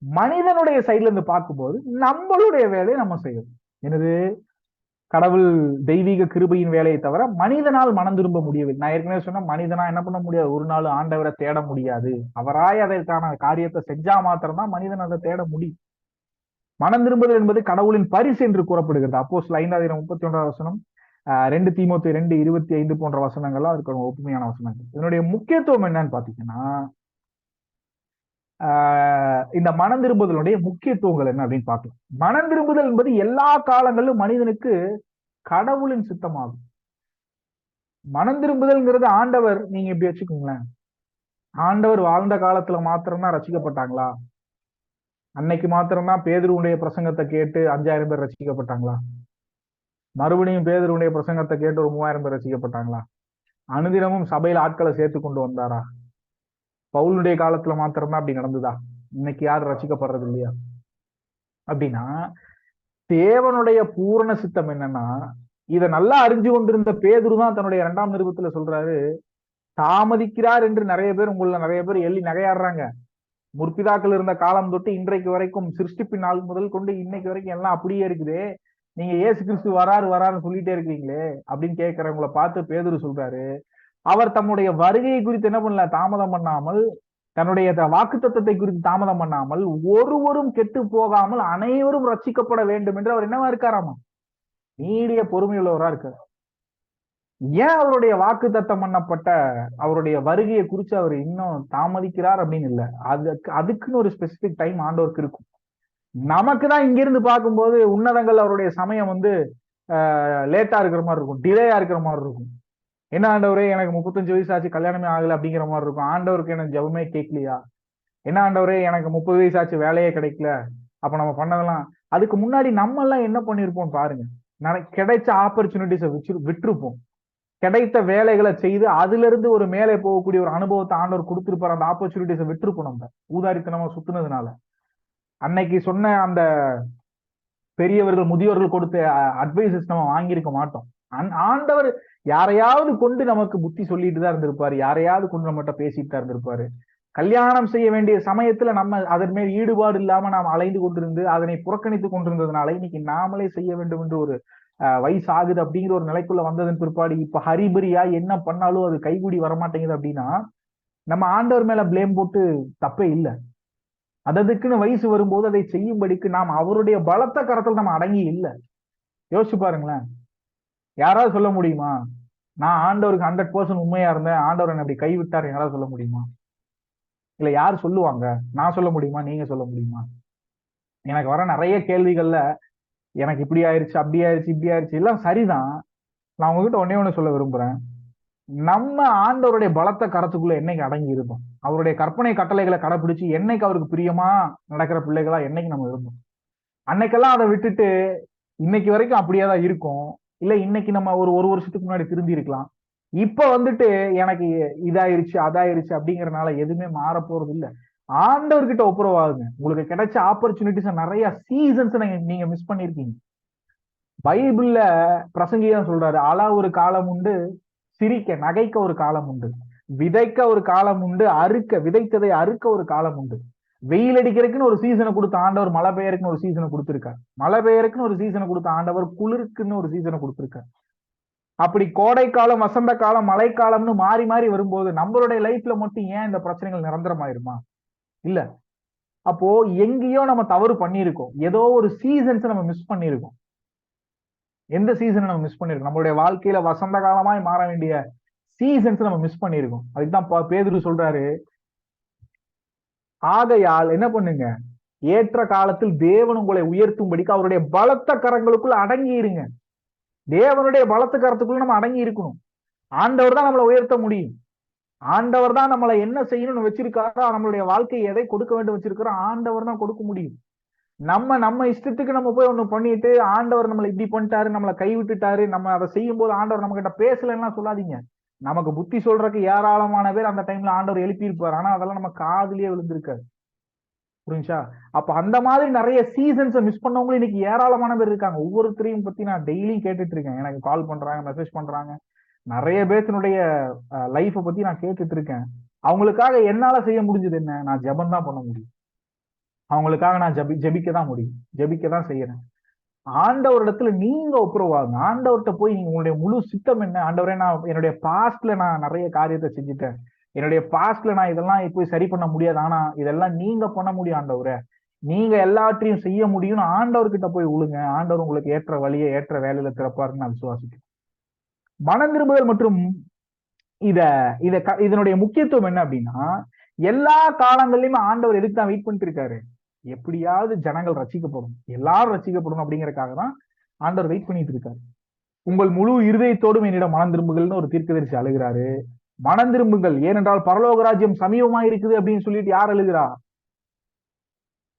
மனிதனுடைய சைட்ல இருந்து பார்க்கும்போது நம்மளுடைய வேலையை நம்ம செய்யணும். எனது கடவுள் தெய்வீக கிருபையின் வேலையை தவிர மனிதனால் மனம் திரும்ப முடியவில்லை. நான் ஏற்கனவே சொன்ன, மனிதனா என்ன பண்ண முடியாது? ஒரு நாள் ஆண்டவரை தேட முடியாது. அவராய் அதற்கான காரியத்தை செஞ்சா மாத்திரம்தான் மனிதன் அதை தேட முடியும். மனம் திரும்புதல் என்பது கடவுளின் பரிசு என்று கூறப்படுகிறது. அப்போஸ்தலர் 5:31 2 தீமோத்தேயு 2:25 போன்ற வசனங்கள்லாம் இருக்கிற ஒப்புமையான வசனங்கள். இதனுடைய முக்கியத்துவம் என்னன்னு பாத்தீங்கன்னா, இந்த மனம் திரும்புதலுடைய முக்கியத்துவங்கள் என்ன அப்படின்னு பார்க்கலாம். மனம் திரும்புதல் என்பது எல்லா காலங்களிலும் மனிதனுக்கு கடவுளின் சித்தமாகும். மனம் திரும்புதல்ங்கிறது ஆண்டவர், நீங்க இப்படி வச்சுக்கோங்களேன், ஆண்டவர் வாழ்ந்த காலத்துல மாத்திரம்தான் ரசிக்கப்பட்டாங்களா? அன்னைக்கு மாத்திரம்தான் பேதுருவுடைய பிரசங்கத்தை கேட்டு 5000 பேர் ரசிக்கப்பட்டாங்களா? மறுபடியும் பேதுருவுடைய பிரசங்கத்தை கேட்டு ஒரு 3000 பேர் ரசிக்கப்பட்டாங்களா? அனுதினமும் சபையில ஆட்களை சேர்த்து கொண்டு வந்தாரா? பவுலுடைய காலத்துல மாத்திரம்தான் அப்படி நடந்ததா? இன்னைக்கு யாரும் ரசிக்கப்படுறது இல்லையா? அப்படின்னா தேவனுடைய பூரண சித்தம் என்னன்னா, இதை நல்லா அறிஞ்சு கொண்டிருந்த பேதுரு தான் தன்னுடைய 2ஆம் நிருபத்துல சொல்றாரு, தாமதிக்கிறார் என்று நிறைய பேர் எள்ளி நகையாடுறாங்க. முற்பிதாக்கள் இருந்த காலம் தொட்டு இன்றைக்கு வரைக்கும், சிருஷ்டிப்பின் நாள் முதல் கொண்டு இன்னைக்கு வரைக்கும் எல்லாம் அப்படியே இருக்குது. நீங்க இயேசு கிறிஸ்து வராருன்னு சொல்லிட்டே இருக்கிறீங்களே அப்படின்னு கேட்கிறவங்கள பார்த்து பேதுரு சொல்றாரு, அவர் தம்முடைய வருகையை குறித்து என்ன பண்ணல? தாமதம் பண்ணாமல், தன்னுடைய வாக்குத்தத்தத்தை குறித்து தாமதம் பண்ணாமல், ஒருவரும் கெட்டு போகாமல் அனைவரும் ரட்சிக்கப்பட வேண்டும் என்று அவர் என்னவா இருக்காராமா? நீடிய பொறுமையுள்ளவரா இருக்கார். ஏன் அவருடைய வாக்குத்தத்தம் பண்ணப்பட்ட அவருடைய வருகையை குறித்து அவர் இன்னும் தாமதிக்கிறார் அப்படின்னு இல்லை. அதுக்குன்னு ஒரு ஸ்பெசிபிக் டைம் ஆண்டவருக்கு இருக்கும். நமக்கு தான் இங்கிருந்து பார்க்கும்போது உன்னதங்கள் அவருடைய சமயம் லேட்டா இருக்கிற மாதிரி இருக்கும், டிலேயா இருக்கிற மாதிரி இருக்கும். என்ன ஆண்டவரே, எனக்கு 35 வயசு ஆச்சு, கல்யாணமே ஆகல அப்படிங்கிற மாதிரி இருக்கும். ஆண்டவருக்கு எனக்கு ஜெபமே கேட்கலையா? என்ன ஆண்டவரே, எனக்கு 30 வயசு ஆச்சு, வேலையே கிடைக்கல. அப்ப நம்ம பண்ணதெல்லாம், அதுக்கு முன்னாடி நம்ம எல்லாம் என்ன பண்ணிருப்போம் பாருங்க. கிடைச்ச ஆப்பர்ச்சுனிட்டிஸை விட்டுருப்போம். கிடைத்த வேலைகளை செய்து அதுல இருந்து ஒரு மேலே போகக்கூடிய ஒரு அனுபவத்தை ஆண்டவர் கொடுத்திருப்பார். அந்த ஆப்பர்ச்சுனிட்டிஸை விட்டுருப்போம். நம்ம ஊதாரித்தனமா சுத்துனதுனால அன்னைக்கு சொன்ன அந்த பெரியவர்கள் முதியோர்கள் கொடுத்த அட்வைசஸ் நம்ம வாங்கியிருக்க மாட்டோம். ஆண்டவர் யாரையாவது கொண்டு நமக்கு புத்தி சொல்லிட்டு தான் இருந்திருப்பாரு, யாரையாவது கொண்டு நம்மகிட்ட பேசிட்டு தான் இருந்திருப்பாரு. கல்யாணம் செய்ய வேண்டிய சமயத்துல நம்ம அதன் மேல் ஈடுபாடு இல்லாம நாம் அலைந்து கொண்டிருந்து அதனை புறக்கணித்து கொண்டிருந்ததுனால இன்னைக்கு நாமளே செய்ய வேண்டும் என்று ஒரு வயசு ஆகுது அப்படிங்கிற ஒரு நிலைக்குள்ள வந்ததன் பிற்பாடு இப்ப ஹரிபரியா என்ன பண்ணாலும் அது கைகூடி வரமாட்டேங்குது அப்படின்னா நம்ம ஆண்டவர் மேல பிளேம் போட்டு தப்பே இல்லை. அதுக்குன்னு வயசு வரும்போது அதை செய்யும்படிக்கு நாம் அவருடைய பலத்த கரத்தில் நம்ம அடங்கி இல்லை. யோசிச்சு பாருங்களேன். யாராவது சொல்ல முடியுமா, நான் ஆண்டவருக்கு 100% உண்மையா இருந்தேன், ஆண்டவர் என்னை அப்படி கைவிட்டார், யாராவது சொல்ல முடியுமா? இல்ல யார் சொல்லுவாங்க? நான் சொல்ல முடியுமா? நீங்க சொல்ல முடியுமா? எனக்கு வர நிறைய கேள்விகள்ல எனக்கு இப்படி ஆயிடுச்சு, அப்படி ஆயிடுச்சு, இப்படி ஆயிடுச்சு, எல்லாம் சரிதான். நான் உங்ககிட்ட ஒண்ணு சொல்ல விரும்புறேன். நம்ம ஆண்டவருடைய பலத்த கரத்துக்குள்ள என்னைக்கு அடங்கி இருந்தோம்? அவருடைய கற்பனை கட்டளைகளை கடைபிடிச்சு என்னைக்கு அவருக்கு பிரியமா நடக்கிற பிள்ளைகளா என்னைக்கு நம்ம இருந்தோம்? அன்னைக்கெல்லாம் அதை விட்டுட்டு இன்னைக்கு வரைக்கும் அப்படியே தான் இருக்கும். இல்ல இன்னைக்கு நம்ம ஒரு வருஷத்துக்கு முன்னாடி திரும்பி இருக்கலாம். இப்ப எனக்கு இதாயிருச்சு அதாயிருச்சு அப்படிங்கறதுனால எதுவுமே மாற போறது இல்ல. ஆண்டவர்கிட்ட ஒப்புரவாகுங்க. உங்களுக்கு கிடைச்ச ஆப்பர்ச்சுனிட்டிஸ் நிறைய சீசன்ஸ் நீங்க மிஸ் பண்ணிருக்கீங்க. பைபிள்ல பிரசங்கிதான் சொல்றாரு, அழ ஒரு காலம் உண்டு, சிரிக்க நகைக்க ஒரு காலம் உண்டு, விதைக்க ஒரு காலம் உண்டு, விதைத்ததை அறுக்க ஒரு காலம் உண்டு. வெயில் அடிக்கிறதுக்குன்னு ஒரு சீசனை கொடுத்த ஆண்டவர் மழை பெய்யறதுக்குன்னு ஒரு சீசனை கொடுத்திருக்காரு. மழை பெய்யறதுக்குன்னு ஒரு சீசனை கொடுத்த ஆண்டவர் குளிருக்குன்னு ஒரு சீசனை கொடுத்திருக்காரு. அப்படி கோடை காலம், வசந்த காலம், மழைக்காலம்னு மாறி மாறி வரும்போது நம்மளுடைய லைஃப்ல மட்டும் ஏன் இந்த பிரச்சனைகள் நிரந்தரமாயிருமா? இல்ல. அப்போ எங்கேயோ நம்ம தவறு பண்ணியிருக்கோம். ஏதோ ஒரு சீசன்ஸ் நம்ம மிஸ் பண்ணியிருக்கோம். எந்த சீசனை நம்ம மிஸ் பண்ணிருக்கோம்? நம்மளுடைய வாழ்க்கையில வசந்த காலமாய் மாற வேண்டிய சீசன்ஸ் நம்ம மிஸ் பண்ணிருக்கோம். அதுக்குதான் பேதுரு சொல்றாரு, ஆகையால் என்ன பண்ணுங்க, ஏற்ற காலத்தில் தேவன் உங்களை உயர்த்தும்படிக்கு அவருடைய பலத்த கரங்களுக்குள்ள அடங்கி இருங்க. தேவனுடைய பலத்த கரத்துக்குள்ள நம்ம அடங்கி இருக்கணும். ஆண்டவர் தான் நம்மளை உயர்த்த முடியும். ஆண்டவர் தான் நம்மளை என்ன செய்யணும்னு வச்சிருக்காரோ, நம்மளுடைய வாழ்க்கையை எதை கொடுக்க வேண்டும் வச்சிருக்கிறோ ஆண்டவர் தான் கொடுக்க முடியும். நம்ம இஷ்டத்துக்கு நம்ம போய் ஒண்ணு பண்ணிட்டு ஆண்டவர் நம்மளை இப்படி பண்ணிட்டாரு, நம்மளை கைவிட்டுட்டாரு, நம்ம அதை செய்யும் போது ஆண்டவர் நம்ம கிட்ட பேசலன்னா சொல்லாதீங்க. நமக்கு புத்தி சொல்றதுக்கு ஏராளமான பேர் அந்த டைம்ல ஆண்டவர் எழுப்பி இருப்பாரு. ஆனா அதெல்லாம் நம்ம காதுலயே விழுந்திருக்காரு. புரிஞ்சா? அப்ப அந்த மாதிரி நிறைய சீசன்ஸை மிஸ் பண்ணவங்களும் இன்னைக்கு ஏராளமான பேர் இருக்காங்க. ஒவ்வொருத்தரையும் பத்தி நான் டெய்லியும் கேட்டுட்டு இருக்கேன். எனக்கு கால் பண்றாங்க, மெசேஜ் பண்றாங்க. நிறைய பேர்த்தினுடைய லைஃப்பை பத்தி நான் கேட்டுட்டு இருக்கேன். அவங்களுக்காக என்னால செய்ய முடிஞ்சது என்ன? நான் ஜெபம் தான் பண்ண முடியும். அவங்களுக்காக நான் ஜெபிக்க தான் முடியும், ஜெபிக்க தான் செய்யறேன். ஆண்டவரிடத்துல நீங்க ஒப்புரவாங்க. ஆண்டவர்கிட்ட போய் நீங்க உங்களுடைய முழு சித்தம் என்ன? ஆண்டவரே, நான் என்னுடைய பாஸ்ட்ல நான் நிறைய காரியத்தை செஞ்சுட்டேன். என்னுடைய பாஸ்ட்ல நான் இதெல்லாம் போய் சரி பண்ண முடியாது. ஆனா இதெல்லாம் நீங்க பண்ண முடியும் ஆண்டவரே. நீங்க எல்லாற்றையும் செய்ய முடியும்னு ஆண்டவர்கிட்ட போய் உழுங்க. ஆண்டவர் உங்களுக்கு ஏற்ற வழியை ஏற்ற வேலையில திறப்பாருன்னு நான் விசுவாசிக்கிறேன். மனம் திரும்புதல் மற்றும் இத இத இதனுடைய முக்கியத்துவம் என்ன அப்படின்னா, எல்லா காலங்கள்லயுமே ஆண்டவர் எதுக்கு தான் வெயிட் பண்ணிட்டு இருக்காரு? எப்படியாவது ஜனங்கள் ரட்சிக்கப்படும், எல்லாரும் ரட்சிக்கப்படும் அப்படிங்கறதுக்காக தான் ஆண்டவர் வெயிட் பண்ணிட்டு இருக்காரு. உங்கள் முழு இருதயத்தோடும் என்னிடம் மனம் திரும்புகள்னு ஒரு தீர்க்கதரிசி அழுகிறாரு. மனம் திரும்புங்கள், ஏனென்றால் பரலோக ராஜ்யம் சமீபமா இருக்குது அப்படின்னு சொல்லிட்டு யார் அழுகிறா?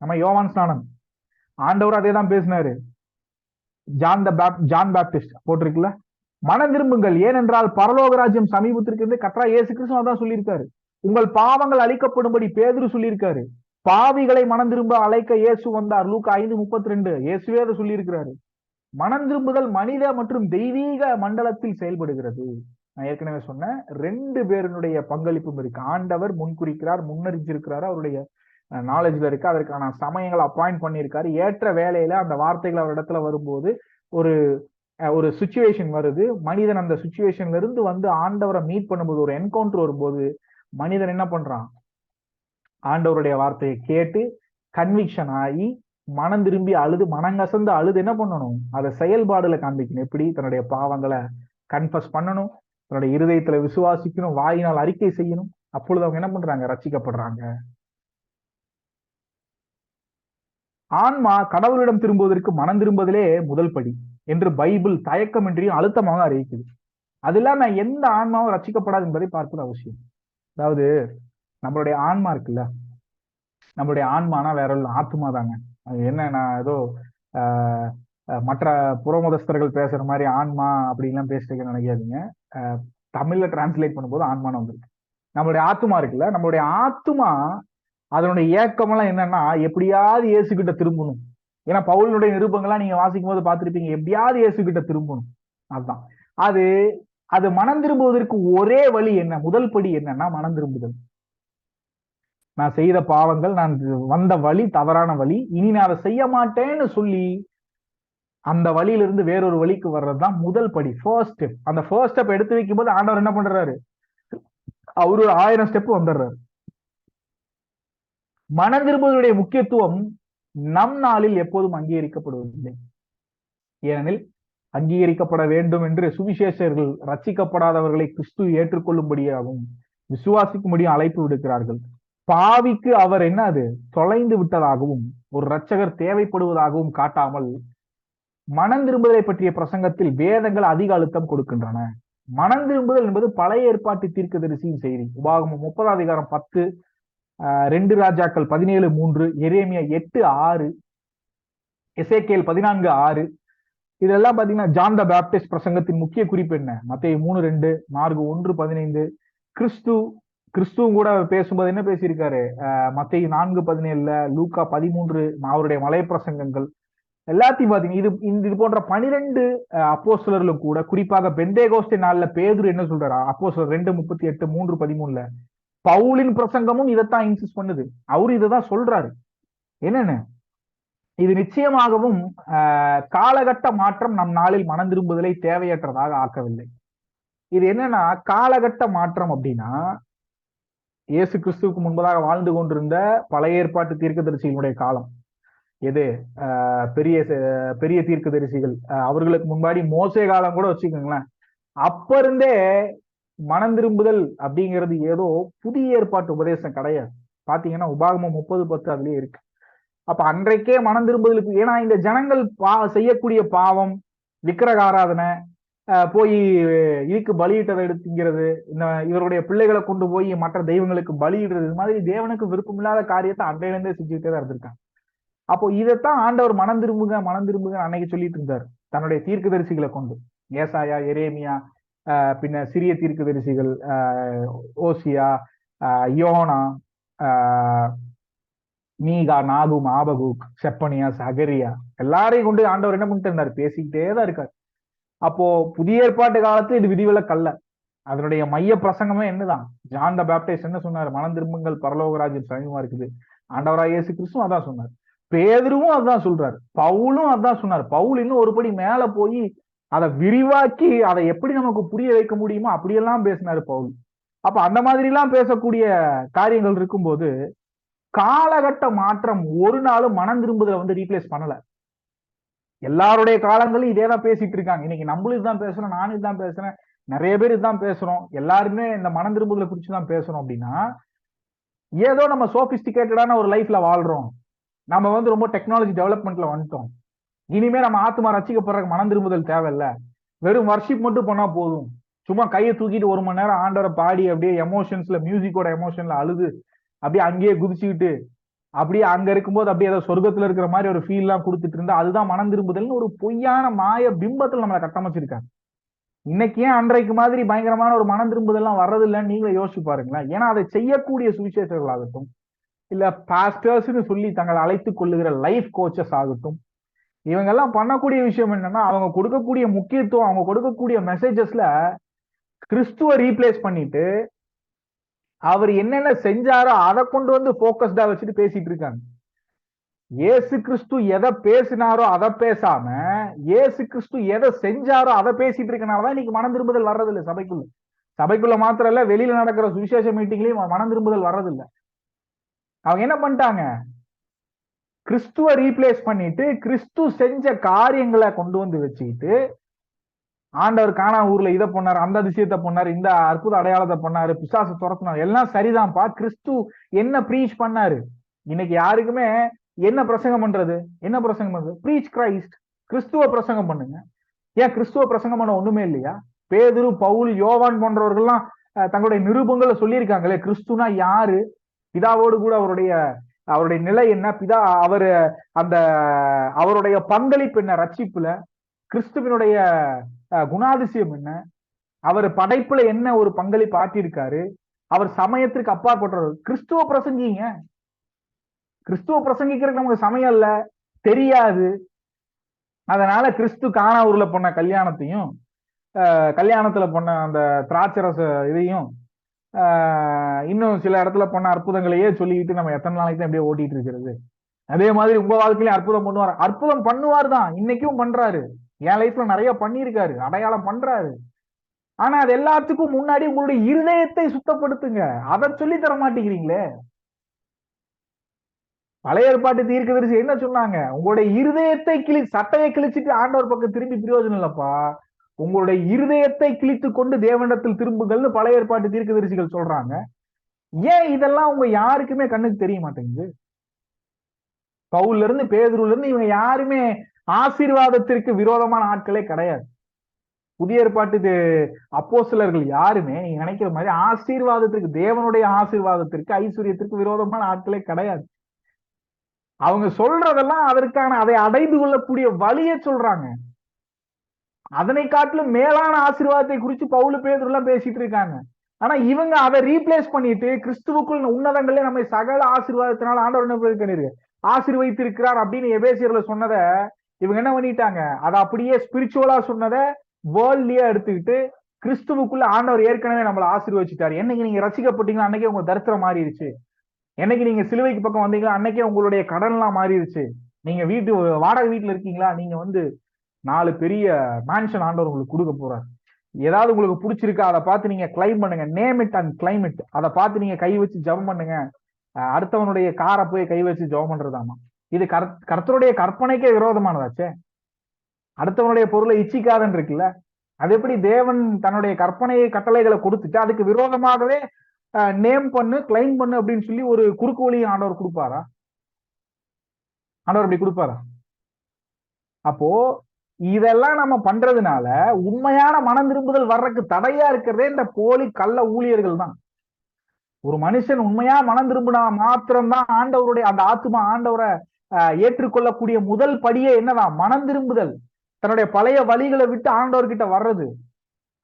நம்ம யோவான் ஸ்நானன். ஆண்டவர் அதே தான் பேசினாரு. ஜான் பாப்டிஸ்ட் போட்டிருக்குல்ல, மனம் திரும்புங்கள் ஏனென்றால் பரலோக ராஜ்யம் சமீபத்திற்கு கர்த்தர் இயேசு கிறிஸ்து அதான் சொல்லியிருக்காரு. உங்கள் பாவங்கள் அழிக்கப்படும்படி பேதுரு சொல்லியிருக்காரு. பாவிகளை மனம் திரும்ப அழைக்க இயேசு வந்தார், லூக்கா 5:32. இயேசுவே அதை சொல்லியிருக்கிறாரு. மனம் திரும்புதல் மனித மற்றும் தெய்வீக மண்டலத்தில் செயல்படுகிறது. நான் ஏற்கனவே சொன்னேன், 2 பேருடைய பங்களிப்பும் இருக்கு. ஆண்டவர் முன்குறிக்கிறார், முன்னறிஞ்சிருக்கிறாரு, அவருடைய நாலேஜ்ல இருக்கு. அதற்கான சமயங்களை அப்பாயிண்ட் பண்ணியிருக்காரு. ஏற்ற வேலையில அந்த வார்த்தைகள் அவர் இடத்துல வரும்போது ஒரு ஒரு சுச்சுவேஷன் வருது. மனிதன் அந்த சுச்சுவேஷன்ல இருந்து வந்து ஆண்டவரை மீட் பண்ணும்போது, ஒரு என்கவுண்டர் வரும்போது மனிதன் என்ன பண்றான்? ஆண்டவருடைய வார்த்தையை கேட்டு கன்விக்ஷன் ஆகி மனம் திரும்பி அழுது, மனங்கசந்து அழுது என்ன பண்ணணும்? அதை செயல்பாடுல காண்பிக்கணும். எப்படி? தன்னுடைய பாவங்களை கன்ஃபஸ் பண்ணணும், தன்னுடைய இருதயத்துல விசுவாசிக்கணும், வாயினால் அறிக்கை செய்யணும். அப்பொழுது அவங்க என்ன பண்றாங்க? ரட்சிக்கப்படுறாங்க. ஆன்மா கடவுளிடம் திரும்புவதற்கு மனம் திரும்புவதிலே முதல் படி என்று பைபிள் தயக்கமின்றியும் அழுத்தமாக அறிவிக்குது. அது இல்லாம எந்த ஆன்மாவும் ரட்சிக்கப்படாது என்பதை பார்ப்பது அவசியம். அதாவது நம்மளுடைய ஆன்மா இருக்குல்ல, நம்மளுடைய ஆன்மானா வேற ஒரு ஆத்மா தாங்க. அது என்ன, நான் ஏதோ மற்ற புறமதஸ்தர்கள் பேசுற மாதிரி ஆன்மா அப்படின்லாம் பேசிட்டு நினைக்காதீங்க. தமிழ்ல டிரான்ஸ்லேட் பண்ணும்போது ஆன்மான்னு வந்துருக்கு. நம்மளுடைய ஆத்மா இருக்குல்ல, நம்மளுடைய ஆத்மா அதனுடைய ஏக்கமெல்லாம் என்னன்னா, எப்படியாவது இயேசுகிட்ட திரும்பணும். ஏன்னா பவுலினுடைய நிருபங்கள்லாம் நீங்க வாசிக்கும் போது பார்த்திருப்பீங்க, எப்படியாவது இயேசுகிட்ட திரும்பணும். அதுதான் அது அது மனம் திரும்புவதற்கு ஒரே வழி என்ன? முதல் படி என்னன்னா மனம் திரும்புதல். நான் செய்த பாவங்கள், நான் வந்த வழி தவறான வழி, இனி நான் அதை செய்ய மாட்டேன்னு சொல்லி அந்த வழியிலிருந்து வேறொரு வழிக்கு வர்றதுதான் முதல் படி, ஃபர்ஸ்ட் ஸ்டெப். அந்த ஃபர்ஸ்ட் ஸ்டெப் எடுத்து வைக்கும் போது ஆண்டவர் என்ன பண்றாரு? அவரு 1000 ஸ்டெப் வந்துடுறாரு. மனம் திரும்புவதுடைய முக்கியத்துவம் நம் நாளில் எப்போதும் அங்கீகரிக்கப்படுவதில்லை. ஏனெனில் அங்கீகரிக்கப்பட வேண்டும் என்று சுவிசேஷர்கள் ரட்சிக்கப்படாதவர்களை கிறிஸ்து ஏற்றுக்கொள்ளும்படியாகவும் விசுவாசிக்கும்படியும் அழைப்பு விடுக்கிறார்கள். பாவிக்கு அவர் என்ன அது தொலைந்து விட்டதாகவும் ஒரு இரட்சகர் தேவைப்படுவதாகவும் காட்டாமல் மனம் திரும்புதலை பற்றிய பிரசங்கத்தில் வேதங்கள் அதிக அழுத்தம் கொடுக்கின்றன. மனம் திரும்புதல் என்பது பழைய ஏற்பாட்டு தீர்க்கதரிசியின் செய்தி. உபாகமம் 30:10, 2 ராஜாக்கள் 17:3, எரேமியா 8:6, எசேக்கியேல் 14:6. இதெல்லாம் பாத்தீங்கன்னா ஜான் த பாப்டிஸ்ட் பிரசங்கத்தின் முக்கிய குறிப்பு என்ன? மத்தேயு 3:2, மார்க் 1:15. கிறிஸ்துவும் கூட பேசும்போது என்ன பேசியிருக்காரு? மத்தேயு 4:17, லூக்கா 13, அவருடைய மலை பிரசங்கங்கள் எல்லாத்தையும் பாத்தீங்கன்னா இது போன்ற 12 அப்போஸ்தலர்களும் கூட, குறிப்பாக பெந்தேகோஸ்தே நாள்ல பேதுரு என்ன சொல்றாரா? அப்போஸ்தலர் 2:38, 3:13 பவுலின் பிரசங்கமும் இதைத்தான் இன்சிஸ்ட் பண்ணுது. அவரு இதைதான் சொல்றாரு. என்னன்னு, இது நிச்சயமாகவும் காலகட்ட மாற்றம் நம் நாளில் மனம் திரும்புதலை தேவையற்றதாக ஆக்கவில்லை. இது என்னன்னா, காலகட்ட மாற்றம் அப்படின்னா, இயேசு கிறிஸ்துவுக்கு முன்பதாக வாழ்ந்து கொண்டிருந்த பழைய ஏற்பாட்டு தீர்க்கதரிசிகளுடைய காலம் எது? பெரிய பெரிய தீர்க்கதரிசிகள், அவர்களுக்கு முன்னாடி மோசே காலம் கூட வச்சுக்கோங்களேன். அப்ப இருந்தே மனம் திரும்புதல் அப்படிங்கிறது ஏதோ புதிய ஏற்பாட்டு உபதேசம் கிடையாது. பாத்தீங்கன்னா உபாகமம் 30:10 அதுலயே இருக்கு. அப்ப அன்றைக்கே மனம் திரும்புதலுக்கு, ஏன்னா இந்த ஜனங்கள் செய்யக்கூடிய பாவம், விக்கிரக ஆராதனை, போய் இதுக்கு பலியிட்டதை எடுத்துங்கிறது, இந்த இவருடைய பிள்ளைகளை கொண்டு போய் மற்ற தெய்வங்களுக்கு பலியிடுறது, இது மாதிரி தேவனுக்கு விருப்பம் இல்லாத காரியத்தை அன்றையிலிருந்தே செஞ்சுக்கிட்டே தான் இருந்திருக்காங்க. அப்போ இதைத்தான் ஆண்டவர் மனம் திரும்புங்க மனம் திரும்புங்க அன்னைக்கு சொல்லிட்டு இருந்தார் தன்னுடைய தீர்க்கதரிசிகளை கொண்டு. ஏசாயா, எரேமியா, பின்ன சிறிய தீர்க்கதரிசிகள், ஓசியா, யோனா, மீகா, நாகும், ஆபகுக், செப்பனியா, சகரியா எல்லாரையும் கொண்டு ஆண்டவர் என்ன பண்ணிட்டு இருந்தாரு? பேசிக்கிட்டே தான் இருக்காரு. அப்போ புதிய ஏற்பாட்டு காலத்துல இது விதிவிலக்கல்ல. அதனுடைய மைய பிரசங்கமே என்னதான்? ஜான் த பேப்டைஸ்ட் என்ன சொன்னார்? மனம் திரும்புங்கள், பரலோகராஜ்யம் சமீபமா இருக்குது. ஆண்டவராக இயேசு கிறிஸ்துவும் அதான் சொன்னார். பேதுருவும் அதான் சொல்றாரு. பவுலும் அதான் சொன்னார். பவுல் இன்னும் ஒருபடி மேல போய் அதை விரிவாக்கி அதை எப்படி நமக்கு புரிய வைக்க முடியுமோ அப்படியெல்லாம் பேசினாரு பவுல். அப்ப அந்த மாதிரி எல்லாம் பேசக்கூடிய காரியங்கள் இருக்கும்போது காலகட்ட மாற்றம் ஒரு நாளும் மனம் திரும்புதலை வந்து ரீப்ளேஸ் பண்ணல. எல்லாருடைய காலங்களும் இதே தான் பேசிட்டு இருக்காங்க. இன்னைக்கு நம்மளும் இதுதான் பேசுறோம், நானும் இதுதான் பேசுறேன், நிறைய பேர் இதுதான் பேசுறோம், எல்லாருமே இந்த மனம் திரும்புதலை குறிச்சு தான் பேசுறோம். அப்படின்னா ஏதோ நம்ம சோபிஸ்டிகேட்டடான ஒரு லைஃப்ல வாழ்றோம், நம்ம வந்து ரொம்ப டெக்னாலஜி டெவலப்மெண்ட்ல வந்துட்டோம், இனிமே நம்ம ஆத்மா ரசிக்கப்படுற மனம் திரும்புதல் தேவையில்ல, வெறும் வர்ஷிப் மட்டும் பண்ணா போதும், சும்மா கையை தூக்கிட்டு 1 மணி நேரம் ஆண்டவரை பாடி அப்படியே எமோஷன்ஸ்ல, மியூசிக்கோட எமோஷன்ல அழுது அப்படியே அங்கேயே குதிச்சுக்கிட்டு அப்படியே அங்க இருக்கும்போது அப்படியே ஏதோ சொர்க்கத்துல இருக்கிற மாதிரி ஒரு ஃபீல் எல்லாம் கொடுத்துட்டு இருந்தா அதுதான் மனம் திரும்புதல்னு ஒரு பொய்யான மாய பிம்பத்தில் நம்மளை கட்டமைச்சிருக்காங்க. இன்னைக்கு ஏன் அன்றைக்கு மாதிரி பயங்கரமான ஒரு மனம் திரும்புதெல்லாம் வர்றது இல்லைன்னு நீங்களே யோசிச்சு பாருங்களேன். ஏன்னா அதை செய்யக்கூடிய சுவிசேஷர்கள் ஆகட்டும், இல்ல பாஸ்டர்ஸ்னு சொல்லி தங்களை அழைத்துக் கொள்ளுகிற லைஃப் கோச்சஸ் ஆகட்டும், இவங்க எல்லாம் பண்ணக்கூடிய விஷயம் என்னன்னா, அவங்க கொடுக்கக்கூடிய முக்கியத்துவம், அவங்க கொடுக்கக்கூடிய மெசேஜஸ்ல கிறிஸ்துவ ரீப்ளேஸ் பண்ணிட்டு அவர் என்னென்ன செஞ்சாரோ அதை கொண்டு வந்து போக்கஸ்டா வச்சுட்டு பேசிட்டு இருக்காங்க. இயேசு கிறிஸ்து எதை பேசினாரோ அதை பேசாம இயேசு கிறிஸ்து எதை செஞ்சாரோ அதை பேசிட்டு இருக்கனாலதான் இன்னைக்கு மனம் திரும்புதல் வர்றதில்லை சபைக்குள்ள. சபைக்குள்ள மாத்திரம் இல்ல, வெளியில நடக்கிற சுவிசேஷ மீட்டிங்லயும் மனம் திரும்புதல் வர்றதில்லை. அவங்க என்ன பண்ணிட்டாங்க? கிறிஸ்துவ ரீப்ளேஸ் பண்ணிட்டு கிறிஸ்து செஞ்ச காரியங்களை கொண்டு வந்து வச்சுக்கிட்டு, ஆண்டவர் காணா ஊர்ல இதை பண்ணாரு, அந்த அதிசயத்தை பண்ணாரு, இந்த அற்புத அடையாளத்தை பண்ணாரு, பிசாசு துரத்துனாரு, எல்லாம் சரிதான்ப்பா. கிறிஸ்து என்ன ப்ரீச் பண்ணாரு? இன்னைக்கு யாருக்குமே என்ன பிரசங்கம் பண்றது? என்ன பிரசங்கம் பண்றது? Preach Christ. கிறிஸ்துவ பிரசங்கம் பண்ணுங்க. ஏன் கிறிஸ்துவ பிரசங்கம் பண்ண ஒண்ணுமே இல்லையா? பேதுரு, பவுல், யோவான் போன்றவர்கள்லாம் தங்களுடைய நிருபங்களை சொல்லியிருக்காங்களே, கிறிஸ்துனா யாரு, பிதாவோடு கூட அவருடைய நிலை என்ன, பிதா அவரு அந்த அவருடைய பங்களிப்பு என்ன ரட்சிப்புல, கிறிஸ்துவனுடைய குணாதிசயம் என்ன, அவர் படைப்புல என்ன ஒரு பங்களிப்பு ஆற்றியிருக்காரு, அவர் சமயத்திற்கு அப்பாற்பட்டவர். கிறிஸ்துவ பிரசங்கிங்க. கிறிஸ்துவ பிரசங்கிக்கிறதுக்கு நமக்கு சமயம் இல்ல, தெரியாது. அதனால கிறிஸ்து கானா ஊர்ல பண்ண கல்யாணத்தையும், கல்யாணத்துல பண்ண அந்த திராட்சரச இதையும், இன்னும் சில இடத்துல பண்ண அற்புதங்களையே சொல்லிக்கிட்டு நம்ம எத்தனை நாளைக்கு தான் அப்படியே ஓட்டிட்டு இருக்கிறது? அதே மாதிரி உங்க வாழ்க்கையில அற்புதம் பண்ணுவார். அற்புதம் பண்ணுவார் தான், இன்னைக்கும் பண்றாரு. என் லைஃப்ல நிறைய பண்ணியிருக்காரு, அடையாளம் பண்றாரு. ஆனா அது எல்லாத்துக்கும் முன்னாடி உங்களுடைய இருதயத்தை சுத்தப்படுத்துங்க. அதை சொல்லி தர மாட்டேங்கிறீங்களே. பழைய ஏற்பாட்டு தீர்க்கதரிசி என்ன சொன்னாங்க? உங்களுடைய இருதயத்தை சட்டையை கிழிச்சிட்டு ஆண்டவர் பக்கம் திரும்பி பிரயோஜனம் இல்லப்பா, உங்களுடைய இருதயத்தை கிழித்து கொண்டு தேவனிடத்தில் திரும்புகள்னு பழைய ஏற்பாட்டு தீர்க்கதரிசிகள் சொல்றாங்க. ஏன் இதெல்லாம் உங்க யாருக்குமே கண்ணுக்கு தெரிய மாட்டேங்குது? பவுல்ல இருந்து பேதுருல இருந்து இவங்க யாருமே ஆசீர்வாதத்திற்கு விரோதமான ஆட்களே கிடையாது. புதிய ஏற்பாட்டு அப்போஸ்தலர்கள் யாருமே நீங்க நினைக்கிற மாதிரி ஆசீர்வாதத்திற்கு, தேவனுடைய ஆசீர்வாதத்திற்கு, ஐஸ்வர்யத்திற்கு விரோதமான ஆட்களே கிடையாது. அவங்க சொல்றதெல்லாம் அதற்கான அதை அடைந்து கொள்ளக்கூடிய வழியை சொல்றாங்க. அதனை காட்டிலும் மேலான ஆசீர்வாதத்தை குறித்து பவுல், பேதுரு எல்லாம் பேசிட்டு இருக்காங்க. ஆனா இவங்க அதை ரீப்ளேஸ் பண்ணிட்டு கிறிஸ்துவுக்குள் உன்னதங்களே நம்மை சகல ஆசீர்வாதத்தினால ஆண்டவர் என்ன பண்ணிருக்காரு, ஆசீர்வதித்திருக்கிறார் அப்படின்னு எபேசியர்ல சொன்னதை இவங்க என்ன பண்ணிட்டாங்க, அதை அப்படியே ஸ்பிரிச்சுவலா சொன்னதை வேர்ல்ட்லியா எடுத்துக்கிட்டு கிறிஸ்துவுக்குள்ள ஆண்டவர் ஏற்கனவே நம்மளை ஆசீர்வதிச்சுட்டாரு, என்னைக்கு நீங்க ரசிக்கப்பட்டீங்கன்னா அன்னைக்கே உங்க தரித்திரம் மாறிடுச்சு, என்னைக்கு நீங்க சிலுவைக்கு பக்கம் வந்தீங்களா அன்னைக்கே உங்களுடைய கடன் எல்லாம் மாறிடுச்சு, நீங்க வாடகை வீட்டுல இருக்கீங்களா, நீங்க வந்து 4 பெரிய மேன்ஷன் ஆண்டவர் உங்களுக்கு கொடுக்க போறாரு, ஏதாவது உங்களுக்கு பிடிச்சிருக்கா அதை பார்த்து நீங்க கிளைம் பண்ணுங்க, name it and claim it, அதை பார்த்து நீங்க கை வச்சு ஜெபம் பண்ணுங்க. அடுத்தவனுடைய காரை போய் கை வச்சு ஜெபம் பண்றதாமா இது கர்த்தருடைய கற்பனைக்கே விரோதமானதாச்சே. அடுத்தவனுடைய பொருளை இச்சிக்காதன்னு இருக்குல்ல, அது எப்படி தேவன் தன்னுடைய கற்பனையை கட்டளைகளை கொடுத்துட்டு அதுக்கு விரோதமாகவே நேம் பண்ணு, கிளைம் பண்ணு அப்படின்னு சொல்லி ஒரு குறுக்கு வழியை ஆண்டவர் கொடுப்பாரா? ஆண்டவர் அப்படி கொடுப்பாரா? அப்போ இதெல்லாம் நம்ம பண்றதுனால உண்மையான மனம் திரும்புதல் வர்றதுக்கு தடையா இருக்கிறதே இந்த போலி கள்ள ஊழியர்கள் தான். ஒரு மனுஷன் உண்மையா மனம் திரும்பினா மாத்திரம்தான் ஆண்டவருடைய அந்த ஆத்துமா ஆண்டவரை ஏற்றுக்கொள்ளக்கூடிய முதல் படியே என்னதான்? மனம் திரும்புதல், தன்னுடைய பழைய வழிகளை விட்டு ஆண்டவர்கிட்ட வர்றது.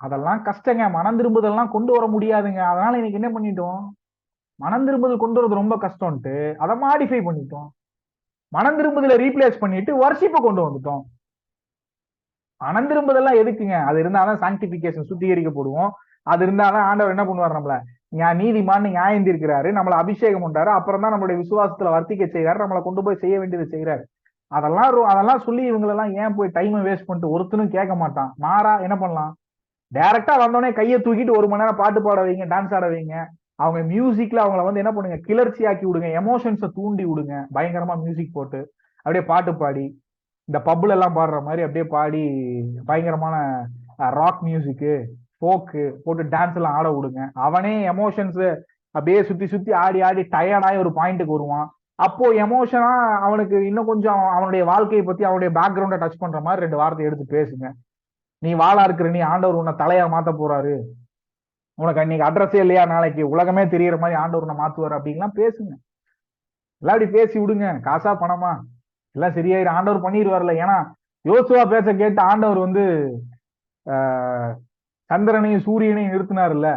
அதெல்லாம் கஷ்டங்க, மனம் திரும்புதெல்லாம் கொண்டு வர முடியாதுங்க. அதனால இன்னைக்கு என்ன பண்ணிட்டோம், மனம் திரும்புதல் கொண்டு வரது ரொம்ப கஷ்டம்ட்டு அதை மாடிஃபை பண்ணிட்டோம். மனம் திரும்புதலை ரீப்ளேஸ் பண்ணிட்டு வர்ஷிப்பை கொண்டு வந்துட்டோம். மனம் திரும்புதெல்லாம் எதுக்குங்க? அது இருந்தாதான் சாங்டிபிகேஷன் சுத்திகரிக்கப்படுவோம். அது இருந்தாதான் ஆண்டவர் என்ன பண்ணுவார், நம்மள நீதிமான்னு நியாயம் தீர்க்கிறாரு, நம்மளை அபிஷேகம் பண்றாரு, அப்புறம் தான் நம்மளுடைய விசுவாசத்துல வர்த்திக்க செய்யறாரு, நம்மளை கொண்டு போய் செய்ய வேண்டியது செய்யறாரு. அதெல்லாம் சொல்லி இவங்களெல்லாம் ஏன் போய் டைமை வேஸ்ட் பண்ணிட்டு ஒருத்தனும் கேட்க மாட்டான். மாறா என்ன பண்ணலாம், டைரக்டா வந்தோடனே கையை தூக்கிட்டு 1 மணி நேரம் பாட்டு பாட வைங்க, டான்ஸ் ஆட வைங்க. அவங்க மியூசிக்ல அவங்கள வந்து என்ன பண்ணுங்க, கிளர்ச்சி ஆக்கி விடுங்க, எமோஷன்ஸை தூண்டி விடுங்க, பயங்கரமா மியூசிக் போட்டு அப்படியே பாட்டு பாடி இந்த பப்ல எல்லாம் பாடுற மாதிரி அப்படியே பாடி பயங்கரமான ராக் மியூசிக்கு ஃபோக்கு போட்டு டான்ஸ் எல்லாம் ஆட விடுங்க. அவனே எமோஷன்ஸ் அப்படியே சுத்தி சுத்தி ஆடி ஆடி டயர்டாகி ஒரு பாயிண்ட்டுக்கு வருவான். அப்போ எமோஷனா அவனுக்கு இன்னும் கொஞ்சம் அவனுடைய வாழ்க்கையை பத்தி அவனுடைய பேக்ரவுண்டை டச் பண்ற மாதிரி 2 வார்த்தை எடுத்து பேசுங்க. நீ வாழா இருக்கிற, நீ ஆண்டவர் உன்னை தலையா மாத்த போறாரு, உனக்கு அன்னைக்கு அட்ரஸே இல்லையா, நாளைக்கு உலகமே தெரியற மாதிரி ஆண்டவர் உன்னை மாத்துவாரு அப்படின்லாம் பேசுங்க. எல்லாம் அப்படி பேசி விடுங்க. காசா பணமா எல்லாம் சரியாயிரும், ஆண்டவர் பண்ணிடுவார்ல. ஏன்னா யோசுவா பேச்ச கேட்டு ஆண்டவர் வந்து சந்திரனையும் சூரியனையும் நிறுத்தினார்ல.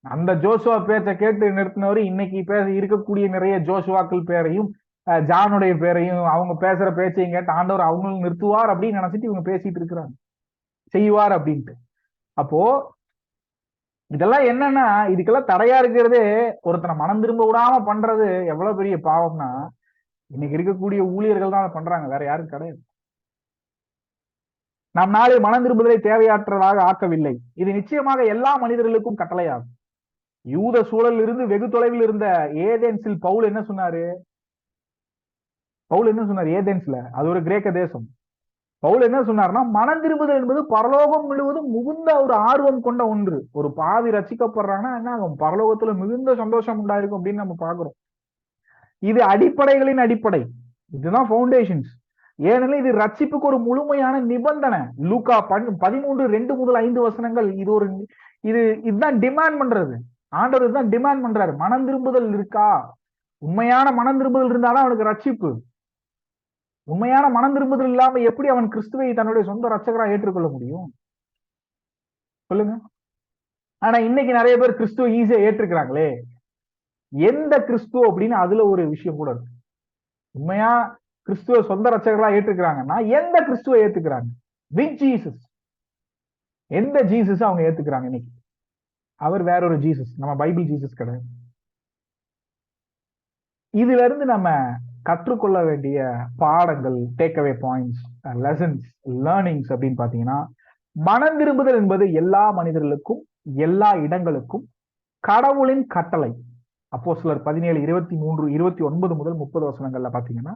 அந்த ஜோசுவா பேச்ச கேட்டு நிறுத்தினவரு இன்னைக்கு இருக்கக்கூடிய நிறைய ஜோசுவாக்கள் பேரையும் ஜானுடைய பேரையும் அவங்க பேசுற பேச்சையும் கேட்டு ஆண்டவர் அவங்களும் நிறுத்துவார் அப்படின்னு நினைச்சிட்டு இவங்க பேசிட்டு இருக்கிறாங்க, செய்வார் அப்படின்ட்டு. அப்போ இதெல்லாம் என்னன்னா, இதுக்கெல்லாம் தடையா இருக்கிறதே ஒருத்தனை மனம் திரும்ப விடாம பண்றது எவ்வளவு பெரிய பாவம்னா, இன்னைக்கு இருக்கக்கூடிய ஊழியர்கள் தான் அதை பண்றாங்க, வேற யாரும் கிடையாது. நம் நாளை மனம் திரும்புதலை தேவையற்றதாக ஆக்கவில்லை. இது நிச்சயமாக எல்லா மனிதர்களுக்கும் கட்டளையாகும். யூத சூழலில் இருந்து வெகு தொலைவில் இருந்த ஏதென்ஸில் பவுல் என்ன சொன்னாரு? ஏதென்ஸ்ல அது ஒரு கிரேக்க தேசம். பவுல் என்ன சொன்னார்னா, மனம் திரும்புதல் என்பது பரலோகம் முழுவதும் மிகுந்த ஒரு ஆர்வம் கொண்ட ஒன்று. ஒரு பாவி ரசிக்கப்படுறாங்கன்னா என்ன ஆகும், பரலோகத்துல மிகுந்த சந்தோஷம் உண்டாயிருக்கும் அப்படின்னு நம்ம பாக்குறோம். இது அடிப்படைகளின் அடிப்படை, இதுதான் ஃபவுண்டேஷன்ஸ். ஏனெனில் இது ரட்சிப்புக்கு ஒரு முழுமையான நிபந்தனை. லூக்கா 13:2-5 வசனங்கள் இதுதான் டிமாண்ட் பண்றது. ஆண்டவர் இதுதான் டிமாண்ட் பண்றாரு. மனம் திரும்புதல் இருக்கா? உண்மையான மனம் திரும்புதல் இருந்தாதான் அவனுக்கு ரட்சிப்பு. உண்மையான மனம் திரும்புதல் இல்லாம எப்படி அவன் கிறிஸ்துவை தன்னுடைய சொந்த ரட்சகராக ஏற்றுக்கொள்ள முடியும் சொல்லுங்க? ஆனா இன்னைக்கு நிறைய பேர் கிறிஸ்துவ ஈஸியா ஏற்றுக்கிறாங்களே. எந்த கிறிஸ்துவ அப்படின்னு அதுல ஒரு விஷயம் கூட இருக்கு. உண்மையா கிறிஸ்துவ சொந்த ரட்சகர்களா ஏற்றுக்கிறாங்கன்னா எந்த கிறிஸ்துவ ஏத்துக்கிறாங்க? Which Jesus? எந்த ஜீசஸ் அவங்க ஏத்துக்கிறாங்க இன்னைக்கு? அவர் வேற ஒரு ஜீசஸ், நம்ம பைபிள் ஜீசஸ் கிடையாது. இதுல இருந்து நம்ம கற்றுக்கொள்ள வேண்டிய பாடங்கள், take away points, lessons, learnings அப்படின்னு பாத்தீங்கன்னா, மனம் திரும்புதல் என்பது எல்லா மனிதர்களுக்கும் எல்லா இடங்களுக்கும் கடவுளின் கட்டளை. அப்போஸ்தலர் 17:23-29 முதல் 30 வசனங்கள்ல பாத்தீங்கன்னா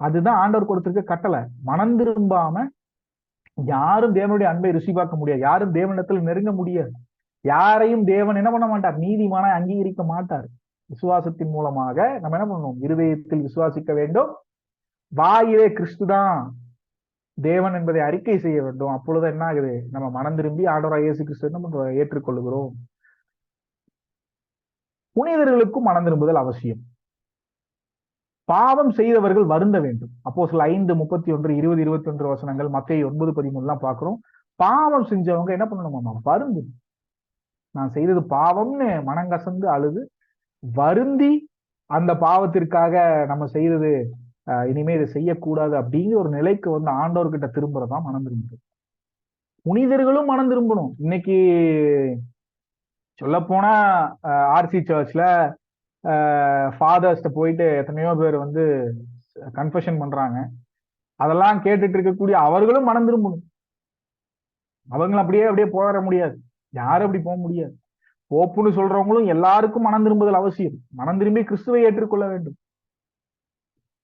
அதுதான் ஆண்டவர் கொடுத்திருக்க கட்டளை. மனம் திரும்பாம யாரும் தேவனுடைய அன்பை ருசி பார்க்க முடியாது, யாரும் தேவனிடத்தில் நெருங்க முடியாது, யாரையும் தேவன் என்ன பண்ண மாட்டார், நீதிமான அங்கீகரிக்க மாட்டார். விசுவாசத்தின் மூலமாக நம்ம என்ன பண்ணணும், இருதயத்தில் விசுவாசிக்க வேண்டும், வாயிலே கிறிஸ்துதான் தேவன் என்பதை அறிக்கை செய்ய வேண்டும். அப்பொழுது என்ன ஆகுது, நம்ம மனம் திரும்பி ஆண்டவராகிய இயேசு கிறிஸ்து நம்ம ஏற்றுக்கொள்கிறோம். புனிதர்களுக்கும் மனம் திரும்புதல் அவசியம். பாவம் செய்தவர்கள் வருந்த வேண்டும். அப்போஸ்தலர் 5:31-20-21 வசனங்கள், மத்தேயு 9:13 பாக்குறோம். பாவம் செஞ்சவங்க என்ன பண்ணணுமா, வருந்து. நான் செய்தது பாவம்னு மனங்கசந்து அழுது வருந்தி அந்த பாவத்திற்காக நம்ம செய்தது இனிமே இதை செய்யக்கூடாது அப்படிங்கிற ஒரு நிலைக்கு வந்து ஆண்டவர்கிட்ட திரும்புறதா மனம் திரும்புது. புனிதர்களும் மனம் திரும்பணும். இன்னைக்கு சொல்ல போனா ஆர்சி சர்ச்ல ஃபாதர்ஸ்ட போயிட்டு எத்தனையோ பேர் வந்து கன்ஃபெஷன் பண்றாங்க. அதெல்லாம் கேட்டுட்டு இருக்கக்கூடிய அவர்களும் மனம் திரும்பணும். அவங்களும் அப்படியே போயிட முடியாது, யாரும் அப்படி போக முடியாது. போப்புன்னு சொல்றவங்களும் எல்லாருக்கும் மனம் திரும்புதல் அவசியம். மனம் திரும்பி கிறிஸ்துவை ஏற்றுக்கொள்ள வேண்டும்.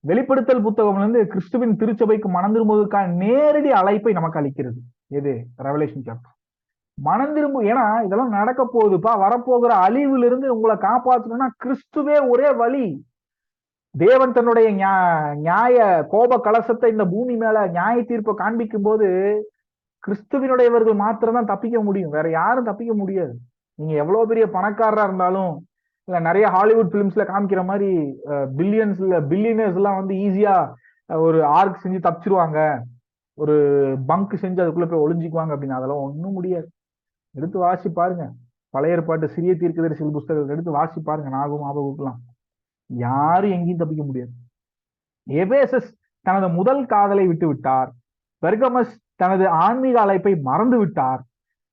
வெளிப்படுத்தல் புத்தகம்ல இருந்து கிறிஸ்துவின் திருச்சபைக்கு மனம் திரும்புவதற்கான நேரடி அழைப்பை நமக்கு அளிக்கிறது. எது? Revelation chapter. மனம் திரும்ப, ஏன்னா இதெல்லாம் நடக்க போகுதுப்பா, வரப்போகிற அழிவுல இருந்து உங்களை காப்பாற்றணும்னா கிறிஸ்துவே ஒரே வழி. தேவன் தன்னுடைய நியாய கோப கலசத்தை இந்த பூமி மேல நியாய தீர்ப்பை காண்பிக்கும் போது கிறிஸ்துவினுடையவர்கள் மாத்திரம்தான் தப்பிக்க முடியும், வேற யாரும் தப்பிக்க முடியாது. நீங்க எவ்வளவு பெரிய பணக்காரரா இருந்தாலும், இல்ல நிறைய ஹாலிவுட் பிலிம்ஸ்ல காமிக்கிற மாதிரி பில்லியனர்ஸ் எல்லாம் வந்து ஈஸியா ஒரு ஆர்க் செஞ்சு தப்பிச்சிருவாங்க, ஒரு பங்க் செஞ்சு அதுக்குள்ள போய் ஒளிஞ்சிக்குவாங்க அப்படின்னு, அதெல்லாம் ஒண்ணும் முடியாது. எடுத்து வாசி பாருங்க. பழைய ஏற்பாட்டு சிறிய தீர்க்கதரிசிகள் புஸ்தகத்தை எடுத்து வாசி பாருங்க, நாகும் ஆபகுக்கலாம். யாரும் எங்கேயும் தப்பிக்க முடியாது. எபேசஸ் தனது முதல் காதலை விட்டு விட்டார். பெர்கமஸ் தனது ஆன்மீக அழைப்பை மறந்து விட்டார்.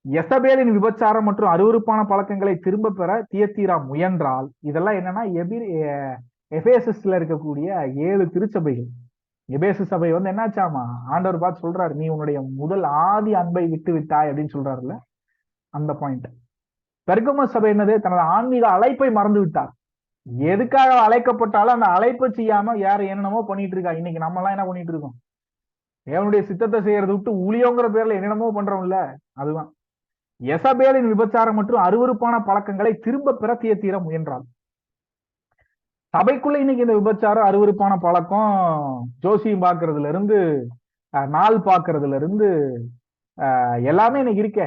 எசபேலின் விபச்சாரம் மற்றும் அருவருப்பான பழக்கங்களை திரும்ப பெற தியத்தீரா முயன்றால், இதெல்லாம் என்னன்னா எபேசஸ்ல இருக்கக்கூடிய 7 திருச்சபைகள். எபேசு சபை வந்து என்னாச்சாமா, ஆண்டவர் பார்த்து சொல்றாரு, நீ உன்னுடைய முதல் ஆதி அன்பை விட்டு விட்டாய் அப்படின்னு சொல்றாருல்ல, அந்த பாயிண்ட். பெர்கமஸ் சபை என்னது, தனது ஆன்மீக அழைப்பை மறந்து விட்டார். எதுக்காக அழைக்கப்பட்டாலும் அந்த அழைப்பை செய்யாம யார் என்னென்னமோ பண்ணிட்டு இருக்கா. இன்னைக்கு நம்ம எல்லாம் என்ன பண்ணிட்டு இருக்கோம், தேவனுடைய சித்தத்தை செய்யறதை விட்டு ஊழியோங்கிற பேர்ல என்னென்னமோ பண்றோம்ல, அதுதான். எசபேலின் விபச்சாரம் மற்றும் அருவருப்பான பழக்கங்களை திரும்ப பெற தியத்தீர முயன்றாள். சபைக்குள்ள இன்னைக்கு இந்த விபச்சாரம், அருவருப்பான பழக்கம், ஜோசியம் பாக்குறதுல இருந்து நாள் பாக்குறதுல இருந்து எல்லாமே இன்னைக்கு இருக்கே.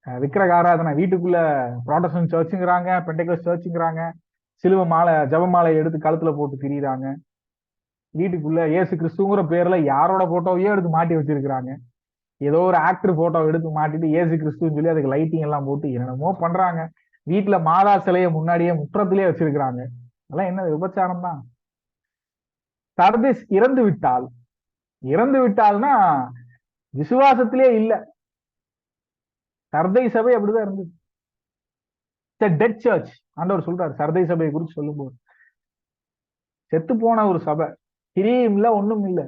விக்கிரக ஆராதனை, வீட்டுக்குள்ள ப்ராட்டஸ்டன்ட் சர்ச்சுங்கிறாங்க, பெண்டெகோஸ்ட் சர்ச்சுங்கிறாங்க, சிலுவ மாலை ஜப மாலை எடுத்து கழுத்துல போட்டு திரியிறாங்க. வீட்டுக்குள்ள இயேசு கிறிஸ்துங்கிற பேர்ல யாரோட போட்டோவையோ எடுத்து மாட்டி வச்சிருக்கிறாங்க. ஏதோ ஒரு ஆக்டர் போட்டோ எடுத்து மாட்டிட்டு இயேசு கிறிஸ்துன்னு சொல்லி அதுக்கு லைட்டிங் எல்லாம் போட்டு என்னென்னமோ பண்றாங்க. வீட்டுல மாதா சிலையை முன்னாடியே முற்றத்திலேயே வச்சிருக்கிறாங்க. அதெல்லாம் என்ன விபச்சாரம் தான். சர்திஸ் இறந்து விட்டால், இறந்து விட்டால்னா விசுவாசத்திலே இல்ல. சர்தை சபை அப்படிதான் இருந்தது. டெட் சர்ச் ஆண்டவர் சொல்றாரு சர்தை சபையை குறித்து சொல்லும்போது. செத்து போன ஒரு சபை, கிரியும் இல்ல, ஒண்ணும் இல்ல,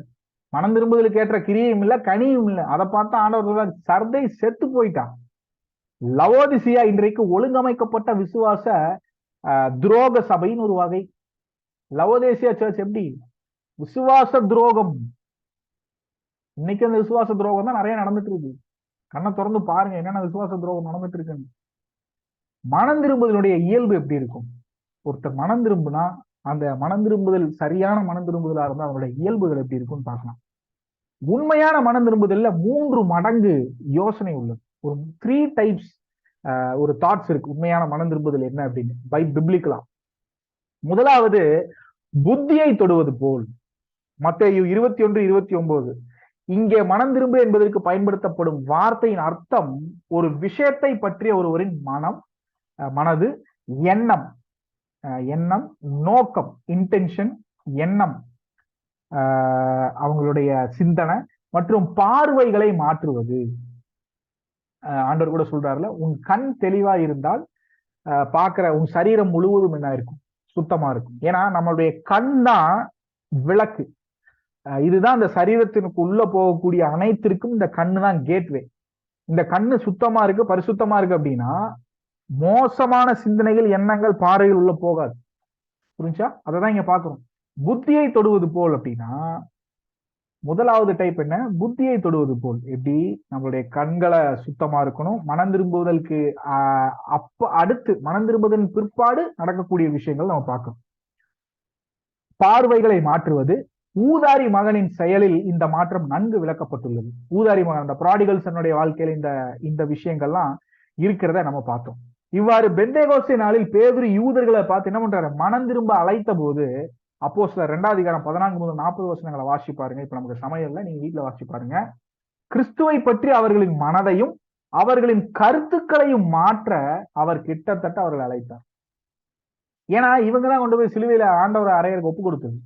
மனம் திரும்புதலுக்கு ஏற்ற கிரியும் இல்ல, கனியும் இல்ல. அதை பார்த்தா ஆண்டவர் சொல்றாரு சர்தை செத்து போயிட்டான். லவோதிசியா இன்றைக்கு ஒழுங்கமைக்கப்பட்ட விசுவாச துரோக சபையின் ஒரு வகை. லவோதேசியா சர்ச் எப்படி விசுவாச துரோகம். இன்னைக்கு அந்த விசுவாச துரோகம் தான் நிறைய நடந்துட்டு இருக்கு. கண்ணை திறந்து பாருங்க என்னென்ன விசுவாச துரோகம் நடந்துட்டு இருக்குன்னு. மனம் திரும்புதலுடைய இயல்பு எப்படி இருக்கும்? ஒருத்தர் மனம் திரும்புனா அந்த மனம் திரும்புதல் சரியான மனம் திரும்புதலா இருந்தா அவருடைய இயல்புகள் எப்படி இருக்கும்னு பார்க்கலாம். உண்மையான மனம் திரும்புதல்ல 3 மடங்கு யோசனை உள்ளது. ஒரு 3 டைப்ஸ் ஒரு தாட்ஸ் இருக்கு. உண்மையான மனம் திரும்புதல் என்ன அப்படின்னு பிப்ளிக்கலா. முதலாவது, புத்தியை தொடுவது போல். மத்தேயு 21:29. இங்கே மனம் திரும்பு என்பதற்கு பயன்படுத்தப்படும் வார்த்தையின் அர்த்தம் ஒரு விஷயத்தை பற்றிய ஒருவரின் மனது, எண்ணம், நோக்கம், இன்டென்ஷன், எண்ணம், அவங்களுடைய சிந்தனை மற்றும் பார்வைகளை மாற்றுவது. ஆண்டவர் கூட சொல்றாருல, உன் கண் தெளிவா இருந்தால் பார்க்கிற உன் சரீரம் முழுவதும் என்ன இருக்கும், சுத்தமா இருக்கும். ஏன்னா நம்மளுடைய கண் தான் விளக்கு. இதுதான் இந்த சரீரத்திற்கு உள்ள போகக்கூடிய அனைத்திற்கும் இந்த கண்ணு தான் கேட்வே. இந்த கண்ணு சுத்தமா இருக்கு, பரிசுத்தமா இருக்கு அப்படின்னா மோசமான சிந்தனைகள், எண்ணங்கள், பார்வைகள் உள்ள போகாது. புரிஞ்சா? அதைதான் இங்க பாக்குறோம். புத்தியை தொடுவது போல் அப்படின்னா முதலாவது டைப் என்ன, புத்தியை தொடுவது போல். எப்படி நம்மளுடைய கண்களை சுத்தமா இருக்கணும். மனம் திரும்புவதற்கு அடுத்து மனம் திரும்புவதன் பிற்பாடு நடக்கக்கூடிய விஷயங்கள் நம்ம பார்க்கணும். பார்வைகளை மாற்றுவது. ஊதாரி மகனின் செயலில் இந்த மாற்றம் நன்கு விளக்கப்பட்டுள்ளது. ஊதாரி மகன், அந்த ப்ராடிகல் சன்னுடைய வாழ்க்கையில இந்த விஷயங்கள்லாம் இருக்கிறத நம்ம பார்த்தோம். இவ்வாறு பெந்தேகோஸ்தே நாளில் பேதுரு யூதர்களை பார்த்து என்ன பண்றாரு, மனம் திரும்ப அழைத்த போது, அப்போஸ்தலர் 2ஆம் அதிகாரம் 14 முதல் 40 வசனங்களை வாசி பாருங்க. இப்ப நமக்கு சமயம்ல, நீங்க வீட்டுல வாசி பாருங்க. கிறிஸ்துவை பற்றி அவர்களின் மனதையும் அவர்களின் கருத்துக்களையும் மாற்ற அவர் கிட்டத்தட்ட அவர்களை அழைத்தார். ஏன்னா இவங்கதான் கொண்டு போய் சிலுவையில ஆண்டவர் அறையருக்கு ஒப்பு கொடுத்தது.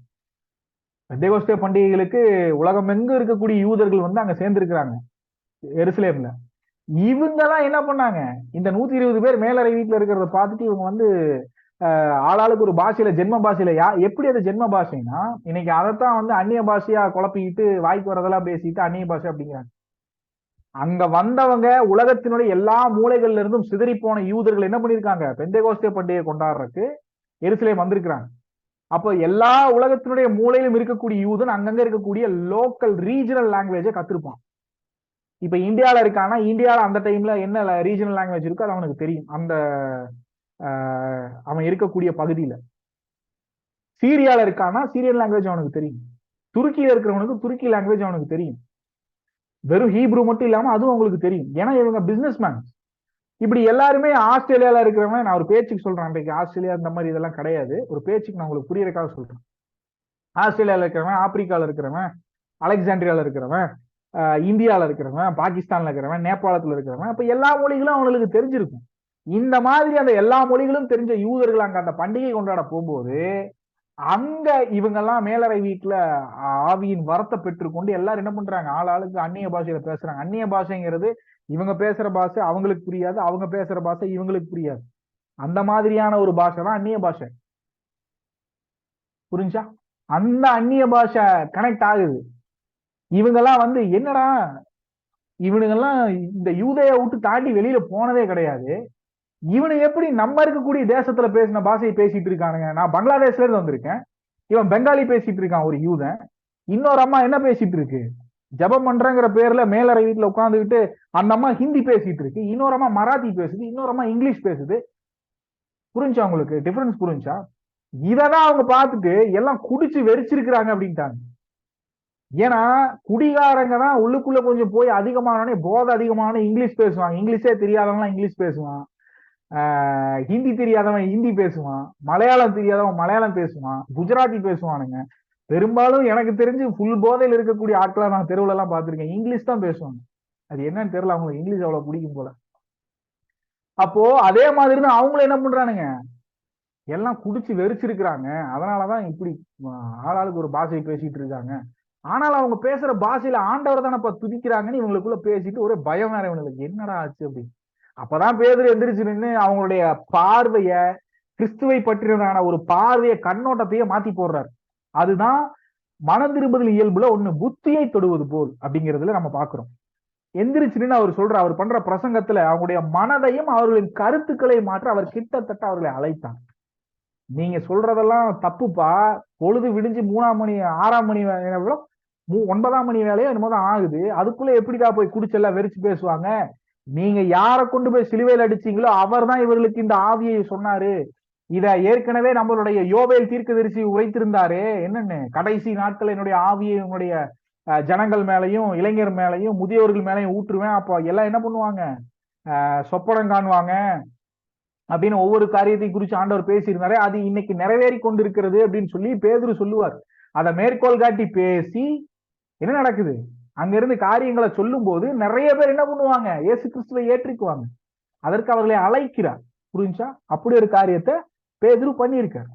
பெந்தேகோஸ்தே பண்டிகைகளுக்கு உலகம் எங்கு இருக்கக்கூடிய யூதர்கள் வந்து அங்க சேர்ந்திருக்கிறாங்க எருசலேம்ல. இவங்கெல்லாம் என்ன பண்ணாங்க, இந்த 120 பேர் மேலறை வீட்டுல இருக்கிறத பார்த்துட்டு இவங்க வந்து ஆளாளுக்கு ஒரு பாஷையில, ஜென்ம பாஷையில, எப்படி அது ஜென்ம பாஷைன்னா இன்னைக்கு அதைத்தான் வந்து அந்நிய பாஷையா குழப்பிக்கிட்டு வாய்க்கு வரதெல்லாம் பேசிட்டு அந்நிய பாஷை அப்படிங்கிறாங்க. அங்க வந்தவங்க உலகத்தினுடைய எல்லா மூலைகள்ல இருந்தும் சிதறி போன யூதர்கள் என்ன பண்ணிருக்காங்க, பெந்தேகோஸ்தே பண்டிகை கொண்டாடுறதுக்கு எருசலேம் வந்திருக்கிறாங்க. அப்போ எல்லா உலகத்தினுடைய மூலையிலும் இருக்கக்கூடிய யூதன் அங்கங்க இருக்கக்கூடிய லோக்கல் ரீஜனல் லாங்குவேஜை கத்திருப்பான். இப்ப இந்தியாவில இருக்கானா, இந்தியாவில அந்த டைம்ல என்ன ரீஜனல் லாங்குவேஜ் இருக்கோ அது அவனுக்கு தெரியும். அந்த அவன் இருக்கக்கூடிய பகுதியில. சீரியால இருக்கானா சீரியன் லாங்குவேஜ் அவனுக்கு தெரியும். துருக்கியில இருக்கிறவனுக்கு துருக்கி லாங்குவேஜ் அவனுக்கு தெரியும். வெறும் ஹீப்ரூ மட்டும் இல்லாம அதுவும் அவங்களுக்கு தெரியும். ஏன்னா இவங்க பிசினஸ் மேன். இப்படி எல்லாருமே ஆஸ்திரேலியால இருக்கிறவங்க, நான் ஒரு பேச்சுக்கு சொல்றேன், அன்றைக்கு ஆஸ்திரேலியா இந்த மாதிரி இதெல்லாம் கிடையாது, ஒரு பேச்சுக்கு நான் உங்களுக்கு புரியறதுக்காக சொல்றேன். ஆஸ்திரேலியால இருக்கிறவன், ஆப்பிரிக்கால இருக்கிறவன், அலெக்சாண்ட்ரியால இருக்கிறவன், இந்தியாவில இருக்கிறவன், பாகிஸ்தான்ல இருக்கிறவன், நேபாளத்துல இருக்கிறவன், அப்ப எல்லா மொழிகளும் அவங்களுக்கு தெரிஞ்சிருக்கும். இந்த மாதிரி அந்த எல்லா மொழிகளும் தெரிஞ்ச யூதர்கள் அங்க அந்த பண்டிகை கொண்டாட போகும்போது அங்க இவங்கெல்லாம் மேலறை வீட்டுல ஆவியின் வரத்தை பெற்றுக்கொண்டு எல்லாரும் என்ன பண்றாங்க, ஆளுக்கு அந்நிய பாஷையில பேசுறாங்க. அந்நிய பாஷைங்கிறது இவங்க பேசுற பாஷை அவங்களுக்கு புரியாது, அவங்க பேசுற பாஷை இவங்களுக்கு புரியாது. அந்த மாதிரியான ஒரு பாஷை தான் அந்நிய பாஷை. புரிஞ்சா? அந்த அந்நிய பாஷை கனெக்ட் ஆகுது. இவங்கெல்லாம் என்னடா இவனுங்கெல்லாம் இந்த யூதைய விட்டு தாண்டி வெளியில போனதே கிடையாது, இவனு எப்படி நம்ம இருக்கக்கூடிய தேசத்துல பேசின பாஷையை பேசிட்டு இருக்கானுங்க. நான் பங்களாதேஷ்ல இருந்து வந்திருக்கேன், இவன் பெங்காலி பேசிட்டு இருக்கான் ஒரு யூதன். இன்னொரு அம்மா என்ன பேசிட்டு இருக்கு, ஜபம் பண்றங்கிற பேர்ல மேலறை வீட்டுல உட்காந்துக்கிட்டு அந்த அம்மா ஹிந்தி பேசிட்டு இருக்கு, இன்னொரு அம்மா மராத்தி பேசுது, இன்னொரு அம்மா இங்கிலீஷ் பேசுது. புரிஞ்சா உங்களுக்கு டிஃபரன்ஸ்? புரிஞ்சா? இததான் அவங்க பார்த்துட்டு எல்லாம் குடிச்சு வெறிச்சிருக்கிறாங்க அப்படின்ட்டாங்க. ஏன்னா குடிகாரங்க தான் உள்ளுக்குள்ள கொஞ்சம் போய் அதிகமான போதை அதிகமான இங்கிலீஷ் பேசுவாங்க. இங்கிலீஷே தெரியாதவங்களாம் இங்கிலீஷ் பேசுவான், ஹிந்தி தெரியாதவன் ஹிந்தி பேசுவான், மலையாளம் தெரியாதவன் மலையாளம் பேசுவான், குஜராத்தி பேசுவானுங்க. பெரும்பாலும் எனக்கு தெரிஞ்சு ஃபுல் போதையில் இருக்கக்கூடிய ஆட்களை நான் தெருவுல எல்லாம் பார்த்திருக்கேன், இங்கிலீஷ் தான் பேசுவாங்க. அது என்னன்னு தெரியல, அவங்களுக்கு இங்கிலீஷ் அவ்வளவு பிடிக்கும் போல. அப்போ அதே மாதிரி தான் அவங்களும் என்ன பண்றானுங்க, எல்லாம் குடிச்சு வெறிச்சிருக்கிறாங்க. அதனாலதான் இப்படி ஆளாளுக்கு ஒரு பாஷையை பேசிட்டு இருக்காங்க. ஆனால் அவங்க பேசுற பாஷையில ஆண்டவர் தானப்ப துதிக்கிறாங்கன்னு இவங்களுக்குள்ள பேசிட்டு ஒரே பயம் வேற இவங்களுக்கு, என்னடா ஆச்சு அப்படின்னு. அப்பதான் பேதுரு எந்திரிச்சு நின்று அவங்களுடைய பார்வைய கிறிஸ்துவை பற்றின ஒரு பார்வைய கண்ணோட்டத்தையே மாத்தி போடுறாரு. அதுதான் மனதிரும்புதல் இயல்புல ஒண்ணு புத்தியை தொடுவது போல் அப்படிங்கிறதுல நம்ம பாக்குறோம். எந்திரிச்சுன்னு அவர் சொல்ற, அவர் பண்ற பிரசங்கத்துல அவங்களுடைய மனதையும் அவர்களின் கருத்துக்களை மாற்ற அவர் கிட்டத்தட்ட அவர்களை அழைத்தார். நீங்க சொல்றதெல்லாம் தப்புப்பா, பொழுது விடிஞ்சு 3ஆம் மணி 6ஆம் மணி 9ஆம் மணி வேலையோ என்னமோதான் ஆகுது, அதுக்குள்ள எப்படிடா போய் குடிச்செல்லாம் வெறிச்சு பேசுவாங்க. நீங்க யாரை கொண்டு போய் சிலுவையில் அடிச்சீங்களோ அவர் தான் இவர்களுக்கு இந்த ஆவியை சொன்னாரு. இத ஏற்கனவே நம்மளுடைய யோவேல் தீர்க்கதரிசி உரைத்திருந்தாரு. என்னன்னு, கடைசி நாட்கள் என்னுடைய ஆவியை உன்னுடைய ஜனங்கள் மேலையும் இளைஞர் மேலையும் முதியோர்கள் மேலையும் ஊற்றுவேன், அப்போ எல்லாம் என்ன பண்ணுவாங்க, சொப்பனம் காணுவாங்க அப்படின்னு ஒவ்வொரு காரியத்தை குறித்து ஆண்டவர் பேசியிருந்தாரு. அது இன்னைக்கு நிறைவேறி கொண்டிருக்கிறது அப்படின்னு சொல்லி பேதுரு சொல்லுவார். அதை மேற்கோள் காட்டி பேசி என்ன நடக்குது, அங்க இருந்து காரியங்களை சொல்லும் போது நிறைய பேர் என்ன பண்ணுவாங்க, இயேசு கிறிஸ்துவை ஏற்றிக்குவாங்க. அதற்கு அவர்களை அழைக்கிறார். புரிஞ்சா? அப்படி ஒரு காரியத்தை பேதுரு பண்ணியிருக்கார்.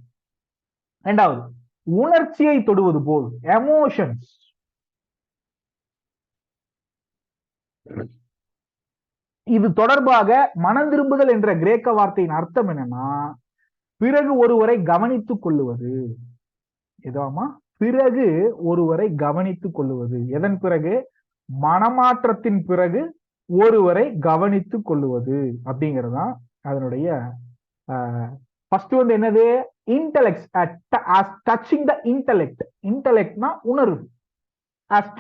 இரண்டாவது, உணர்ச்சியை தொடுவது போல், எமோஷன்ஸ். இது தொடர்பாக மனம் திரும்புதல் என்ற கிரேக்க வார்த்தையின் அர்த்தம் என்னன்னா, பிறகு ஒருவரை கவனித்துக் கொள்ளுவது. ஏதோமா பிறகு ஒருவரை கவனித்துக் கொள்ளுவது. எதன் பிறகு? மனமாற்றத்தின் பிறகு ஒருவரை கவனித்துக் கொள்ளுவது அப்படிங்கிறதுதான் அதனுடைய ஃபர்ஸ்ட் என்னது, இன்டெலெக்ட், டச்சிங் த இன்டெலெக்ட். இன்டெலெக்ட்னா உணர்வு,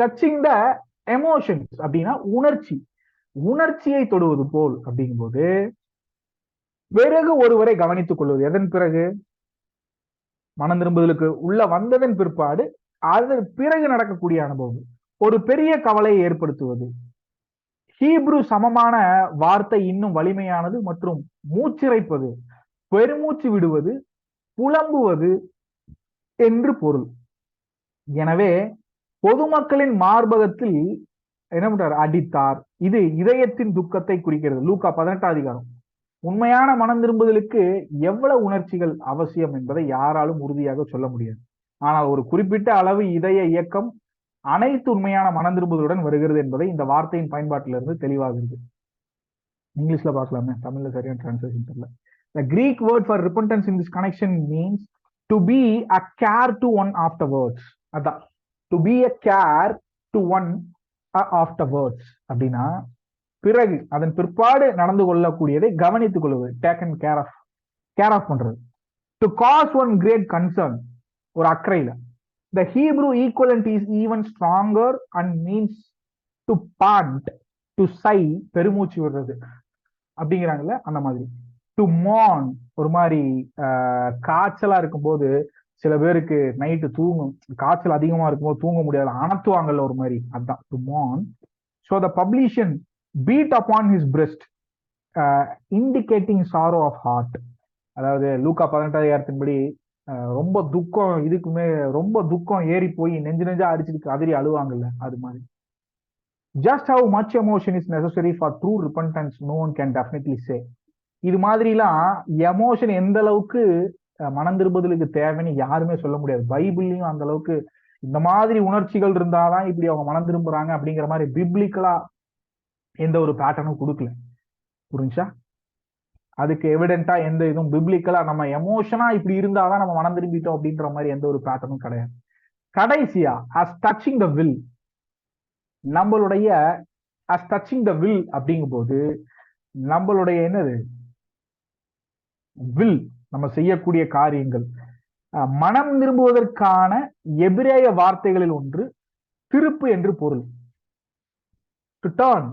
டச்சிங் த எமோஷன்ஸ் அப்படின்னா உணர்ச்சி. உணர்ச்சியை தொடுவது போல் அப்படிங்கும்போது பிறகு ஒருவரை கவனித்துக் கொள்வது. எதன் பிறகு? மனம் திரும்புதலுக்கு உள்ள வந்ததன் பிற்பாடு அதன் பிறகு நடக்கக்கூடிய அனுபவம் ஒரு பெரிய கவலையை ஏற்படுத்துவது. ஹீப்ரு சமமான வார்த்தை இன்னும் வலிமையானது மற்றும் மூச்சிறைப்பது, பெருமூச்சு விடுவது, புலம்புவது என்று பொருள். எனவே பொதுமக்களின் மார்பகத்தில் என்ன பண்றார், அடித்தார். இது இதயத்தின் துக்கத்தை குறிக்கிறது. லூக்கா 18ஆம் அதிகாரம். உண்மையான மனம் திரும்புதலுக்கு எவ்வளவு உணர்ச்சிகள் அவசியம் என்பதை யாராலும் உறுதியாக சொல்ல முடியாது. ஆனால் ஒரு குறிப்பிட்ட அளவு இதய இயக்கம் அனைத்து உண்மையான மனம் திரும்புதலுடன் வருகிறது என்பதை இந்த வார்த்தையின் பயன்பாட்டிலிருந்து தெளிவாகிறது. இங்கிலீஷ்ல பார்க்கலாமே, தமிழ்ல சரியான டிரான்ஸ்லேஷன் தெரியல. The Greek word for repentance in this connection means to be a care to one afterwards. அதான், to be a care to one afterwards அப்படின்னா பிறகு அதன் பிற்பாடு நடந்து கொள்ளக்கூடியதை கவனித்துக் கொள்வது, டேக்கன் கேர் ஆஃப் பண்றது. To cause one great concern, ஒரு அக்கறையில. The Hebrew equivalent is even stronger and means to pant, to sigh, பெருமூச்சு விடுறது அப்படிங்கிறாங்கல்ல அந்த மாதிரி. டு மார்ன், ஒரு மாதிரி காய்ச்சலா இருக்கும்போது சில பேருக்கு நைட்டு தூங்கும், காய்ச்சல் அதிகமா இருக்கும்போது தூங்க முடியாது, அணத்துவாங்கல்ல ஒரு மாதிரி, அதுதான் to mourn. So the publican beat upon his breast, indicating sorrow of heart. அதாவது லூக்கா 18ஆம் அதிகாரத்தின்படி ரொம்ப துக்கம், இதுக்குமே ரொம்ப துக்கம் ஏறி போய் நெஞ்சா அடிச்சுட்டு அதிரி அழுவாங்கல்ல, அது மாதிரி. Just how much emotion is necessary for true repentance no one can definitely say. இது மாதிரிலாம் எமோஷன் எந்த அளவுக்கு மனம் திரும்புதலுக்கு தேவைன்னு யாருமே சொல்ல முடியாது. பைபிள்லயும் அந்த அளவுக்கு இந்த மாதிரி உணர்ச்சிகள் இருந்தாதான் இப்படி அவங்க மனம் திரும்புறாங்க அப்படிங்கிற மாதிரி பிப்ளிக்கலா எந்த ஒரு பேட்டர்னும் கொடுக்கல. புரிஞ்சா? அதுக்கு எவிடென்ட்டா எந்த இதுவும் பிப்ளிக்கலா நம்ம எமோஷனா இப்படி இருந்தாதான் நம்ம மனம் திரும்பிட்டோம் அப்படின்ற மாதிரி எந்த ஒரு பேட்டர்னும் கிடையாது. கடைசியா as touching the will, நம்மளுடைய as touching the will அப்படிங்கும் போது நம்மளுடைய என்னது வில், நம்ம செய்யக்கூடிய காரியங்கள், மனம் திரும்புவதற்கான எபிரேய வார்த்தைகளில் ஒன்று திருப்பு என்று பொருள். டு டர்ன்,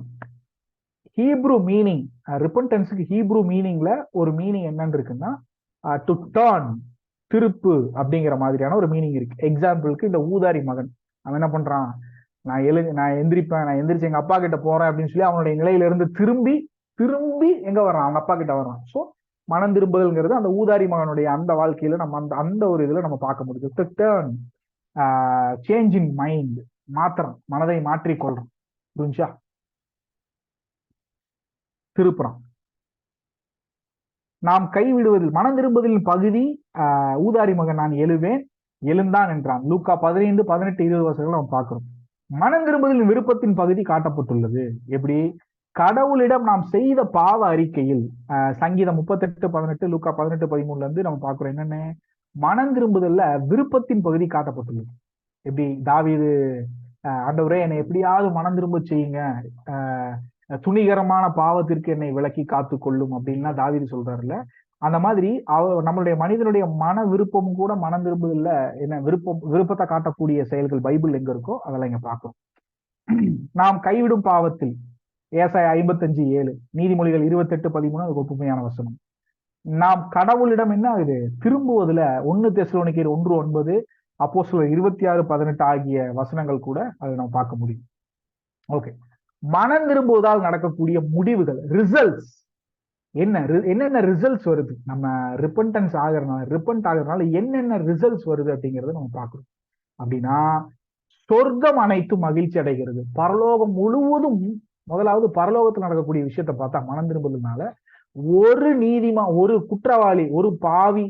ஹீப்ரூ மீனிங், ரிப்பன்டன்ஸுக்கு ஹீப்ரூ மீனிங்ல ஒரு மீனிங் என்னன்னு இருக்குன்னா டு டர்ன், திருப்பு அப்படிங்கிற மாதிரியான ஒரு மீனிங் இருக்கு. எக்ஸாம்பிளுக்கு இந்த ஊதாரி மகன் அவன் என்ன பண்றான், நான் எந்திரிச்சு எங்க அப்பா கிட்ட போறேன் அப்படின்னு சொல்லி அவனுடைய நிலையில இருந்து திரும்பி எங்க வர்றான், அவங்க அப்பா கிட்ட வர்றான். ஸோ மனம் திரும்புதல்ங்கிறது அந்த ஊதாரி மகனுடைய அந்த வாழ்க்கையில நம்ம அந்த ஒரு இதுல நம்ம பார்க்க முடியுது. To turn, change in mind, மாத்திரம், மனதை மாற்றிக்கொள்றோம். புரிஞ்சா? திருப்புறான். நாம் கைவிடுவதில் மனம் திரும்புதலின் பகுதி ஊதாரி மகன் நான் எழுந்தான் என்றான். லூக்கா 15, 18, 20 வருஷங்கள் நம்ம பார்க்கிறோம். மனம் திரும்புதலின் விருப்பத்தின் பகுதி காட்டப்பட்டுள்ளது. எப்படி? கடவுளிடம் நாம் செய்த பாவ அறிக்கையில் சங்கீதம் 38, 18, லூக்கா 18, 13 இருந்து நம்ம பார்க்கிறோம். என்னன்னு, மனம் திரும்புதல்ல விருப்பத்தின் பகுதி காட்டப்பட்டுள்ளது. எப்படி? தாவீது, ஆண்டவரே என்னை எப்படியாவது மனம் திரும்ப செய்யுங்க, துணிகரமான பாவத்திற்கு என்னை விலக்கி காத்து கொள்ளும் அப்படின்னா தாவீது சொல்றாருல்ல. அந்த மாதிரி நம்மளுடைய மனிதனுடைய மன விருப்பமும் கூட மனம் திரும்புதல்ல என்ன விருப்பத்தை காட்டக்கூடிய செயல்கள் பைபிள் எங்க இருக்கோ அதெல்லாம் இங்க பார்க்கிறோம். நாம் கைவிடும் பாவத்தில் ஏசாயா 55:7, நீதிமொழிகள் 28, 13 அதுக்கு ஒப்புமையான வசனம். நாம் கடவுளிடம் என்ன ஆகுது திரும்புவதுல 1 தெசலோனிக்கேயர் 1:9, அப்போஸ்தலர் 26:18 ஆகிய வசனங்கள் கூட அதை நம்ம பார்க்க முடியும். ஓகே, மனம் திரும்புவதால் நடக்கக்கூடிய முடிவுகள், ரிசல்ட்ஸ் என்னென்ன ரிசல்ட்ஸ் வருது, நம்ம ரிப்பன்டன்ஸ் ஆகிறதுனால என்னென்ன ரிசல்ட்ஸ் வருது அப்படிங்கறத நம்ம பார்க்கணும். அப்படின்னா சொர்க்கம் அனைத்தும் மகிழ்ச்சி அடைகிறது. பரலோகம் முழுவதும், முதலாவது பரலோகத்தில் நடக்கக்கூடிய விஷயத்த பார்த்தா மனம் திரும்புவதனால ஒரு குற்றவாளி, ஒரு பாவி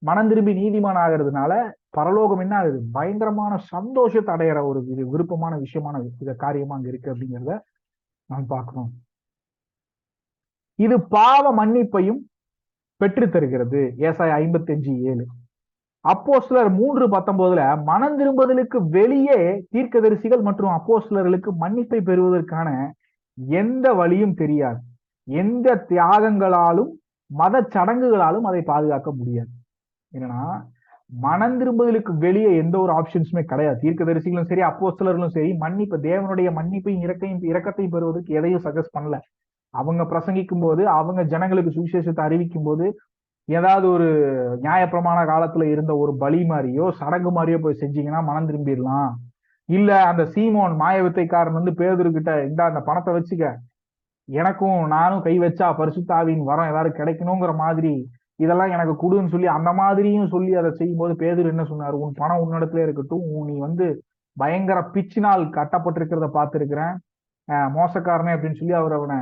மனம் திரும்பி நீதிமான் ஆகிறதுனால பரலோகம் என்ன ஆகுது, பயங்கரமான சந்தோஷத்தை அடையிற ஒரு விருப்பமான விஷயமான காரியமா அங்க இருக்கு அப்படிங்கிறத நாம் பார்க்கணும். இது பாவ மன்னிப்பையும் பெற்று தருகிறது. ஏசாயா 55:7. அப்போஸ்தலர் 3:19 மனம் திரும்புதலுக்கு வெளியே தீர்க்கதரிசிகள் மற்றும் அப்போஸ்தலர்களுக்கு மன்னிப்பை பெறுவதற்கான எந்த வழியும் தெரியாது. எந்த தியாகங்களாலும் மத சடங்குகளாலும் அதை பாதுகாக்க முடியாது. என்னன்னா, மனம் திரும்புதலுக்கு வெளியே எந்த ஒரு ஆப்ஷன்ஸுமே கிடையாது. தீர்க்கதரிசிகளும் சரி, அப்போஸ்தலர்களும் சரி, தேவனுடைய மன்னிப்பையும் இரக்கத்தையும் பெறுவதற்கு எதையும் சஜஸ்ட் பண்ணல. அவங்க பிரசங்கிக்கும் போது, அவங்க ஜனங்களுக்கு சுவிசேஷத்தை அறிவிக்கும் போது, ஏதாவது ஒரு நியாயப்பிரமாண காலத்துல இருந்த ஒரு பலி மாதிரியோ சடங்கு மாதிரியோ போய் செஞ்சீங்கன்னா மனம் திரும்பிடலாம். இல்ல அந்த சீமோன் மாய வித்தைக்காரன் வந்து பேதுருக்கிட்ட, இந்த அந்த பணத்தை வச்சுக்க, எனக்கும் நானும் கை வச்சா பரிசுத்த ஆவியின் வரம் ஏதாவது கிடைக்கணுங்கிற மாதிரி இதெல்லாம் எனக்கு கொடுன்னு சொல்லி அந்த மாதிரியும் சொல்லி அதை செய்யும் போது பேதுரு என்ன சொன்னாரு, உன் பணம் உன்னிடத்துல இருக்கட்டும், நீ வந்து பயங்கர பிச்சினால் கட்டப்பட்டிருக்கிறத பார்த்திருக்கிறேன், மோசக்காரனே அப்படின்னு சொல்லி அவனை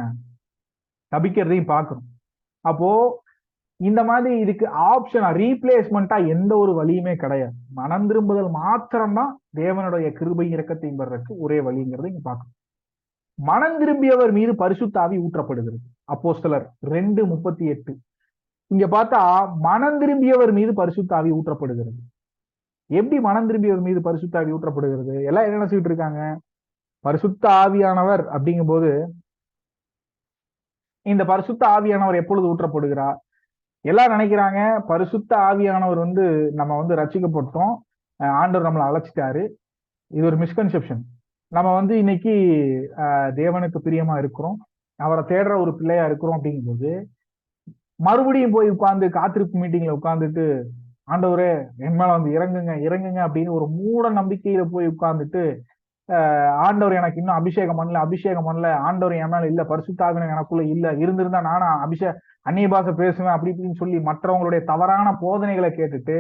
தபிக்கிறதையும் பார்க்கணும். அப்போ இந்த மாதிரி இதுக்கு ஆப்ஷனா, ரீப்ளேஸ்மெண்டா எந்த ஒரு வழியுமே கிடையாது. மனம் திரும்புதல் மாத்திரம்தான் தேவனுடைய கிருபை இரக்கத்தையும் பெறறதுக்கு ஒரே வழிங்கிறத இங்க பார்க்கணும். மனம் திரும்பியவர் மீது பரிசுத்த ஆவி ஊற்றப்படுகிறது. அப்போஸ்தலர் 2:38. இங்க பார்த்தா மனம் திரும்பியவர் மீது பரிசுத்த ஆவி ஊற்றப்படுகிறது. எப்படி மனம் திரும்பியவர் மீது பரிசுத்த ஆவி ஊற்றப்படுகிறது? எல்லாம் என்ன நினைச்சிட்டு இருக்காங்க, பரிசுத்த ஆவியானவர் அப்படிங்கும் போது இந்த பரிசுத்த ஆவியானவர் எப்பொழுது ஊற்றப்படுகிறார்? எல்லாம் நினைக்கிறாங்க பரிசுத்த ஆவியானவர் வந்து நம்ம வந்து ரட்சிக்கப்பட்டோம், ஆண்டவர் நம்மளை அழைச்சிட்டாரு. இது ஒரு மிஸ்கன்செப்ஷன். நம்ம வந்து இன்னைக்கு தேவனுக்கு பிரியமா இருக்கிறோம், அவரை தேடுற ஒரு பிள்ளையா இருக்கிறோம் அப்படிங்கும்போது மறுபடியும் போய் உட்கார்ந்து காத்திருப்பு மீட்டிங்ல உட்கார்ந்துட்டு, ஆண்டவரே என் மேல வந்து இறங்குங்க அப்படின்னு ஒரு மூட நம்பிக்கையில போய் உட்கார்ந்துட்டு, ஆண்டவர் எனக்கு இன்னும் அபிஷேகம் பண்ணல, ஆண்டவர் என் மேல இல்ல, பரிசுத்தாவினர் எனக்குள்ள இல்ல, இருந்திருந்தா நானும் அந்நிய பாஷை பேசுவேன் அப்படி இப்படின்னு சொல்லி மற்றவங்களுடைய தவறான போதனைகளை கேட்டுட்டு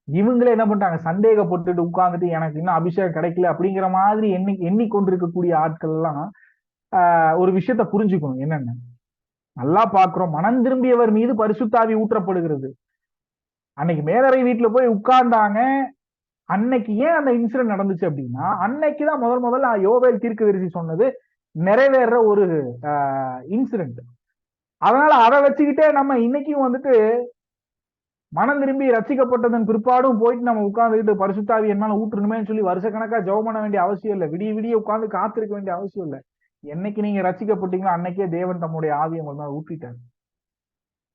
இவங்களே என்ன பண்றாங்க, சந்தேகப்பட்டுட்டு உட்கார்ந்துட்டு எனக்கு இன்னும் அபிஷேகம் கிடைக்கல அப்படிங்கிற மாதிரி எண்ணிக்கொண்டிருக்கக்கூடிய ஆட்கள் எல்லாம் ஒரு விஷயத்த புரிஞ்சுக்கணும். என்னன்னு, நல்லா பாக்குறோம். மனம் திரும்பியவர் மீது பரிசுத்தாவி ஊற்றப்படுகிறது. அன்னைக்கு மேலறை வீட்டுல போய் உட்கார்ந்தாங்க. அன்னைக்கு ஏன் அந்த இன்சிடென்ட் நடந்துச்சு அப்படின்னா, அன்னைக்குதான் முதல்ல யோவேல் தீர்க்கதரிசி சொன்னது நிறைவேற ஒரு இன்சிடென்ட். அதனால அதை வச்சுக்கிட்டே நம்ம இன்னைக்கும் வந்துட்டு மனம் திரும்பி ரசிக்கப்பட்டதன் பிற்பாடும் போயிட்டு நம்ம உட்கார்ந்துக்கிட்டு பரிசுத்தாவி என்னால ஊற்றணுமே சொல்லி வருஷக்கணக்கா ஜெபம் பண்ண வேண்டிய அவசியம் இல்லை. விடிய விடிய உட்கார்ந்து காத்திருக்க வேண்டிய அவசியம் இல்லை. என்னைக்கு நீங்க ரசிக்கப்பட்டீங்களோ அன்னைக்கே தேவன் தம்முடைய ஆவியை உங்க மேல ஊற்றிட்டாரு.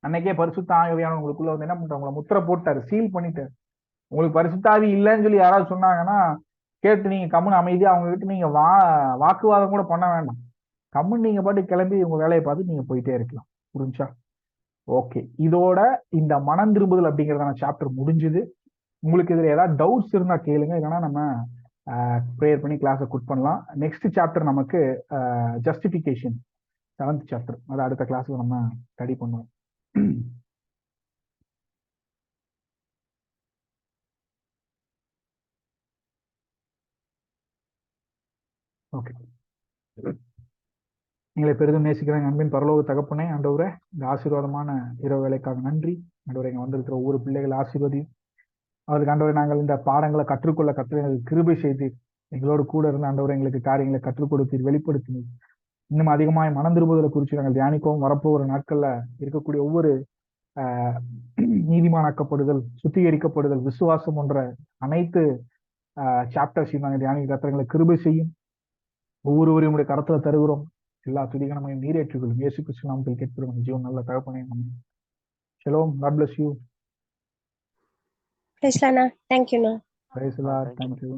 அன்னைக்கே பரிசுத்த ஆவியான உங்களுக்குள்ள வந்து என்ன பண்ணிட்டாரு, உங்களை முத்திரை போட்டாரு, சீல் பண்ணிட்டாரு. உங்களுக்கு பரிசுத்தாவி இல்லைன்னு சொல்லி யாராவது சொன்னாங்கன்னா கேட்டு நீங்க கம்முன்னு அமைதியா அவங்க கிட்ட நீங்க வாக்குவாதம் கூட பண்ண வேண்டாம். கம்முன்னு நீங்க பாட்டு கிளம்பி உங்க வேலையை பார்த்து நீங்க போயிட்டே இருக்கலாம். புரிஞ்சா? ஓகே, இதோட இந்த மனம் திரும்புதல் அப்படிங்கிறதான சாப்டர் முடிஞ்சுது. உங்களுக்கு இதுல ஏதாவது டவுட்ஸ் இருந்தா கேளுங்க, இல்லைன்னா நம்ம ப்ரேயர் பண்ணி கிளாஸை குட் பண்ணலாம். நெக்ஸ்ட் சாப்டர் நமக்கு ஜஸ்டிஃபிகேஷன், 7th சாப்டர். அதை அடுத்த கிளாஸ்ல நம்ம ஸ்டடி பண்ணுவோம். ஓகே, எங்களை பெரிதும் நேசிக்கிறேன் அன்பின் பரலோக தகப்பனே. ஆண்டவரே, இந்த ஆசீர்வாதமான இரவு வேலைக்காக நன்றி. ஆண்டவரே, இங்க வந்திருக்கிற ஒவ்வொரு பிள்ளைகள் ஆசீர்வதி. அவருக்கு ஆண்டவரை நாங்கள் இந்த பாடங்களை கற்றுக்கொள்ள எங்களுக்கு கிருபை செய்து எங்களோடு கூட இருந்து ஆண்டவரை எங்களுக்கு காரியங்களை கற்றுக் கொடுத்தீர், வெளிப்படுத்தினீர். இன்னும் அதிகமாய் மனம் திரும்புதலை குறித்து நாங்கள் தியானிக்கவும் வரப்போகிற நாட்கள்ல இருக்கக்கூடிய ஒவ்வொரு நீதிமானாக்கப்படுதல், சுத்திகரிக்கப்படுதல், விசுவாசம் போன்ற அனைத்து சாப்டர்ஸையும் நாங்கள் தியானிக்கிற எங்களை கிருபை செய்யும். ஒவ்வொருவரையும் உடைய கரத்துல தருகிறோம். எல்லா துதிகனமையும் நீரேற்றுகளும் இயேசு கிறிஸ்து நாமத்தில் கேட்கிறோம் ஜீவன் நல்ல தகப்பனே. Shalom. God bless you. Praise Lana. Thank you, Lord. Praise the Lord. Thank you.